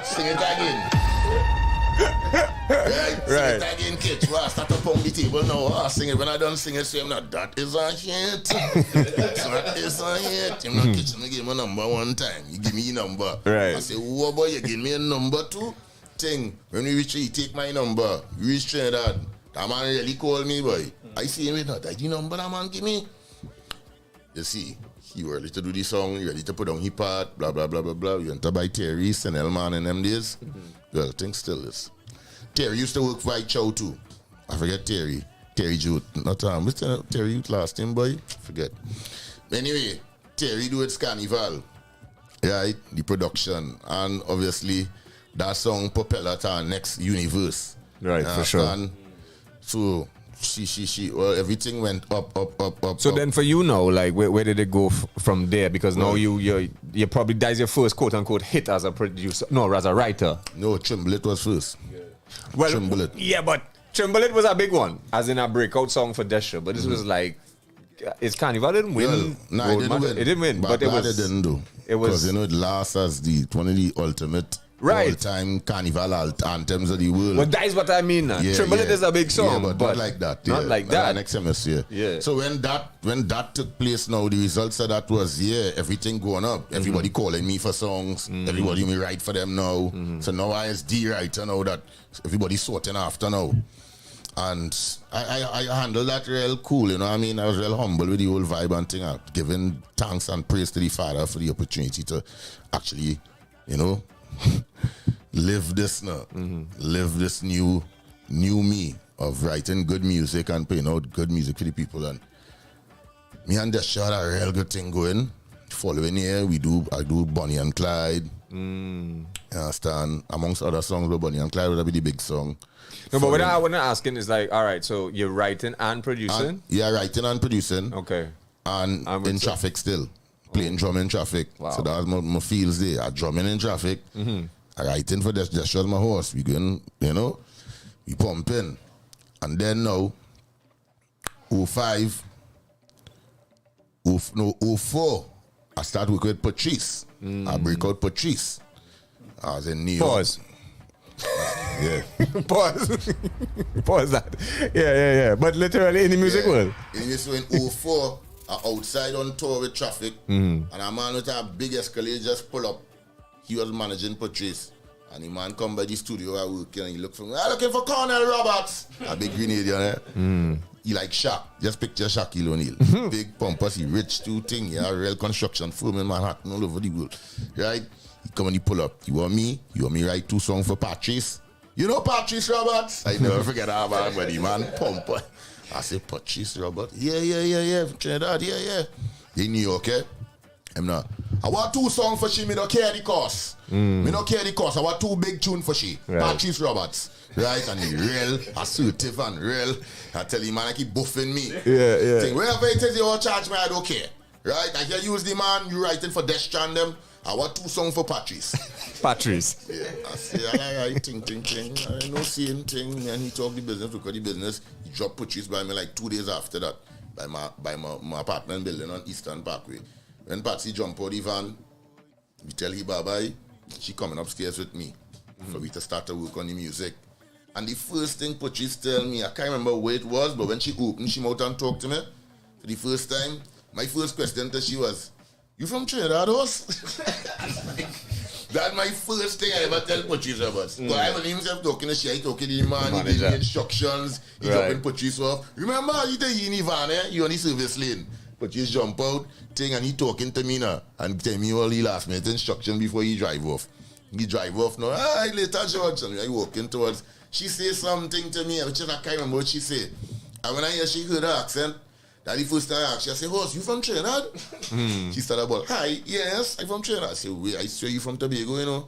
Sing it again. Right. Sing it again, Kitch. Well, I start to pound the table now. Sing it. When I don't sing it, say, that is a hit. That is a hit. I'm not Kitch. I'm give me a number one time. You give me a number. Right. I say, oh boy, you give me a number 2. Thing. When we reach, you take my number. You reach Trinidad. That man really called me, boy. I see him with that. The number that man give me. You see, he ready to do the song, he ready to put on his part, blah, blah, blah, blah, blah. You enter by Terry, Senelman in them days. Well, thing still is. Terry used to work for Chow too. I forget Terry. Terry Jute. Not what's Terry Jute last name, boy? Forget. Anyway, Terry do its Carnival. Right? The production. And obviously, that song propeller to our next universe. Right, for sure. So well, everything went up. So then for you now, like where did it go from there? Because now you probably that's your first quote unquote hit as a producer. No, as a writer. No, Trimble It was first. Well, Trimble It. Yeah, but Trimble It was a big one, as in a breakout song for Destra. But this was like, it's Carnival didn't win. Well, no, it didn't win. But it was. It didn't do. It was because it lasts as one of the ultimate. Right. All-time carnival anthems of the world. But that is what I mean. Trimble It is a big song. Yeah, but not like that. Not like that. Next hemisphere. Yeah. So when that took place now, the results of that was, everything going up. Everybody calling me for songs. Everybody me write for them now. So now I is the writer now that everybody sorting after now. And I handled that real cool, you know what I mean? I was real humble with the whole vibe and thing. Giving thanks and praise to the Father for the opportunity to actually, live this now. Live this new knew me of writing good music and putting out good music for the people. And me and Desha had a real good thing going. Following year, I do Bonnie and Clyde. You understand? Amongst other songs, but Bonnie and Clyde would be the big song. No, but what I want to ask is like, all right, so you're writing and producing? Writing and producing. Okay. And in traffic still. Playing drum in traffic. Wow. So that's my fields there. I drumming in traffic. I writing for just my horse. We going, we pumping. And then now, 05, 04, I start working with Patrice. I break out Patrice. I was in New York. Pause. Yeah. Pause that. Yeah. But literally in the music world. So in 04, I outside on tour with traffic. And a man with a big Escalade just pull up. He was managing Patrice. And the man come by the studio I work and he look for me. I'm looking for Colonel Roberts. A big Grenadian. He like Shaq. Just picture Shaquille O'Neal. Big pompous, he rich too thing. He a real construction firm in Manhattan all over the world. Right? He come and he pull up. You want me write 2 songs for Patrice? You know Patrice Roberts? I never forget that man, but the man pump. I say Patrice Roberts. Yeah. Trinidad, yeah. In New York, eh? I'm not. I want 2 songs for she, me don't care the cost. Me don't care the cost. I want 2 big tunes for she. Right. Patrice Roberts. Right? And he real, assertive and real. I tell him, man, I keep buffing me. Yeah. Think, wherever it is, you all charge me, I don't care. Right? I can use the man, you writing for Desha and them. I want 2 songs for Patrice. Patrice. Yeah. I say, I ting. I know same thing. And he talk the business, look at the business. He dropped Patrice by me like 2 days after that. By my apartment building on Eastern Parkway. When Patsy jump out the van, we tell her bye-bye. She coming upstairs with me for we to start to work on the music. And the first thing Patrice tell me, I can't remember where it was, but when she opened, she out and talked to me for the first time. My first question to she was, "You from Trinidad house?" That's my first thing I ever tell Patrice about. But I was himself talking to she, I talking to the man, he gave me instructions, he dropping Patrice off. Remember, he tell you in the van, you on the service lane. Patrice jump out, thing, and he talking to me now, and tell me all the last minute instruction before he drive off. He drive off now, later George, and I walking towards, she say something to me, which I can't remember what she say. And when I hear she heard her accent, that the first time I asked, she say, "Horse, you from Trinidad?" She started about, "Hi, yes, I'm from Trinidad." I say, "Wait, I swear you from Tobago, you know?"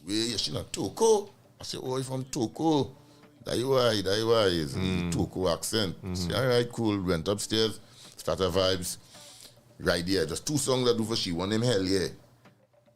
"Wait, she not Toco." I say, "Oh, you from Toco?" That you why, it's Toco accent. Say, "All right, cool." Went upstairs, started vibes. Right there, just 2 songs I do for she. One named Hell Yeah.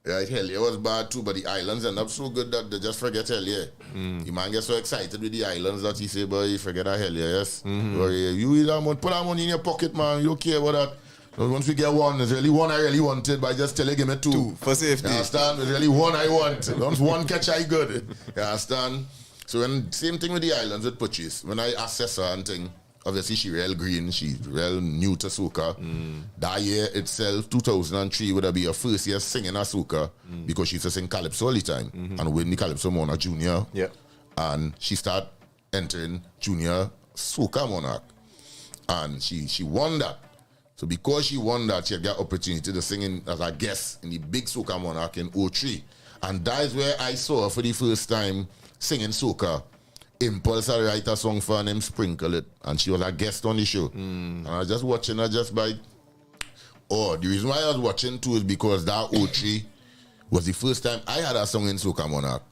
Right, Hell Yeah was bad too, but the islands end up so good that they just forget Hell Yeah. The man gets so excited with the islands that he say, "Boy, you forget that Hell Yeah, yes." Or, you eat that money, put that money in your pocket, man. You don't care about that. But once we get one, there's really one I really wanted, but I just tell you, give me 2. For safety. You understand? There's really one I want. Once one catch, I good. You understand? So when same thing with the islands with Patrice. When I assess her and thing, obviously she real green, she's real new to soca. That year itself, 2003, would be her first year singing a soca because she used to sing Calypso all the time and win the Calypso Monarch Junior. Yeah. And she started entering Junior Soca Monarch. And she won that. So because she won that, she got opportunity to sing as a guest in the big Soca Monarch in 03. And that is where I saw her for the first time singing soca. Impulse I write a song for her named Sprinkle It, and she was a guest on the show. And I was just watching her just by. Oh, the reason why I was watching too is because that 03 was the first time I had a song in Soca Monarch,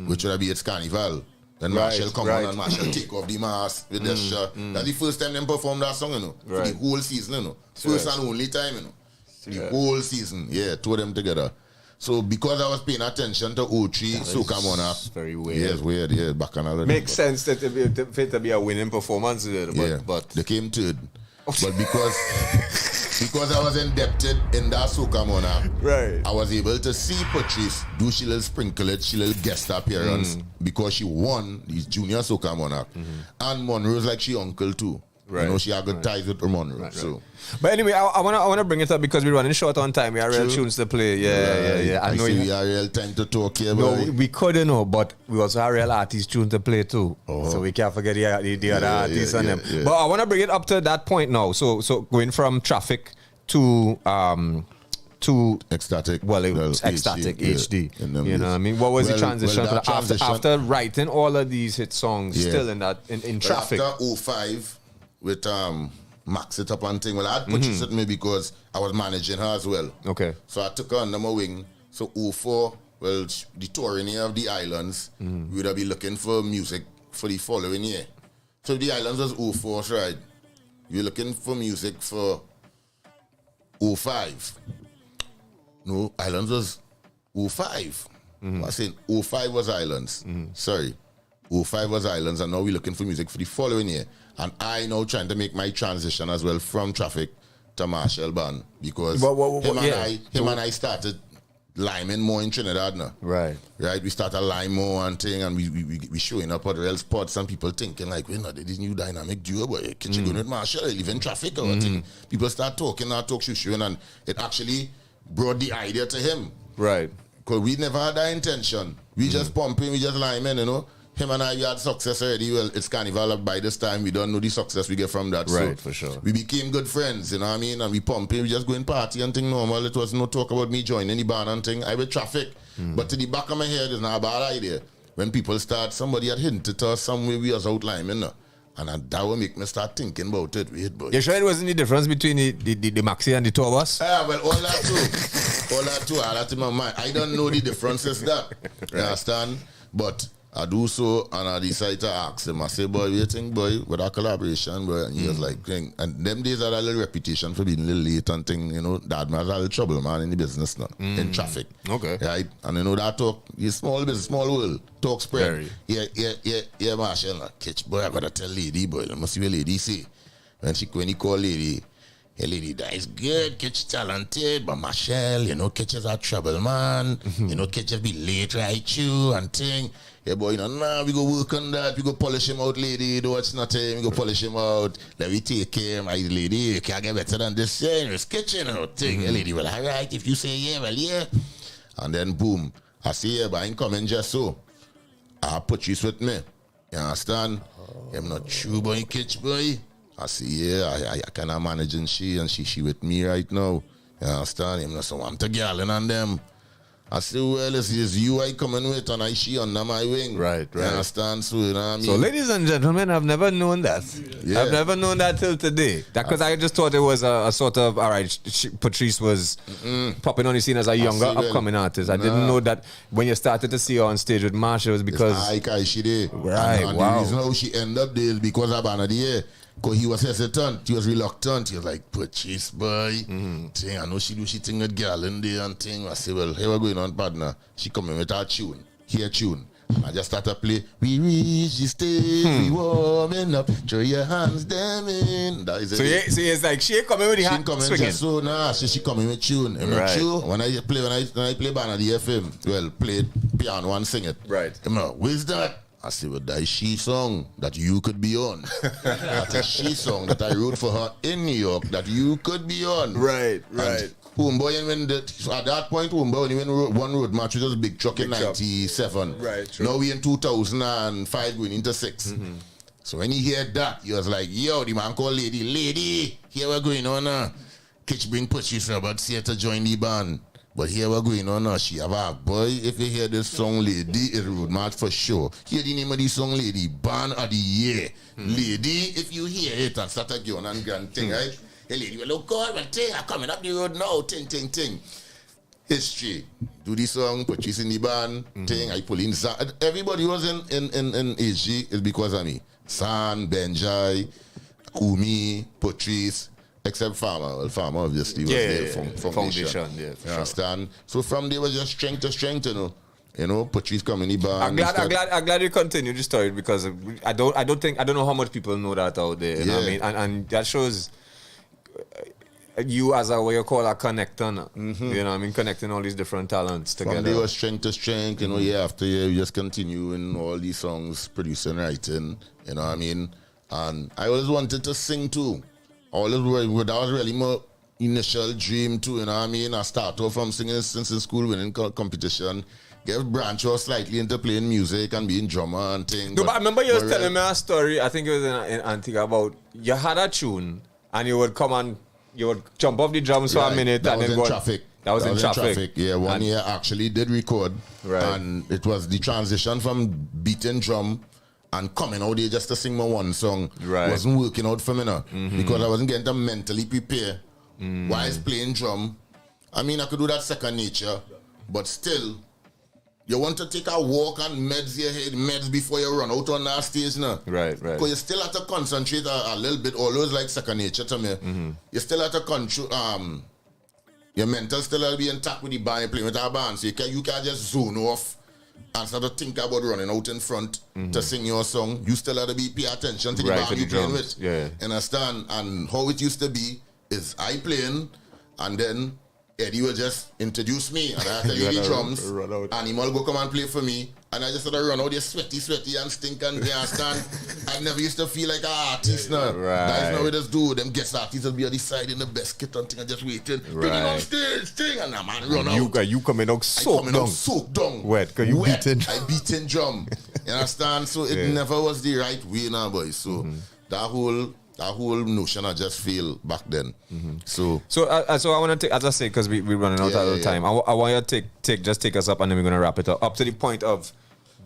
which would be its Carnival. Then Marshall come on and Marshall take off the mask with the shirt. That's the first time they performed that song, you know, for the whole season, you know. First and only time, you know. The whole season, 2 of them together. So because I was paying attention to 03 Soca Monarch. Very weird. Yes, weird, back on all makes sense that it to be a winning performance, but they came third. But because I was indebted in that Soca Monarch, I was able to see Patrice do she little Sprinkle It, she little guest appearance because she won these Junior Soca Monarch. And Monroe's like she uncle too. You know, she had good ties with her Monroe. So. But anyway, I wanna bring it up because we're running short on time. We have real tunes to play. Yeah. I know we have real time to talk here. No, we couldn't know, but we also have real artist tunes to play too. So we can't forget the other artists and them. But I wanna bring it up to that point now. So going from Traffic to to ecstatic. Well, it was ecstatic HD. You know what I mean? What was the transition? After writing all of these hit songs, still in traffic. After 05 with Max It Up and thing. Well, I had purchased it me because I was managing her as well. Okay. So I took her under my wing. So 04, well, the touring year of the islands, we would have been looking for music for the following year. So the islands was 04, right? You're looking for music for 05. No, islands was 05. I said 05 was islands. Sorry. 05 was islands, and now we're looking for music for the following year. And I now trying to make my transition as well from Traffic to Marshall Band because him and I started liming more in Trinidad now. Right. We started lime more and thing, and we showing up at real spots, and people thinking like, we're not this new dynamic duo, but can you go with Marshall? They live in Traffic or thing. People start talking, and it actually brought the idea to him. Right. Because we never had that intention. We just pumping, we just liming, you know. Him and I, we had success already. Well, it's Carnival. By this time, we don't know the success we get from that. Right, so for sure. We became good friends, you know what I mean? And we pumping, we just going party and thing normal. It was no talk about me joining the band and thing. I with Traffic. But to the back of my head, it's not a bad idea. When people start, somebody had hinted to us somewhere we was outlining, you know? And that will make me start thinking about it. Wait, boy. You sure it wasn't the difference between the Maxi and the tour bus? Well, all that too. All that in my mind. I don't know the differences that. You understand? But I do so, and I decide to ask him. I say, boy, what do you think, boy, with our collaboration, boy? And he was like, and them days had a little reputation for being a little late and thing, you know, that man has a little trouble, man, in the business now, in Traffic. Okay. Right? And you know, that talk, it's small business, small world, talk spread. Yeah, Marshall, catch, boy, I gotta tell lady, boy, let me see what lady say. When he call lady, hey, lady, that is good, Kitch talented, but Marshall, you know, Kitch is a trouble, man. You know, Kitch just be late, right, you, and thing. Yeah, boy, you know, we go work on that. We go polish him out, lady. Don't watch nothing. We go polish him out. Let me take him. My lady, you can't get better than this. It's kitchen out thing. Yeah, lady, well, all right. If you say yeah, well, yeah. And then, boom. I say, yeah, but I ain't coming just so. I put you with me. You understand? I'm not true, boy, kitch, boy. I say, yeah, I cannot manage and she with me right now. You understand? I'm not so I'm to girling on them. I say, well, it's you I coming with and I she under my wing. Right. You understand? So, you know what I mean? So, ladies and gentlemen, I've never known that. Yeah. I've never known that till today. Because I just thought it was a sort of, all right, Patrice was popping on the scene as a younger, upcoming artist. I didn't know that when you started to see her on stage with Marsha, it was because... she did. Right, and the reason how she ended up there is because of Banadier. Because he was hesitant, he was reluctant. He was like, Patrice, boy. Thing, I know she do she thing with girl in there and thing. I say, well, here we going on, partner. She coming with her tune. Here tune. And I just start to play. We reach the stage, we warming up. Throw your hands them in. That is so it's like she coming with the hand swinging. So nah, she coming with tune. I'm not sure. When I play band at the FM, well, play piano and sing it. Right. I'm like, where's that? I said, well, that is she song that you could be on. That's a she song that I wrote for her in New York that you could be on. Right. So at that point, when he went one road match, which was a big truck in 97. Right, true. Now we in 2005 going into 6. So when he heard that, he was like, yo, the man called lady, here we're going on. Kitch bring Patrice about see her to join the band. But here we're going on now. She have a boy. If you hear this song, lady, it's road march for sure. Hear the name of the song, lady. Band of the year. Lady, if you hear it and start again and grand thing, right? Hey, lady, well, look good, well, thing, I'm coming up the road now. Ting. History. Do the song, Patrice in the band, thing. I pull in. Everybody was in HG is because of me. San, Benjai, Umi, Patrice. Except Farmer. Well, Farmer obviously was there from foundation. Yeah, you understand? So from there was just strength to strength, you know. You know, Patrice coming in the band. I'm glad you continue the story because I don't know how much people know that out there. You know what I mean? And that shows you as what you call a connector. You know what I mean? Connecting all these different talents together. From there was strength to strength, you know, year after year, we just continue in all these songs, producing, writing, you know what I mean? And I always wanted to sing too. That was really my initial dream too, you know what I mean? I started off from singing since in school, winning competition, get branch out slightly into playing music and being drummer and things. No, but I remember you was telling me a story, I think it was in Antigua, about you had a tune and you would come and you would jump off the drums for a minute that and was then in go Traffic. That was in Traffic. Yeah, one year actually did record. Right. And it was the transition from beating drum and coming out there just to sing my one song. Right. Wasn't working out for me now. Because I wasn't getting to mentally prepare while I was playing drum. I mean, I could do that second nature, but still, you want to take a walk and meds your head, meds before you run out on that stage now. Right. Because you still have to concentrate a little bit, although it's like second nature to me. You still have to control, your mental still have to be intact with the band, you're playing with our band, so you can't just zone off and start to think about running out in front to sing your song. You still have to pay attention to the band you're playing with. Yeah. Understand? And how it used to be is I playing, and then Eddie will just introduce me, and I tell you the drums. Animal go come and play for me, and I just sort of run out there sweaty and stink and understand. I never used to feel like an artist now. Guys now we just do them guest artists will be on the side in the best kit and thing and just waiting. Bring him on stage, sing, and that man run out. You coming out soaked down. Wet, because you beating. I beating drum. You understand? So it never was the right way now, boys. So that whole notion I just feel back then. So I want to take, as I say, because we're running out of time. I want you to take us up, and then we're going to wrap it up to the point of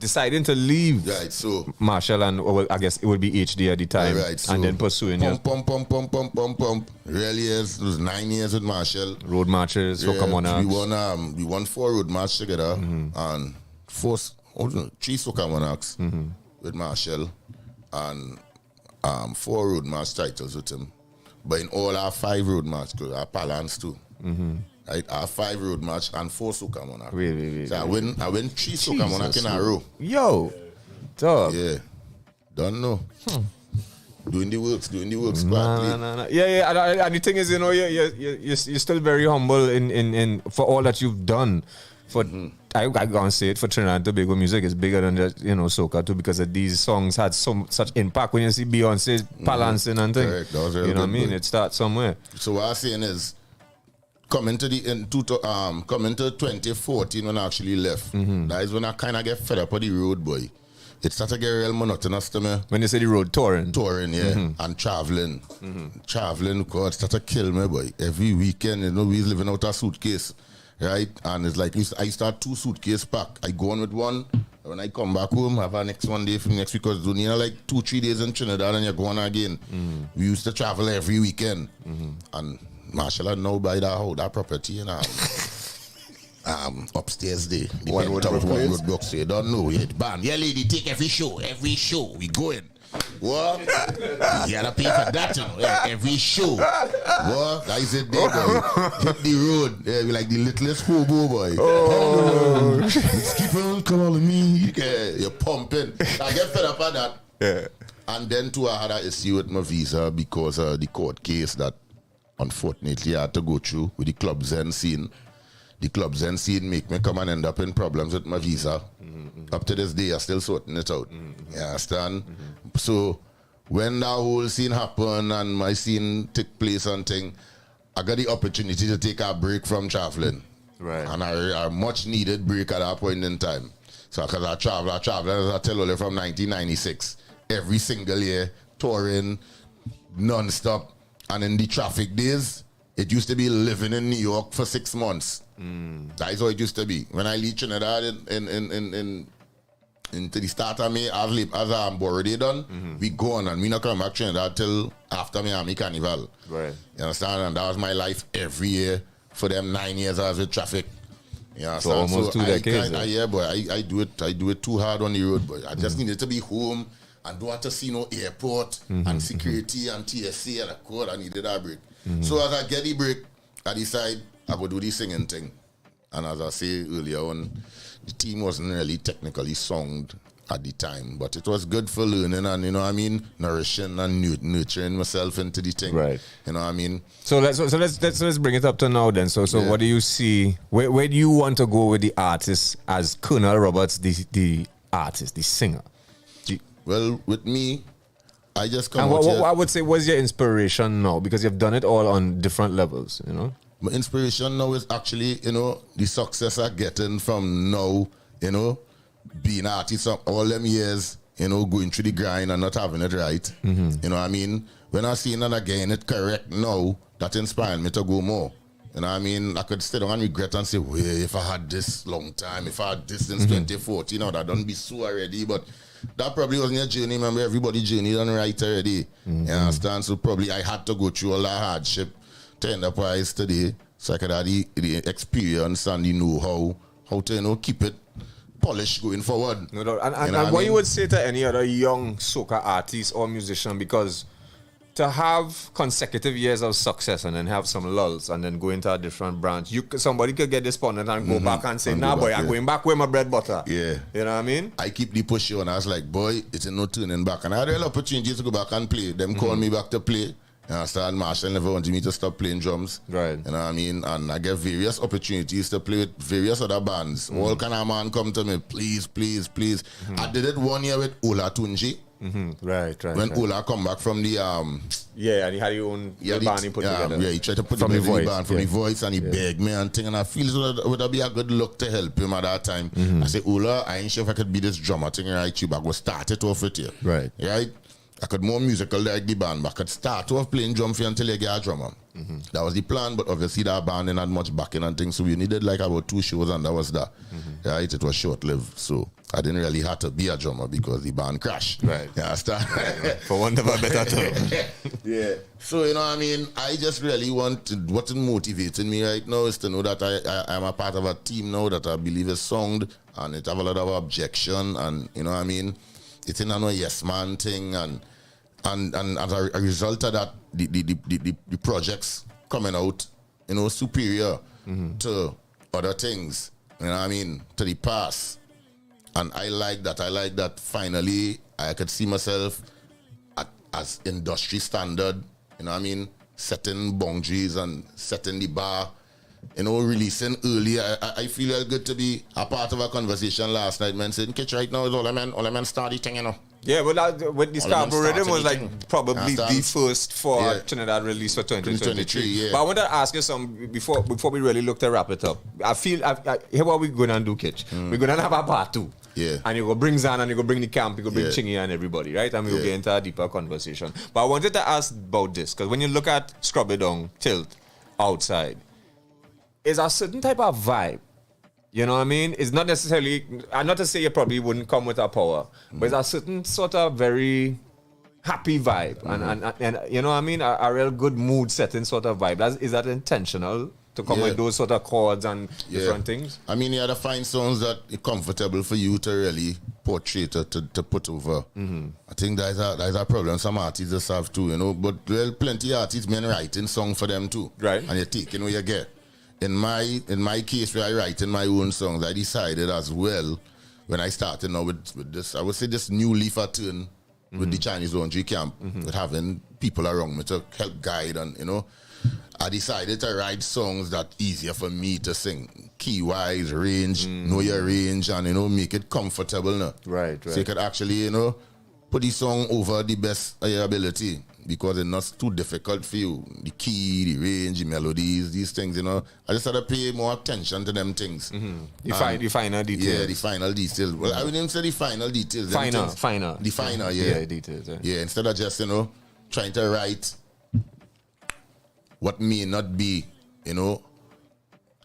deciding to leave. Right. So Marshall and I guess it would be HD at the time. Right. So and then pursuing pump. Really is. It was 9 years with Marshall. Road marches. So come on. We won 4 road marches together and 3 soca monarchs with Marshall and 4 road march titles with him. But in all our 5 road march, our Palance too. Right? Our 5 road march and 4 soca monarch. Wait. So I win 3 soca monarch in a row. Yo, dog. Yeah. Don't know. Doing the works. No. Yeah. And the thing is, you're still very humble in for all that you've done. For I gonna say it, for Trinidad and Tobago music is bigger than just soca too, because of these songs had such impact. When you see Beyonce balancing and things, correct. That was really you know what I mean? good. It starts somewhere. So what I'm saying is, coming to 2014 when I actually left, that is when I kind of get fed up on the road, boy. It started to get real monotonous to me. When you say the road, touring, and traveling. Traveling, God, it started to kill me, boy. Every weekend, we was living out a suitcase. Right, and it's like I start 2 suitcase pack. I go on with one. When I come back home, have a next one day for next week, because you know, like 2-3 days in Trinidad and you're going again. We used to travel every weekend, and Marshall had now buy that property upstairs there. The one road blocks. You don't know. You band. Yeah, lady, take every show. We going. What? You gotta pay for that, every show. What? That is it there, boy. Hit the road. Yeah, we like the littlest hobo, boy. Let's keep on calling me. Yeah, you're pumping. I get fed up at that. Yeah. And then too, I had an issue with my visa because of the court case that unfortunately I had to go through with the clubs and scene. The clubs and scene make me come and end up in problems with my visa. Up to this day, I'm still sorting it out. You understand? So, when that whole scene happened and my scene took place and thing, I got the opportunity to take a break from traveling. Right. And a much needed break at that point in time. So, because I travel, as I tell you, from 1996. Every single year, touring, non-stop. And in the traffic days, it used to be living in New York for 6 months. That is how it used to be. When I leave Trinidad into the start of May, as I'm already done, we go on and we not come back to Trinidad till after Miami Carnival. Right. You understand? And that was my life every year for them 9 years I was with traffic. You understand? So almost 2 decades. Yeah, boy. I do it too hard on the road, boy. I just needed to be home and don't have to see no airport and security and TSA and a code. I needed that break. So as I get the break, I decide I would do the singing thing. And as I say earlier on, the team wasn't really technically sound at the time, but it was good for learning and, you know what I mean, nourishing and nurturing myself into the thing. Right. You know what I mean? So let's bring it up to now then. So what do you see? Where do you want to go with the artist as Colonel Roberts, the artist, the singer? Well, with me, I just come and out here. I would say, what's your inspiration now? Because you've done it all on different levels, you know? My inspiration now is actually, the success I'm getting from now, being an artist all them years, going through the grind and not having it right. You know what I mean? When I see it again, it correct now, that inspired me to go more. You know what I mean? I could sit down and regret and say, well, if I had this long time, if I had this since 2014, I'd done be so already. But that probably wasn't your journey. Remember, everybody journey done right already. You understand? So probably I had to go through all that hardship to end up where I is today. So I could have the experience and the know how to, keep it polished going forward. No doubt. And what you would say to any other young soca artist or musician, because to have consecutive years of success and then have some lulls and then go into a different branch, somebody could get despondent and go back and say, nah, boy, I'm going back with my bread butter. Yeah. You know what I mean? I keep the push on. I was like, boy, it's no turning back. And I had a real opportunity to go back and play. Them call me back to play. And I started Marshall never wanted me to stop playing drums. Right. You know what I mean? And I get various opportunities to play with various other bands. All kind of man come to me, please, please, please. I did it 1 year with Ola Tunji. Right. When Ola come back from the yeah, and he had his own band he put together. Yeah, he tried to put from together the band from the Voice, and he begged me and thing, and I feel it would be a good look to help him at that time. I said, Ola, I ain't sure if I could be this drummer thing right you, but I go start it off with you. Right. I could more musical like the band, but I could start off playing drum for you until you get a drummer. That was the plan, but obviously that band didn't have much backing and things, so we needed like about 2 shows, and that was that. Right, it was short-lived, so I didn't really have to be a drummer because the band crashed. Right. You understand? For want of a better term. Yeah. So, you know what I mean? I just really what's motivating me right now is to know that I am a part of a team now that I believe is sound, and it have a lot of objection, and you know what I mean? It's in a yes man thing, and as a result of that, the projects coming out, superior to other things, you know what I mean, to the past. And I like that finally I could see myself as industry standard, you know what I mean, setting boundaries and setting the bar, releasing early. I feel good to be a part of a conversation last night, man, saying, Kitch, right now is all I man start the thing, Yeah, but with the Scarborough Rhythm was like probably the first for Trinidad release for 2023. Yeah. But I want to ask you some before we really look to wrap it up. I feel here what we're going to do, Kitch. We're going to have a part 2. Yeah. And you go bring Zan and you go bring the camp, you go bring Chingy and everybody, right? And we'll get into a deeper conversation. But I wanted to ask about this, because when you look at Scrub It Down, Tilt, Outside, it's a certain type of vibe. You know what I mean? It's not necessarily, I'm not to say you probably wouldn't come with a power, but it's a certain sort of very happy vibe. And you know what I mean? A real good mood setting sort of vibe. Is that intentional to come with those sort of chords and different things? I mean, you have to find songs that are comfortable for you to really portray, to put over. I think that's a problem some artists just have too, but there are plenty of artists men writing songs for them too. Right. And you're taking what you get. In my case, where I write in my own songs, I decided as well, when I started now with this, I would say this new leaf I turn with the Chinese laundry camp, with having people around me to help guide, and I decided to write songs that easier for me to sing, key wise, range, know your range, and make it comfortable. No? Right. So you could actually put the song over the best of your ability, because it's not too difficult for you. The key, the range, the melodies, these things, I just had to pay more attention to them things. The final details. Yeah, the final details. Well, I wouldn't say the final details. Finer. The final, yeah. Details. Yeah, instead of just, trying to write what may not be,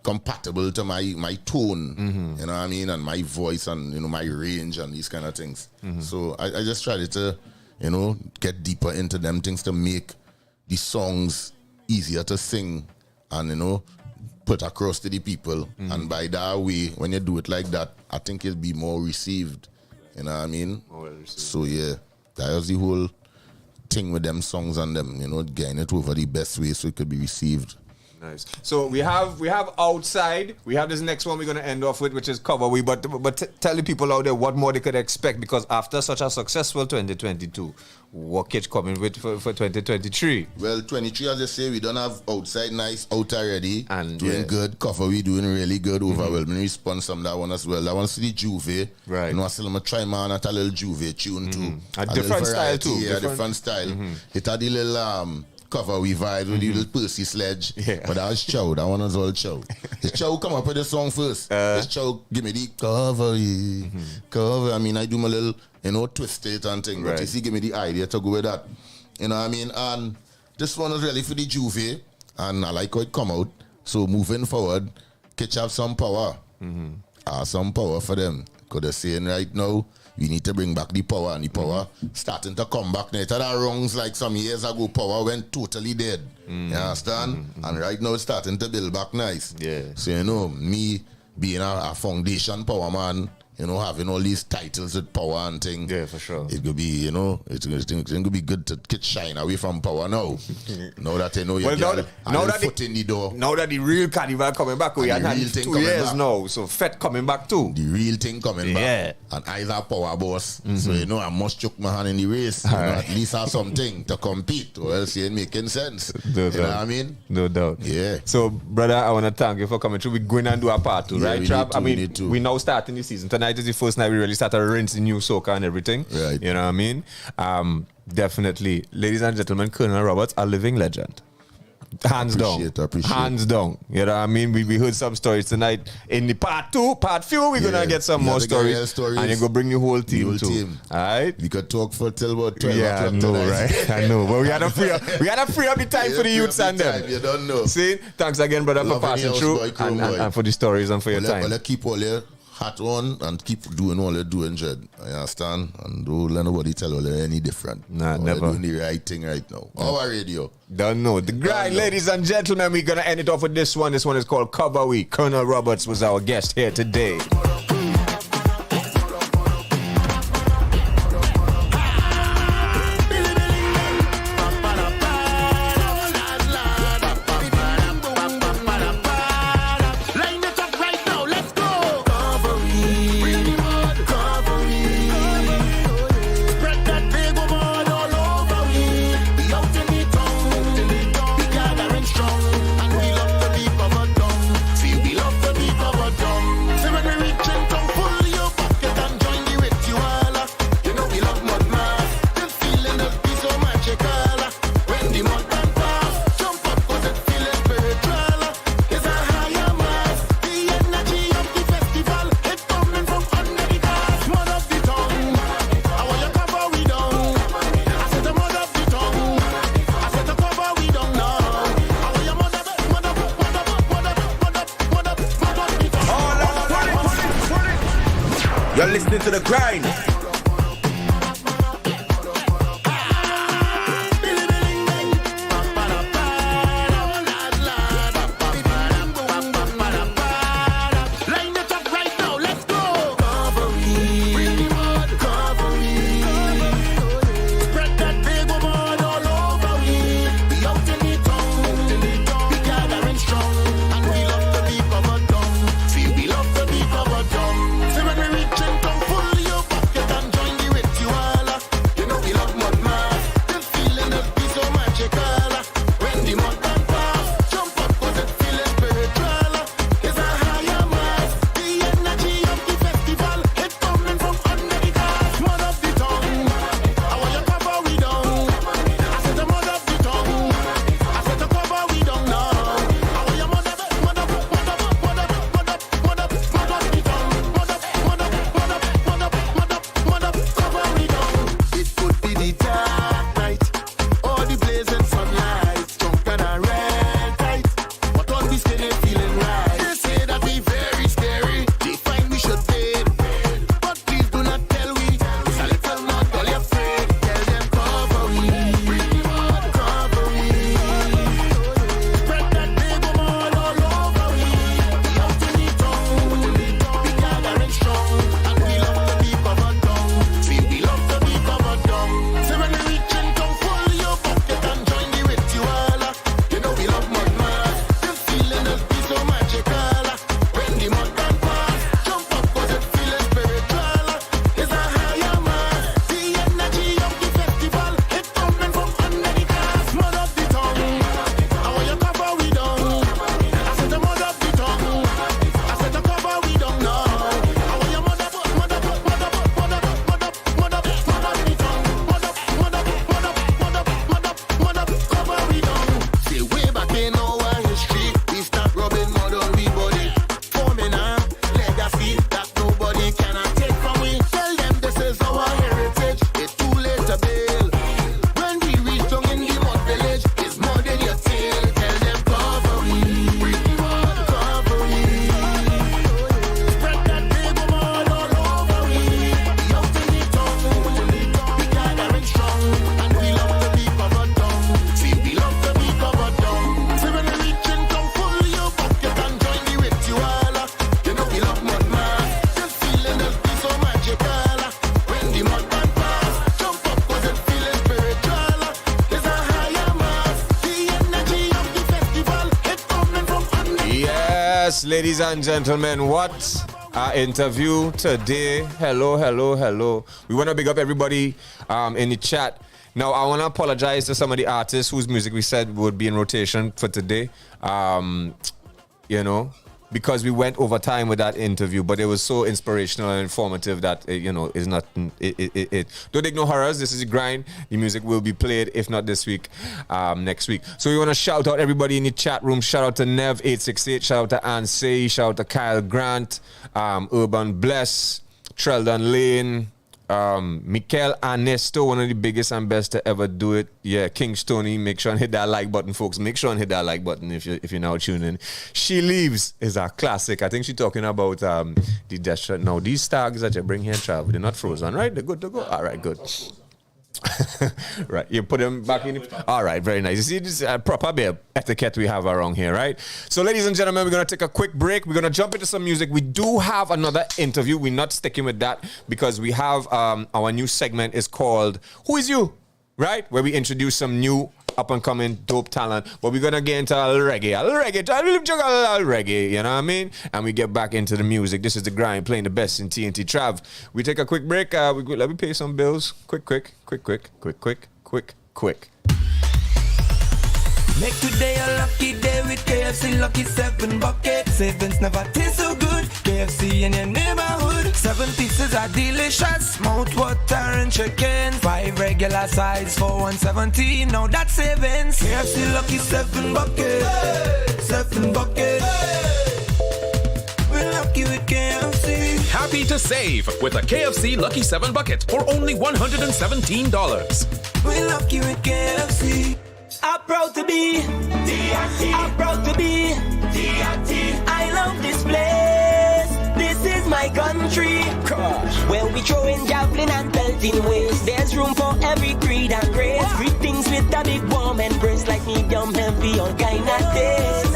compatible to my tone, you know what I mean, and my voice and, my range and these kind of things. So I just tried to, get deeper into them things to make the songs easier to sing and, put across to the people. And by that way, when you do it like that, I think it'll be more received. You know what I mean? So yeah, that was the whole thing with them songs and them, getting it over the best way so it could be received. Nice. So we have Outside. We have this next one we're going to end off with, which is Cover We. But tell the people out there what more they could expect, because after such a successful 2022, what Kitch coming with for 2023? Well, 23, as I say, we don't have Outside nice out already. And doing good. Cover We doing really good. Overwhelming response on that one as well. That one's the Juve. Right. I still try man at a little Juve tune too. A different style too. Yeah, different style. It had the little Cover We vibe with the little Percy sledge. Yeah. But that was Chow. That one was all Chow. It's Chow come up with the song first. It's Chow, give me the Cover Cover. I mean, I do my little, twist it and thing. But you see, give me the idea to go with that. You know what I mean? And this one is really for the Juve. And I like how it come out. So moving forward, Kitch have some power. Some power for them. Because they're saying right now, we need to bring back the power, and the power starting to come back now. It had wrongs like some years ago, power went totally dead. You understand? And right now it's starting to build back nice. Yeah. So, you know, me being a foundation power man, you know, having all these titles with power and thing. Yeah, for sure. It could be, you know, it's going to be good to get shine away from power now. Now that you know you're foot in the door. Now that the real carnival coming back, we had 2 years now, so Fed coming back too. The real thing coming back. And either power boss. So, you know, I must choke my hand in the race. You know, at least have something to compete, or else it ain't making sense. You know what I mean? No doubt. Yeah. So, brother, I want to thank you for coming through. We're going and do a part 2, right, Trav? I mean, we now starting the season. Tonight is the first night we really started rinsing new soca and everything. Right. You know what I mean? Definitely. Ladies and gentlemen, Colonel Roberts, a living legend. Hands down. Hands down. You know what I mean? We heard some stories tonight. In the part 2, part few, we're going to get some more stories. And you're going to bring the whole team too. All right? We could talk for till about 12 o'clock tonight. Know, right? I know. But we had to free up the time for the youths and them. You don't know. See? Thanks again, brother, for passing through and for the stories and for your time. Well, keep all your hat on and keep doing all you're doing, Jed. I understand? And don't let nobody tell you any different. Nah, never. You're doing the right thing right now. Our radio. Don't know. The grind, ladies and gentlemen, we're going to end it off with this one. This one is called Cover Week. Colonel Roberts was our guest here today. You're listening to The Grind. Feel we love the beat of a drum. See when we reach in, come pull your pocket ladies and gentlemen, what our interview today. Hello. We want to big up everybody in the chat. Now, I want to apologize to some of the artists whose music we said would be in rotation for today. Because we went over time with that interview, but it was so inspirational and informative that is not it. Don't take no horrors. This is the grind. The music will be played, if not this week, next week. So we want to shout out everybody in the chat room. Shout out to Nev868. Shout out to Ansei. Shout out to Kyle Grant, Urban Bless, Treldon Lane, Mikel Ernesto, one of the biggest and best to ever do it. Yeah, King Stoney. Make sure and hit that like button, folks. Make sure and hit that like button if you're now tuning in. She Leaves is a classic. I think she's talking about the death. Now, these stags that you bring here and travel, they're not frozen, right? They're good to go. All right, good. Right, you put them back in. All right, very nice. You see, this is a proper bit of etiquette we have around here, right? So, ladies and gentlemen, we're going to take a quick break. We're going to jump into some music. We do have another interview. We're not sticking with that because we have our new segment is called Who Is You? Right? Where we introduce some new up-and-coming dope talent. But we're going to get into a little reggae, you know what I mean? And we get back into the music. This is The Grind, playing the best in TNT. Trav, we take a quick break. Let me pay some bills. Quick. Make today a lucky day with KFC Lucky 7 buckets. Savings never taste so good. KFC in your neighborhood. 7 pieces are delicious. Mouth water and chicken. 5 regular size for $1.17. Now that's savings. KFC Lucky 7 buckets. 7 buckets. We're lucky with KFC. Happy to save with a KFC Lucky 7 bucket for only $117. We're lucky with KFC. I'm proud to be D.I.T. I'm proud to be D.I.T. I love this place. This is my country. Where we throwing javelin and belting ways. There's room for every creed and grace. Greetings with a big warm embrace, like medium heavy all kind of taste.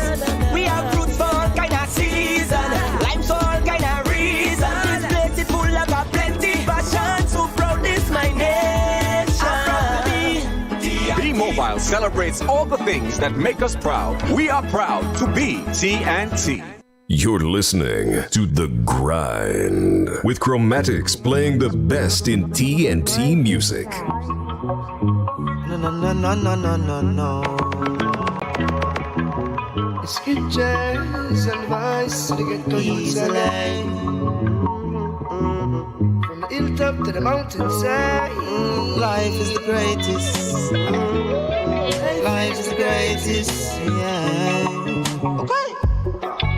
We have fruits for all kind of season, limes for all kind of reason. This place is full of a plenty passion. So proud is my nation. I'm proud to be T-Mobile celebrates all the things that make us proud. We are proud to be TNT. You're listening to The Grind with Chromatics playing the best in TNT music. No. Scriptures and advice to get to Jerusalem. From the hilltop to the mountainside. Life is the greatest. Life is the greatest. Yeah. Okay.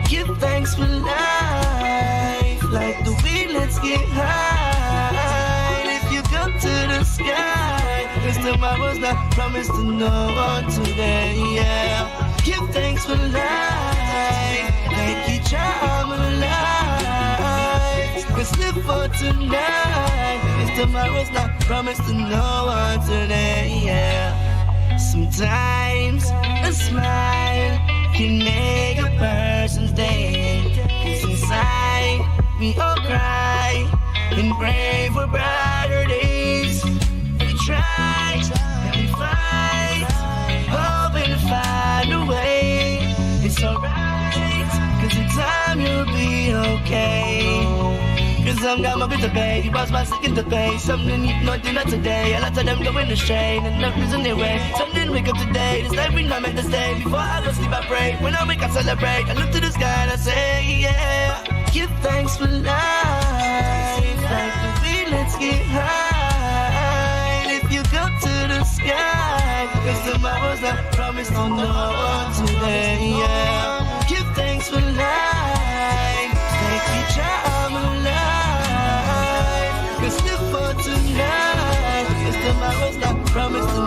Give thanks for life. Like the wind, let's get high. If you come to the sky, cause tomorrow's not promised to no one today. Yeah. Give thanks for life. Like each I'm alive. Cause live for tonight. Cause tomorrow's not promised to no one today. Yeah. Sometimes a smile can make a person's day. Cause inside we all cry and pray for brighter days. We try and we fight, hoping to find a way. It's alright, cause in time you'll be okay. Cause I'm got my bill to pay, you boss my second to pay. Something you nothing not today, a lot of them going astray and nothing's in their way. Something wake up today, this life we not meant to stay. Before I go sleep I pray, when I wake I celebrate. I look to the sky and I say yeah. Give thanks for life, like the wind, let's get high. If you go to the sky, cause tomorrow's not promised to no one today, yeah. Give thanks for life, like each I'm alive. Cause live for tonight, cause tomorrow's not promised to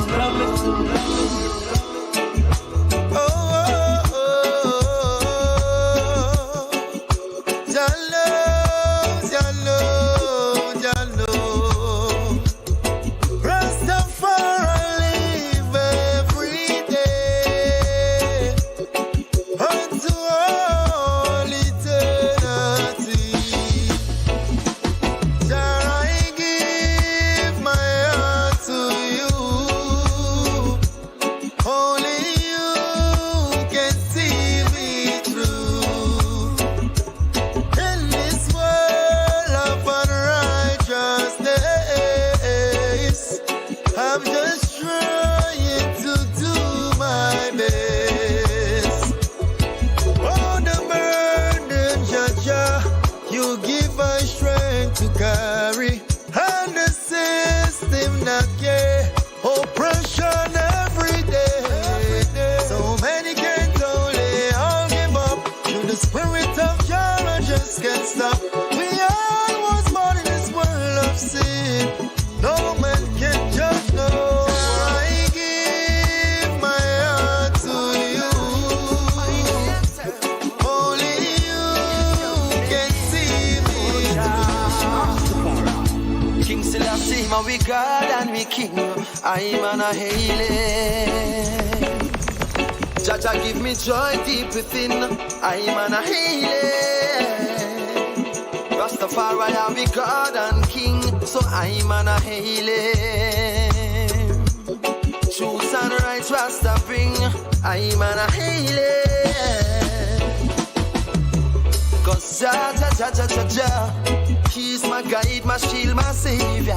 see my we God and we King. I'm on a hailing. Jaja give me joy deep within. I'm on a hailing. Rastafari are we God and King, so I'm on a hailing. Truth and rights Rasta bring. I'm on a hailing. Cause Jaja, He's my guide, my shield, my savior.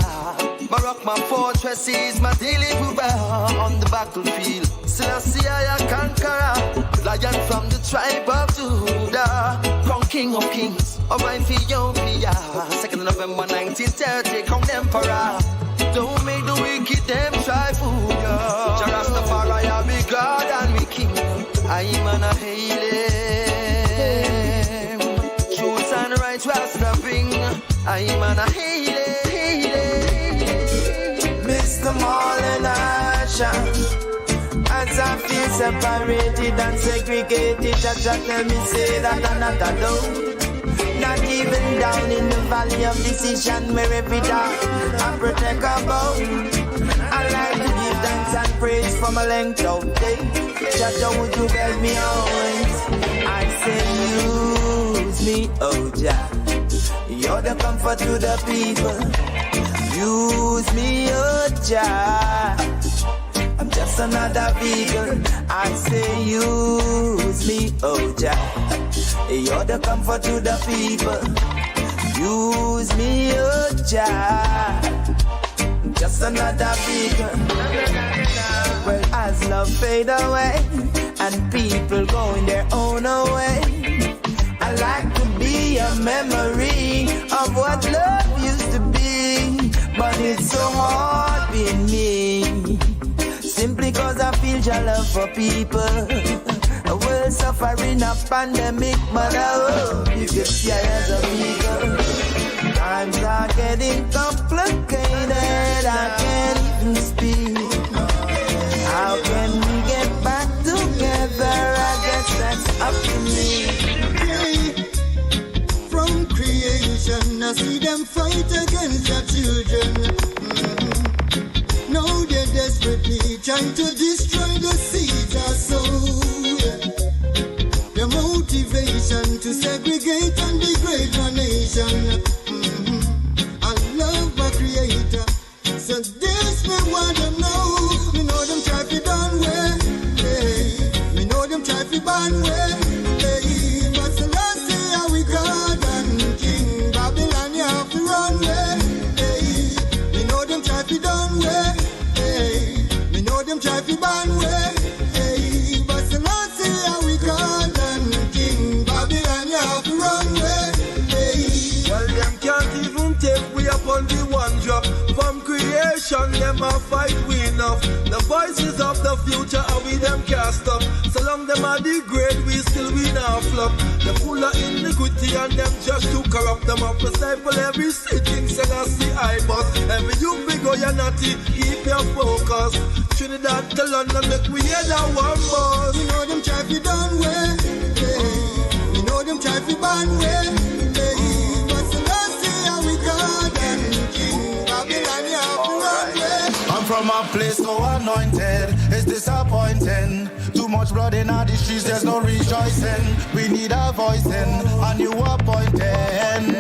My rock, my fortress, He's my deliverer on the battlefield. Selassie, I a conqueror, lion from the tribe of Judah, crown king of kings of Ethiopia. 2nd November 1930, crown emperor. Don't make the wicked them try fool ya. Jah Rastafari, I be God and we King. I'm on a hailing. Truth and right Rasta bring. I'm on a hailing. Mr. Marlon Asha. As I feel separated and segregated, Jaja tell me say that I'm not alone. Not even down in the valley of decision where every day I protect a bone. I like to give thanks and praise for my length of day. Jaja, would you help me always? I say use me, oh Jah. You're the comfort to the people. Use me, oh Jah. I'm just another vegan. I say use me, oh Jah. You're the comfort to the people. Use me, oh Jah. Just another vegan. Well, as love fade away and people going their own way, I like to be a memory of what love used to be. But it's so hard being me. Simply cause I feel your love for people. A world suffering a pandemic, but I hope you get here as a people. Times are getting complicated, I can't even speak. How can we get back together? I guess that's up to me. From creation, I see them fight against their children. Now they're desperately trying to destroy the seeds of soul. The motivation to segregate and degrade my nation. I love my creator, so this me want them know. Me know them try to done well, hey. Me know them try to ban well, hey. But the last day how we God and King Babylon you have to run well, hey. Me know them try to done well. Me know them try to ban way, hey. But the Lord say how we God and King Babylon you have to run way, hey. Well, them can't even take we upon the one drop. From creation, them a fight we enough. The voices of the future are we them cast up. So long them are degrade, we still win our flop. Them full of iniquity and them just to corrupt them up. Disciple every sitting, Selassie I boss. Every you big or you're naughty, keep your focus. Trinidad to London, make we hear that one boss. You know them try to done way, hey. You know them try to ban way, hey. But the last day how we God and King Babylon you have to run way. I'm from a place so anointed, it's disappointing. Too much blood in our streets, there's no rejoicing. We need a voice in, a new appointing.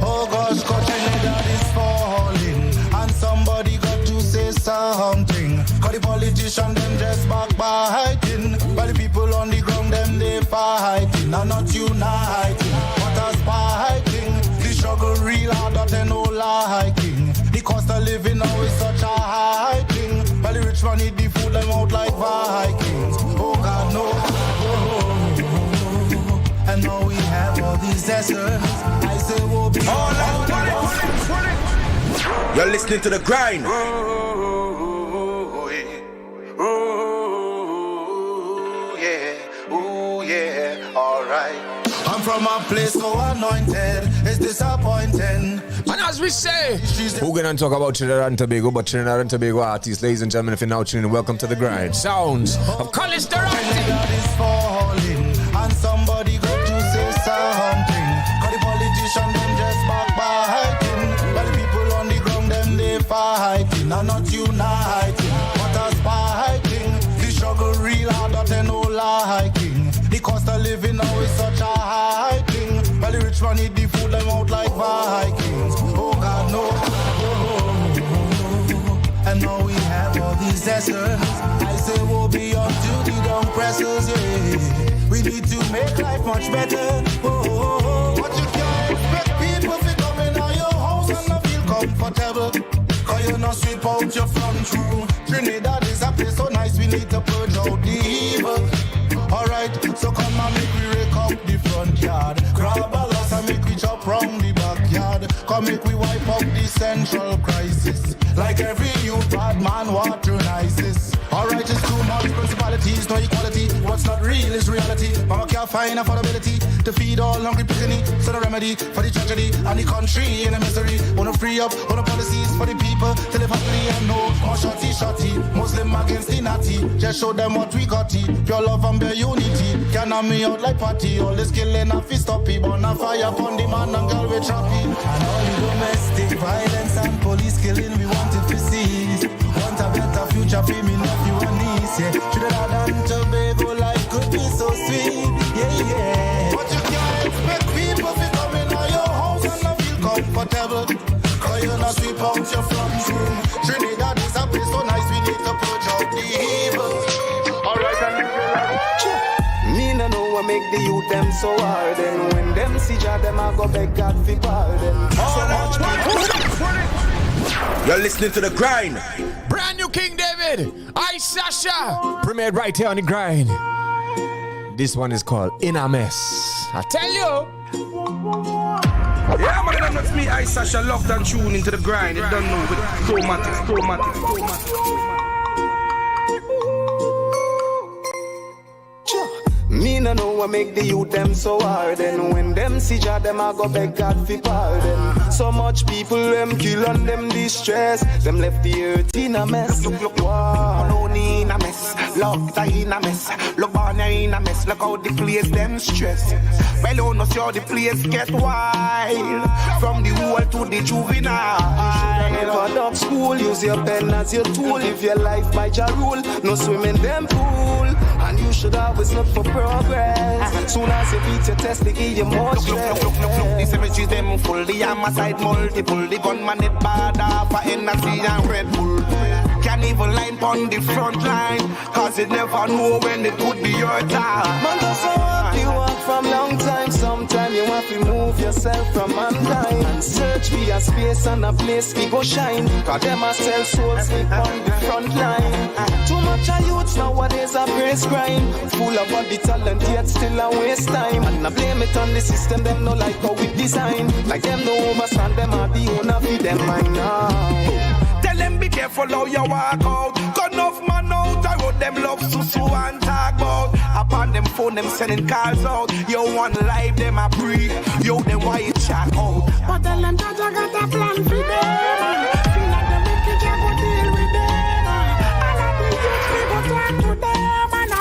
Oh gosh, God, Trinidad is falling, and somebody got to say something. Cause the politicians, them just backbiting, but the people on the ground, them they fighting, and not uniting. What a spiking, the struggle real hard, that they no liking. The cost of living now is such a high thing, but the rich man need the food them out like Vikings. Oh God, no. And now we have all these deserts. I say we'll be all out. You're listening to The Grind. Ooh yeah, alright. I'm from a place so anointed, it's disappointing. And as we say, we're gonna talk about Trinidad and Tobago, but Trinidad and Tobago artists, ladies and gentlemen, if you're now tuning in, welcome to The Grind. Sounds of College Trinidad is falling, and somebody got to say something. Cause the politicians, them just backbiting, but the people on the ground, them fighting and not uniting. What a spiking. The struggle real harder than no liking. The cost of living now is such a high thing. While the rich man eat the food them out like Vikings. Oh God, no. And now we have all these lessons. I say we'll be on duty, don't press us, yeah. We need to make life much better. Oh, what you can't expect people to come in your house and not feel comfortable. Cause you not sweep out your front room. Trinidad is a place so nice, we need to purge out the evil. Alright, so come and make we rake up the front yard. Grab a loss and make we chop round the backyard. Come make we wipe up the central crisis. Like every youth bad man want to ISIS. Alright, it's too much principalities, no equality. What's not real is reality. Mama can't find affordability to feed all hungry picnic. So the remedy for the tragedy and the country in the misery. Wanna free up, wanna policies for the people to live happily and no more shotty. Muslim against the natty. Just show them what we got. Pure love and bare unity. Can have me out like party. All this killing and fist up. Burn a fire upon the man and girl with trappy. And all the domestic violence and police killing we wanted to cease. Want a better future for me nephew and niece, yeah. Trinidad and Tobago life could be so sweet, yeah. But you can't expect people to come in your house and not feel comfortable. Cause you not sweep out your front room. Trinidad is a place so nice, we need to purge out the evil. Alright, Me no know what make the youth them so hard. And when them see Jah, them I go beg God for pardon. So much You're listening to The Grind. Brand new King David, I Sasha. Premiered right here on The Grind. This one is called In a Mess. I tell you. Yeah, man, that's me, I Sasha, locked and tuned into The Grind. You don't know with Chromatics. Me no know what make the youth them so hard. And when them see Jah, them I go beg God for pardon. So much people them kill and them distress. Them left the earth in a mess. Look, wow. Alone in a mess, locked in a mess. Look on in a mess, look how the place them stress. Well, you know see how the place get wild. From the old to the juvenile. Never dog school, use your pen as your tool. Live your life by Jah rule, no swim in them pool. And you should always look for progress. Soon as you beat your test, they give you more stress. Look, the cemeteries them full. The hammer side multiple. The gunman it bad for energy and Red Bull. Can't even line on the front line. Cause it never know when it could be your time. Man doesn't want you walk from long time. Sometime you have to move yourself from mankind. And search for a space and a place we go shine. Cause them a sell souls sleep on the front line. Too much of youths nowadays are praise crime. Full of body talent yet still a waste time. And I blame it on the system, them no like how we design. Like them no overstand, them are the owner for them mind now. Tell them be careful how you walk out. Gun off man out, I wrote them love susu and talk about. Upon them phone, them sending calls out. Yo, one live, them a breathe. Yo, them why you chat out. But tell them that you got a plan for them. Feel like the wicked, you go deal with them. All of the youths, we go talk to them. And I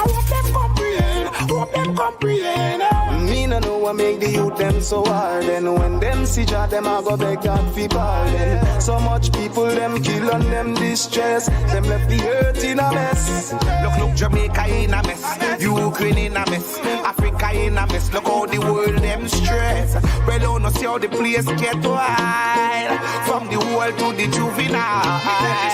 hope them comprehend. Me no know what make the youth them so hard. And when them see Jah, them I go beg God for pardon. So much people them kill and them distress. Them left the earth in a mess. Look, Jamaica in a mess. Ukraine in a mess. Africa in a mess. Look how the world them stress. Well, don't see how the place get wild. From the world to the juvenile.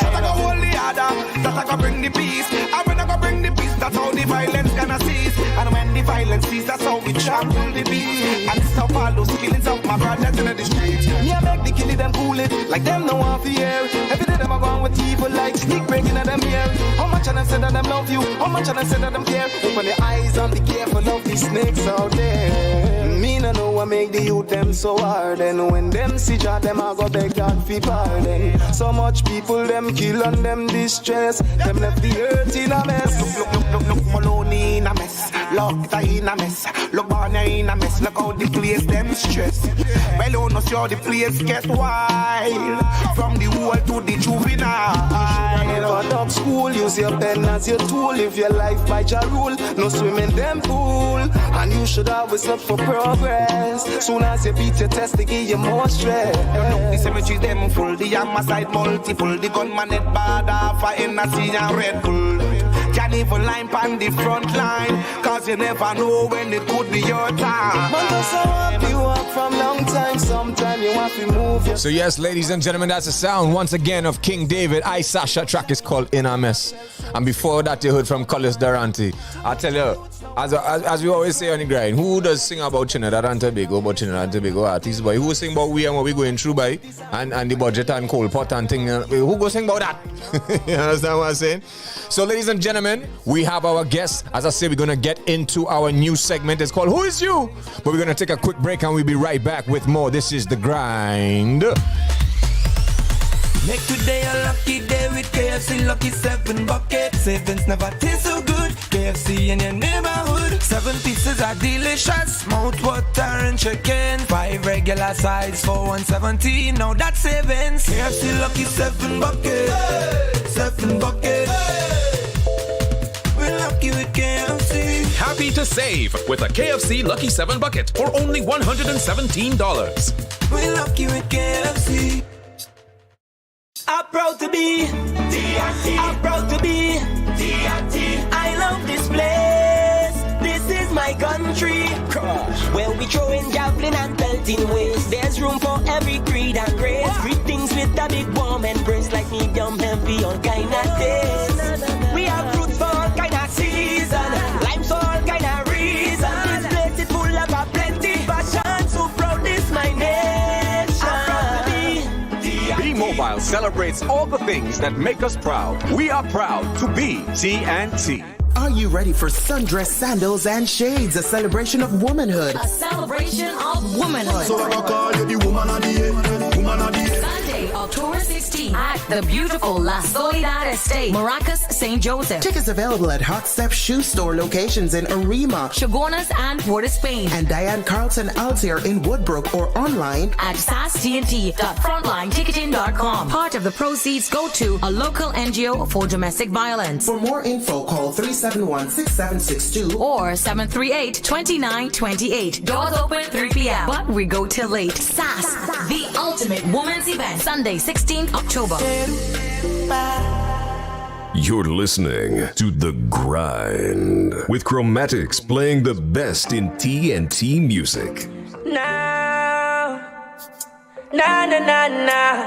So I go hold the other. That I go bring the peace. And when I go bring the peace, that's how the violence gonna cease. And when the violence cease, that's how we trample the beat. And stop all those killings of my brothers in the streets. Me I beg the killie them cool it. Like them no one fear. Every day them a gone with evil like sneak breaking at them ear. How much of them say that them love you? How much of them say that them care? Open your eyes and be careful of these snakes out there. Me no know what make the youth them so hard. And when them see Jah, them a go beg God for pardon. So much people them kill and them distress. Them left the earth in a mess. Look, Maloney in a mess. Locked in a mess. Look, Barney in a mess. Look how the place them stress. Well, you know see how the place get wild. From the world to the juvenile. Never dog up school, use your pen as your tool. Live your life by your rule, no swim in them pool. And you should always look for progress. Soon as you beat your test, they give you more stress. The cemetery them full, the Yama side multiple. The gunman head bad off a NC and Red Bull. Can't even line pan the front line, cause you never know when it could be your time. Man, just walk, you walk from long time, sometime you have to move your... So yes, ladies and gentlemen, that's the sound once again of King David. I Sasha track is called In a Mess. And before that you heard from Collis Durante. I tell you, as we always say on the grind, who does sing about Trinidad and Tobago, artists, boy? Who sing about we and what we going through, boy? And the budget and coal pot and thing. Who go sing about that? You understand what I'm saying? So ladies and gentlemen, we have our guest. As I say, we're going to get into our new segment. It's called Who Is You? But we're going to take a quick break and we'll be right back with more. This is The Grind. Make today a lucky day with KFC Lucky 7 bucket. 7's never taste so good. KFC in your neighborhood. 7 pieces are delicious. Mouth water and chicken. 5 regular size for $1.17. Now that's savings. KFC Lucky 7 bucket. Hey! 7 bucket. Hey! We're lucky with KFC. Happy to save with a KFC Lucky 7 bucket for only $117. We're lucky with KFC. I'm proud to be D&T. I'm proud to be D&T. I love this place. This is my country. Where we throwing javelin and belting ways. There's room for every creed and race. Greetings with a big warm embrace, like medium heavy on kind of days. We have fruits for all kind of season, limes for all kind of reason. This place is full of a plenty passion. So proud this my nation. I'm proud to be B-Mobile celebrates all the things that make us proud. We are proud to be T&T. Are you ready for sundress, sandals, and shades? A celebration of womanhood. A celebration of womanhood. So I call you the woman of the year. Woman of the year. Sunday, October 16th at the beautiful La Soledad Estate, Maracas, St. Joseph. Tickets available at Hot Step Shoe Store locations in Arima, Chagonas, and Port of Spain. And Diane Carlton Altier in Woodbrook, or online at sastnt.frontlineticketing.com. Part of the proceeds go to a local NGO for domestic violence. For more info, call 371-6762 or 738-2928. Doors open 3 p.m. but we go till late. SAS, the ultimate women's event, Sunday, 16th October. You're listening to The Grind with Chromatics playing the best in TNT music. Now, na na na na.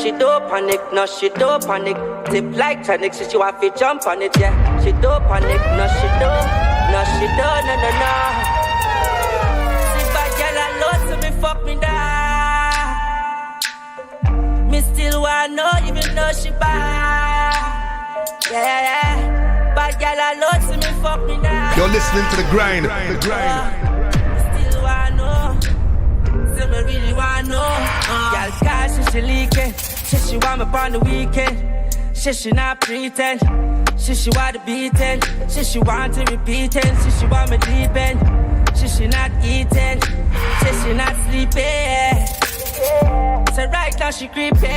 She don't panic, no, she don't panic. Tip like tonic, so she want to jump on it, yeah. She don't panic, no, she don't, no, she don't, no, no, no. See bad girl alone, so me fuck me down. Me still want know, even though she bad. Yeah, yeah. Bad girl alone, so me fuck me down. You're listening to The Grind. The Grind. Me still want know. So me really want know. Girl, cause she leaking. She want me on the weekend. She not pretend. She want the beating. She want to repeat it. She want me deep end. She not eating. She not sleeping. So right now she creeping.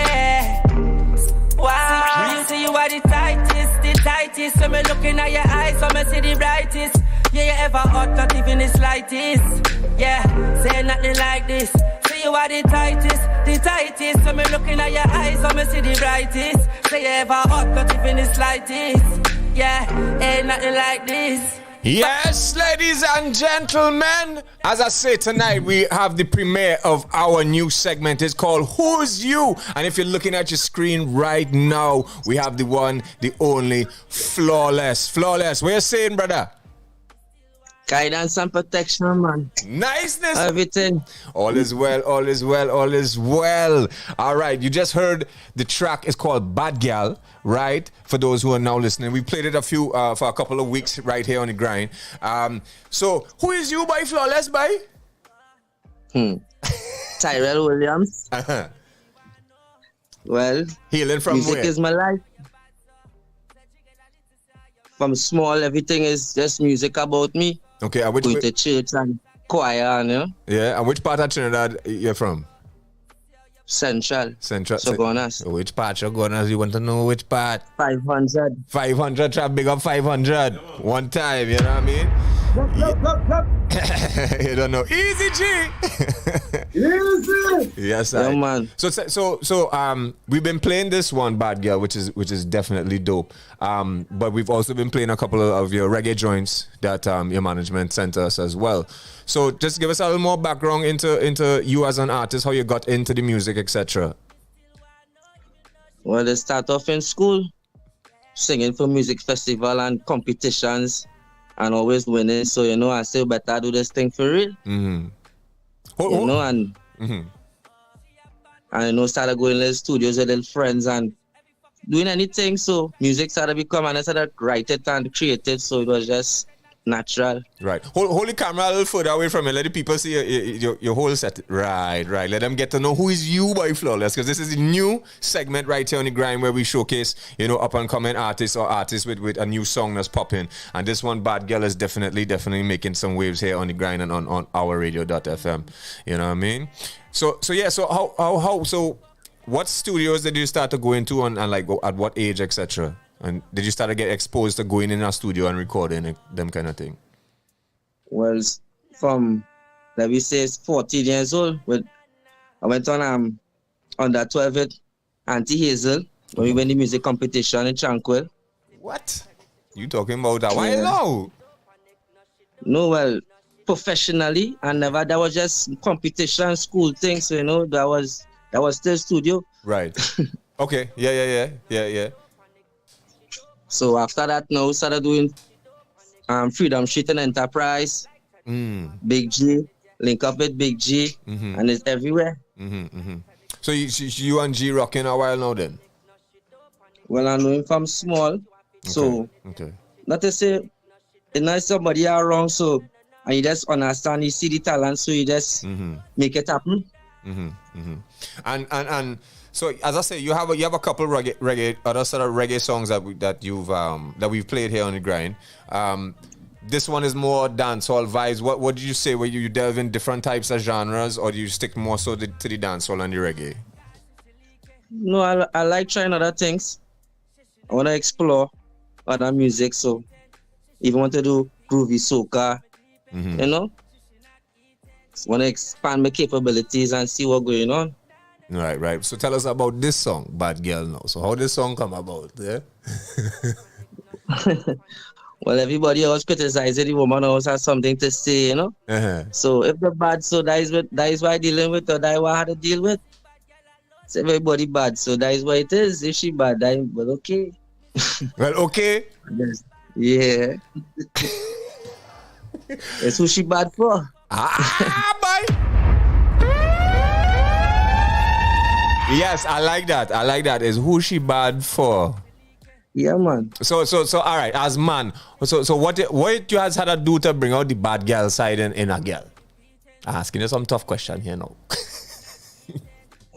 Wow, you see you are the tightest. So me looking at your eyes, so me see the brightest. Yeah, you ever hot, not even the slightest. Yeah, say nothing like this. Say you are the tightest. So me looking at your eyes, so me see the brightest. Say you ever hot, not even the slightest. Yeah, ain't nothing like this. Yes, ladies and gentlemen, as I say tonight, we have the premiere of our new segment. It's called Who's You? And if you're looking at your screen right now, we have the one, the only, Flawless. Flawless, what you saying, brother? Guidance and protection, man. Niceness. Everything. All is well, all is well, all is well. All right, you just heard the track is called Bad Gal, right? For those who are now listening. We played it for a couple of weeks right here on The Grind. So, who is you, by Flawless, by? Tyrell Williams. Well, healing from music where? is my life. From small, everything is just music about me. Okay, and the church and choir, you know? Yeah, and which part of Trinidad you're from? Central. Sogonas. Which part Sogonas? You want to know which part? 500. 500, try big up 500. One time, you know what I mean? You don't know. Easy G. Easy. Yes, yeah, man. So we've been playing this one, Bad Girl, which is definitely dope. But we've also been playing a couple of your reggae joints that your management sent us as well. So just give us a little more background into you as an artist, how you got into the music, etc. Well, they start off in school, singing for music festival and competitions, and always winning. So I say better do this thing for real. Mm-hmm. And started going to the studios with little friends and doing anything. So music started becoming, and I started write it and create it. So it was just natural. Right. Hold the camera a little further away from it. Let the people see your whole set. Right. Let them get to know who is you by Flawless, because this is a new segment right here on the grind where we showcase, up and coming artists or artists with a new song that's popping. And this one, Bad Girl, is definitely making some waves here on the grind and on our radio.fm. You know what I mean? So what studios did you start to go into and like at what age, etc.? And did you start to get exposed to going in a studio and recording them kind of thing? Well, from, let me say, 14 years old, I went on under 12 with Auntie Hazel when we went the music competition in Tranquil. What? You talking about that? Why now? No, well, professionally, and never. That was just competition, school things. So that was still studio. Right. Okay. Yeah. So after that, now we started doing Freedom Street and Enterprise, Big G, link up with Big G, and it's everywhere. So you and G rocking a while now then? Well, I know him from small, so not to say, it's not somebody around, so and you just understand, you see the talent, so you just make it happen. And so as I say, you have a couple reggae other sort of reggae songs that we've played here on the grind. This one is more dancehall vibes. What did you say? Where you delve in different types of genres, or do you stick more so to the dancehall and the reggae? No, I like trying other things. I want to explore other music, so even want to do groovy soca, want to expand my capabilities and see what's going on. Right. So tell us about this song, Bad Girl, now. So how this song come about? Yeah? Well, everybody always criticizing the woman always has something to say, So if they're bad, so that is why dealing with, or that is what I had to deal with. So everybody bad, so that is what it is. If she bad, well, okay. Well, okay. Yeah. That's who she bad for. Bye. Yes, I like that. Is who she bad for? Yeah, man. So all right, as man. So what you guys had to do to bring out the bad girl side in a girl? Asking you some tough question here now.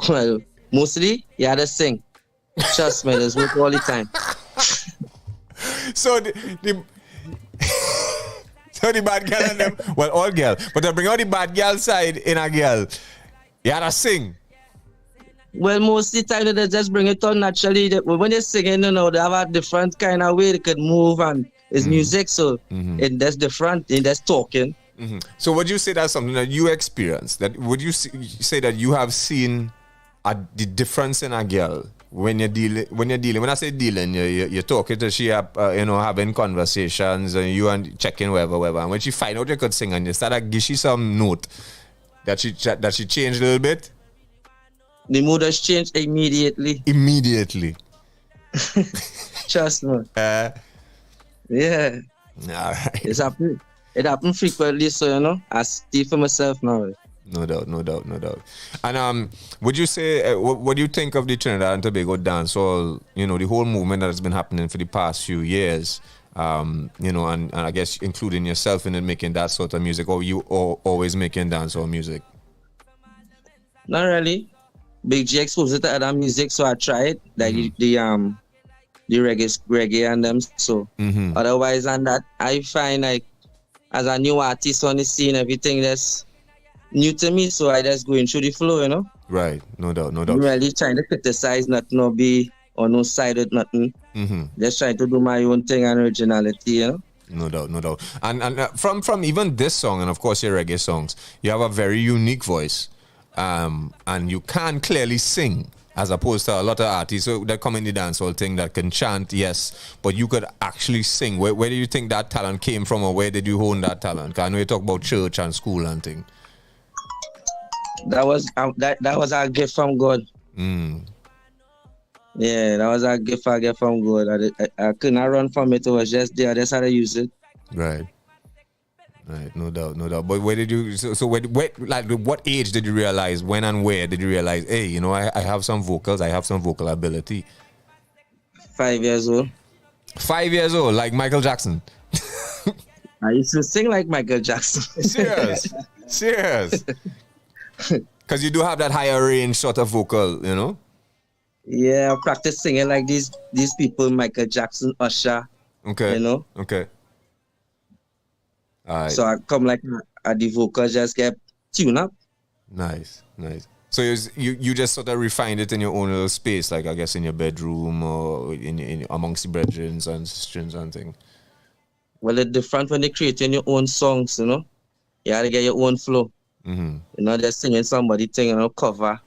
Well, mostly you had to sing. Trust me, there's work all the time. So so the bad girl and them, well, all girl, but to bring out the bad girl side in a girl, you had to sing. Well, most of the time they just bring it on naturally. When they're singing, they have a different kind of way they could move, and it's music, so that's different. That's talking. So would you say that's something that you experienced? That would you say that you have seen the difference in a girl when you're dealing? When I say dealing, you're talking to she, having conversations, and you and checking whatever. And when she find out you could sing, and you start to give she some note that she changed a little bit. The mood has changed immediately. Trust me. Yeah. All right. It happens frequently, so I see for myself now. No doubt. And would you say what do you think of the Trinidad and Tobago dancehall? The whole movement that has been happening for the past few years. And I guess including yourself in it, making that sort of music, or you always making dancehall music? Not really. Big G exposed it to other music, so I tried like the reggae and them. So otherwise than that, I find like as a new artist on the scene, everything that's new to me, so I just going through the flow, Right, no doubt. I'm really trying to criticize nothing or be on no side with nothing. Just trying to do my own thing and originality, you know. No doubt. And from even this song and of course your reggae songs, you have a very unique voice, and you can clearly sing. As opposed to a lot of artists that come in the dancehall thing that can chant, yes, but you could actually sing. Where do you think that talent came from, or where did you hone that talent? Because I know you talk about church and school and thing. That was a gift from God. Yeah, that was a gift I get from God. I couldn't run from it. It was just there. I just had to use it. Right, no doubt. But where did you? So what age did you realize? When and where did you realize? Hey, you know, I have some vocals. I have some vocal ability. 5 years old. 5 years old, like Michael Jackson. I used to sing like Michael Jackson. Serious. Because you do have that higher range sort of vocal, you know. Yeah, I practice singing like these people, Michael Jackson, Usher. Okay. You know. Okay. All right. So I come like the vocals just get tuned up. Nice. So you just sort of refined it in your own little space, like I guess in your bedroom or in amongst the brethren and sisters and things. Well, it's different when you're creating your own songs, you know. You gotta get your own flow. You're not just singing somebody thing on a cover.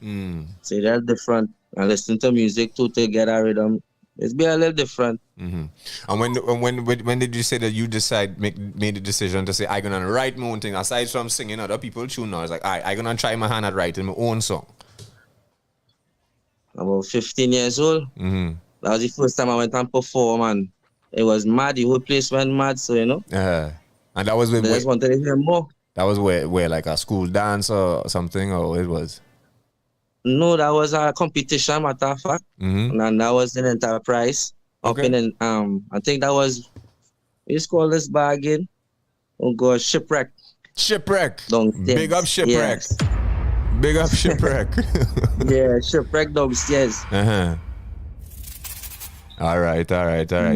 So that's different. And listen to music to get a rhythm. It's be a little different. And when did you say that you made the decision to say I'm gonna write my own thing aside from singing other people's tune? Now it's like I'm gonna try my hand at writing my own song. About 15 years old. That was the first time I went and perform, and it was mad. The whole place went mad. So you know. And that was with. I just wanted to hear more. That was where like a school dance or something, or it was. No, that was a competition, matter of fact. And that was an enterprise. Up in I think that was, it's called this bar again. Oh God, Shipwreck. Downstairs. Big up Shipwreck. Yes. Big up Shipwreck. Yeah, Shipwreck downstairs. All right.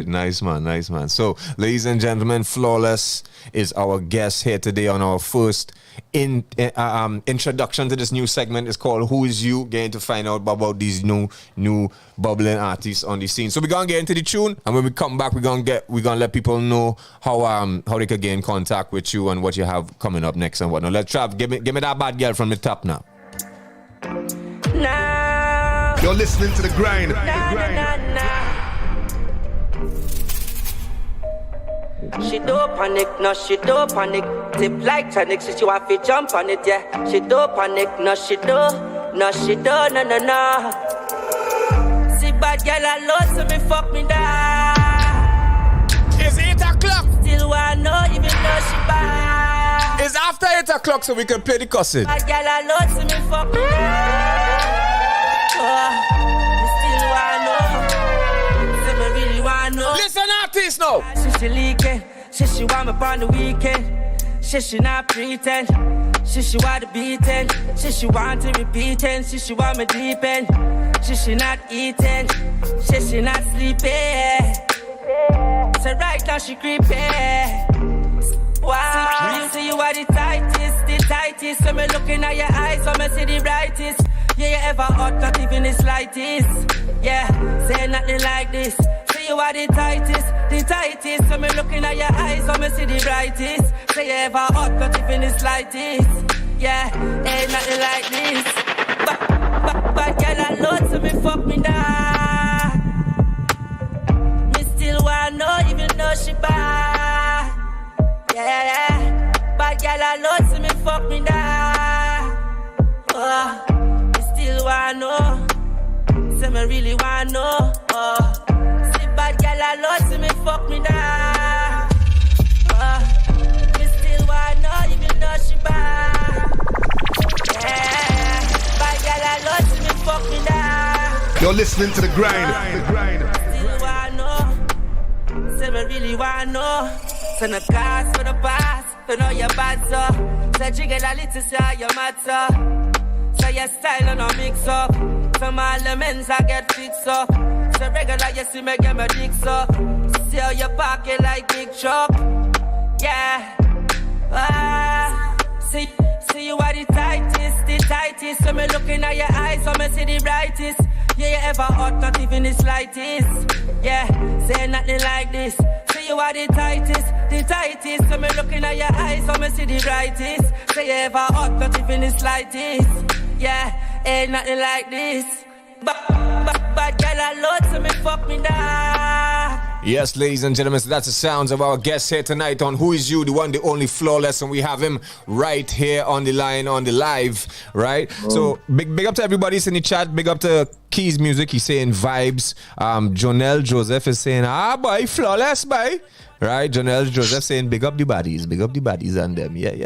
Nice man. So, ladies and gentlemen, Flawless is our guest here today on our first introduction to this new segment. It's called Who Is You? Getting to find out about these new bubbling artists on the scene. So we're gonna get into the tune, and when we come back, we're gonna let people know how they can get in contact with you and what you have coming up next and whatnot. Let's Trav, give me that bad girl from the top now. You're listening to The Grind. She don't panic, no, she don't panic. Tip like tonic, she want to jump on it, yeah. She don't panic, no, she don't, no. See bad girl alone, so me fuck me down. It's 8 o'clock. Still want know, even though she bad. It's after 8 o'clock, so we can play the cussing. Bad girl alone, so me fuck me down. Me still want know, so me really want know. Listen, artists now. She leaking, she want me on the weekend. She not pretend. She want the beating. She want to repeat it. She want me deep in. She not eating. She not sleeping. So right now she creeping. Wow, you see you are the tightest. So me looking at your eyes, so me see the brightest. Yeah, you ever hot, not even the slightest. Yeah, say nothing like this. Say you are the tightest. So me looking at your eyes, so me see the brightest. Say you ever hot, not even the slightest. Yeah, ain't nothing like this. But girl alone, so me fuck me down. Me still want know, even though she bad. Yeah. But girl alone, so me fuck me down. Me still want know. Say me really want know. See bad girl alone, so me fuck me down. Me still want know, even though she bad. Yeah. Bad girl alone, so me fuck me down. You're listening to The Grind. Still want know. Say me really want know. Send a cast for the past. You know you're bad, so. Say jiggle a little, say you're mad, so. Say your style and no mix up. Some elements I get fixed up. So regular you see me get my dicks up. See how you park it like big truck. Yeah. See See you are the tightest. So me looking at your eyes, so me see the brightest. Yeah, you ever hot, not even the slightest. Yeah, say nothing like this. See you are the tightest. So me looking at your eyes, so me see the brightest. Say you ever hot, not even the slightest. Yeah, ain't nothing like this. But girl, I load, so me fuck me down. Yes, ladies and gentlemen, so that's the sounds of our guest here tonight on Who Is You, the one, the only Flawless, and we have him right here on the line, on the live, right? So big up to everybody in the chat, big up to Keys Music, he's saying vibes. Jonelle Joseph is saying, boy, Flawless, boy. Right, Jonelle Joseph saying, big up the bodies on them. Yeah.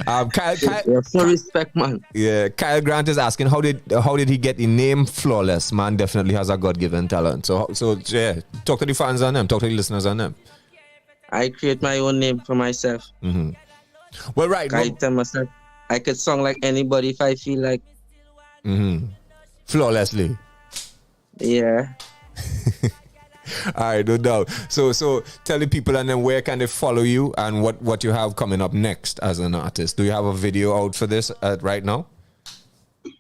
Kyle, full respect, man. Yeah, Kyle Grant is asking, how did he get the name Flawless? Man definitely has a God-given talent. So yeah, talk to the fans on them, talk to the listeners on them. I create my own name for myself. Mm-hmm. Well, right. I tell myself I could song like anybody if I feel like. Mm-hmm. Flawlessly. Yeah. All right, no doubt. So tell the people and then where can they follow you and what you have coming up next as an artist. Do you have a video out for this right now?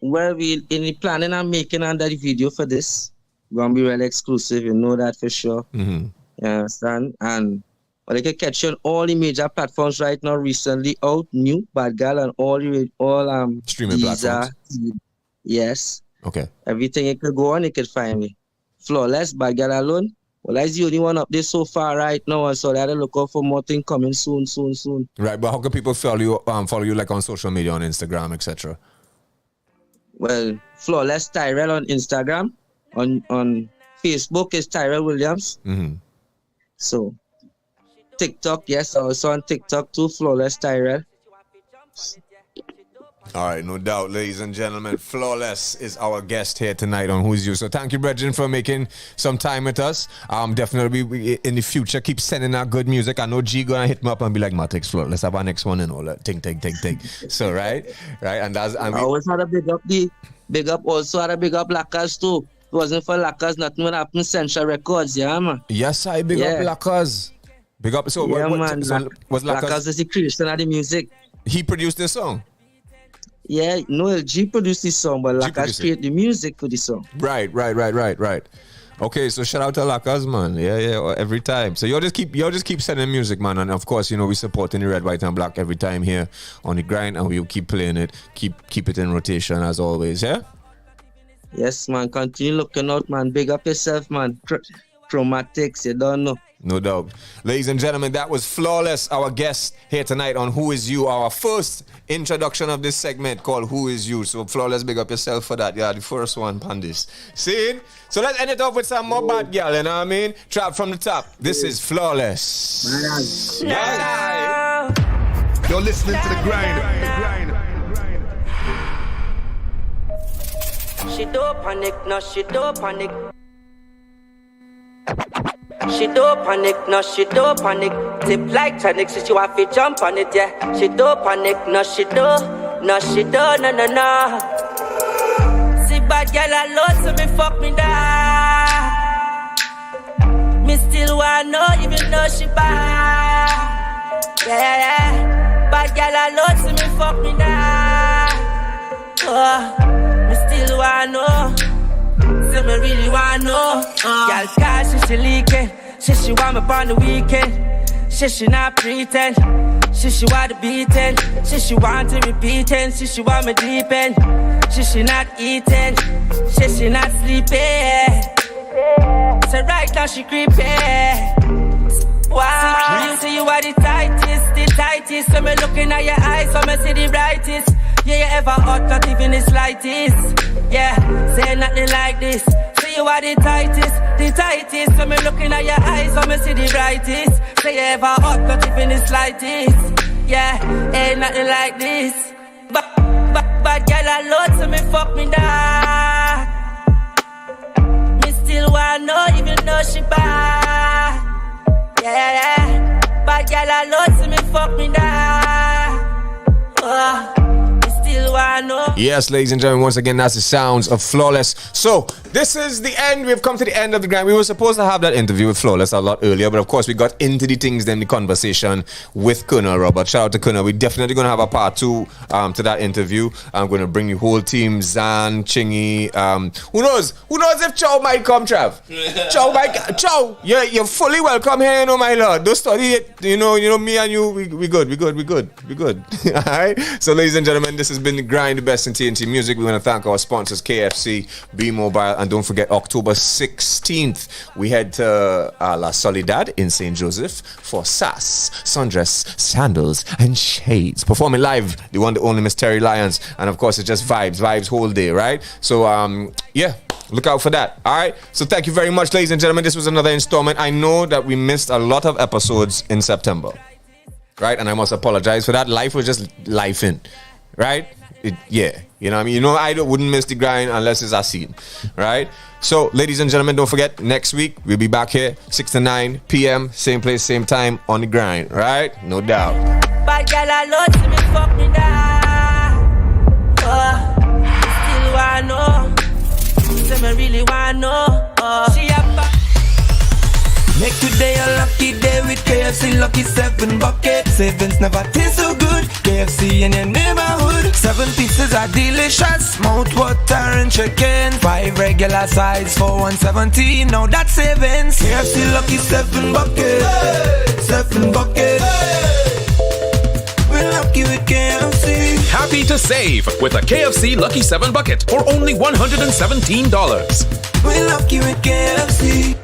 Well, we in the planning and making under the video for this. Gonna be really exclusive, you know that for sure. Mm-hmm. You understand? And they can catch you on all the major platforms right now. Recently out, new Bad Girl and all streaming platforms. Yes. Okay. Everything you could go on, you could find me. Flawless, Bad Girl Alone. Well, that's the only one up there so far right now, and so I had to look out for more things coming soon. Right, but how can people follow you like on social media, on Instagram, etc.? Well, Flawless Tyrell on Instagram. On Facebook is Tyrell Williams. Mm-hmm. So, TikTok, yes, also on TikTok too, Flawless Tyrell. All right, no doubt, ladies and gentlemen. Flawless is our guest here tonight on Who's You. So thank you, Brethren, for making some time with us. Definitely in the future, keep sending out good music. I know G gonna hit me up and be like, Matix, Flo, let's have our next one and all that. Ting. So right, and that's I always had a big up Lackers too. It wasn't for Lackers, nothing would happen. Central Records, yeah, man. Yes, I big up Lackers. Big up. So yeah, man. So was Lackers is the creation of the music. He produced this song. Yeah, Noel G produced this song, but Lackers created the music for the song. Right. Okay, so shout out to Lackers, man. Yeah, every time. So y'all just keep sending music, man, and of course, we supporting the Red, White, and Black every time here on the grind, and we'll keep playing it, keep it in rotation as always. Yeah. Yes, man. Continue looking out, man. Big up yourself, man. Chromatics, you don't know. No doubt. Ladies and gentlemen, that was Flawless, our guest here tonight on Who Is You, our first introduction of this segment called Who Is You. So Flawless, big up yourself for that. Yeah, the first one, Pandis. See? So let's end it off with some more Bad Girl, you know what I mean? Trap from the top. This is Flawless. Yeah. You're listening to the grind. She don't panic, no, she don't panic. She don't panic, no, she don't panic. Tip like tonic, so she want to jump on it, yeah. She don't panic, no, she don't, no. See bad girl alone, so me fuck me down. Me still want know, even though she bad. Yeah. Bad girl alone, so me fuck me down. Me still want know. Say me really want know. Y'all call she leaking. She want me on the weekend. She not pretend. She want the beating. She want to repeating. She want me deep in. She not eating. She not sleeping. So right now she creeping. Wow, you see you are the tightest. So me looking at your eyes, so me see the brightest. Yeah, you ever hot, not even the slightest. Yeah, say nothing like this. Say you are the tightest. So me looking at your eyes, so me see the brightest. Say you ever hot, not even the slightest. Yeah, ain't nothing like this. Bad girl alone, so me fuck me down. Me still want know, even though she bad. Yeah. Bad girl alone, so me fuck me down. Me still want know. Yes, ladies and gentlemen, once again, that's the sounds of Flawless. So, this is the end. We've come to the end of the grind. We were supposed to have that interview with Flawless a lot earlier, but of course, we got into the things, then the conversation with Colonel Robert. Shout out to Colonel. We're definitely going to have a part 2 to that interview. I'm going to bring the whole team, Zan, Chingy. Who knows if Chow might come, Trav? Chow, you're fully welcome here, my lord. Don't study it. You know, me and you, we good. All right? So, ladies and gentlemen, this has been the grind, the best in TNT music. We want to thank our sponsors, KFC, B-Mobile, and don't forget, October 16th, we head to La Soledad in St. Joseph for SAS, Sundress, Sandals, and Shades. Performing live, the one, the only Miss Terry Lyons. And of course, it's just vibes whole day, right? So, yeah. Look out for that. All right. So thank you very much, ladies and gentlemen. This was another installment. I know that we missed a lot of episodes in September, right? And I must apologize for that. Life was just lifing, right? Yeah. You know what I mean? I wouldn't miss the grind unless it's a scene, right? So, ladies and gentlemen, don't forget, next week, we'll be back here, 6 to 9 p.m., same place, same time, on the grind, right? No doubt. Bad girl, I love to me, fuck me down. Still wanna know. Say me really wanna know. She a Make today a lucky day with KFC Lucky 7 bucket. 7's never taste so good. KFC in your neighborhood. 7 pieces are delicious. Mouth water and chicken. 5 regular size for $1.17. Now that's savings. KFC Lucky 7 bucket. Hey. 7 bucket. Hey. We're lucky with KFC. Happy to save with a KFC Lucky 7 bucket for only $117. We're lucky with KFC.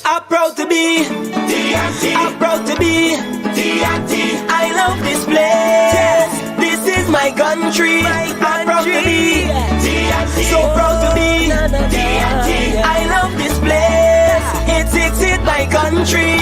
I'm proud to be TNT. I'm proud to be TNT. I love this place. This is my country. I'm proud to be TNT. So proud to be TNT. I love this place. It's my country.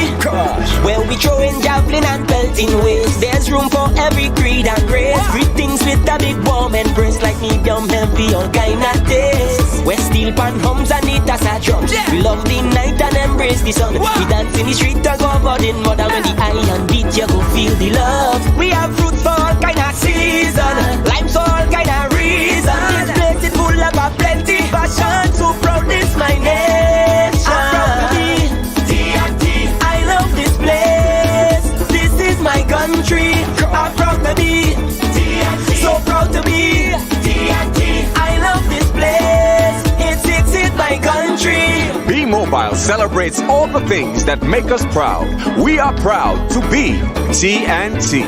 Where we throwing javelin and pelting ways. There's room for every creed and race. Greetings with a big warm embrace, like medium heavy all kind of taste. Where steel pan hums and it as a drum. We love the night and embrace the sun. We dance in the street and go about in mud. And when the iron beat, you go feel the love. We have fruit for all kind of season, limes for all kind of reason. This place is full of a plenty passion. So proud this my nation. I'm proud to be TNT. I love this place. This is my country. I'm proud to be TNT. So proud to be TNT. I love this place. It's my country. B-Mobile celebrates all the things that make us proud. We are proud to be TNT.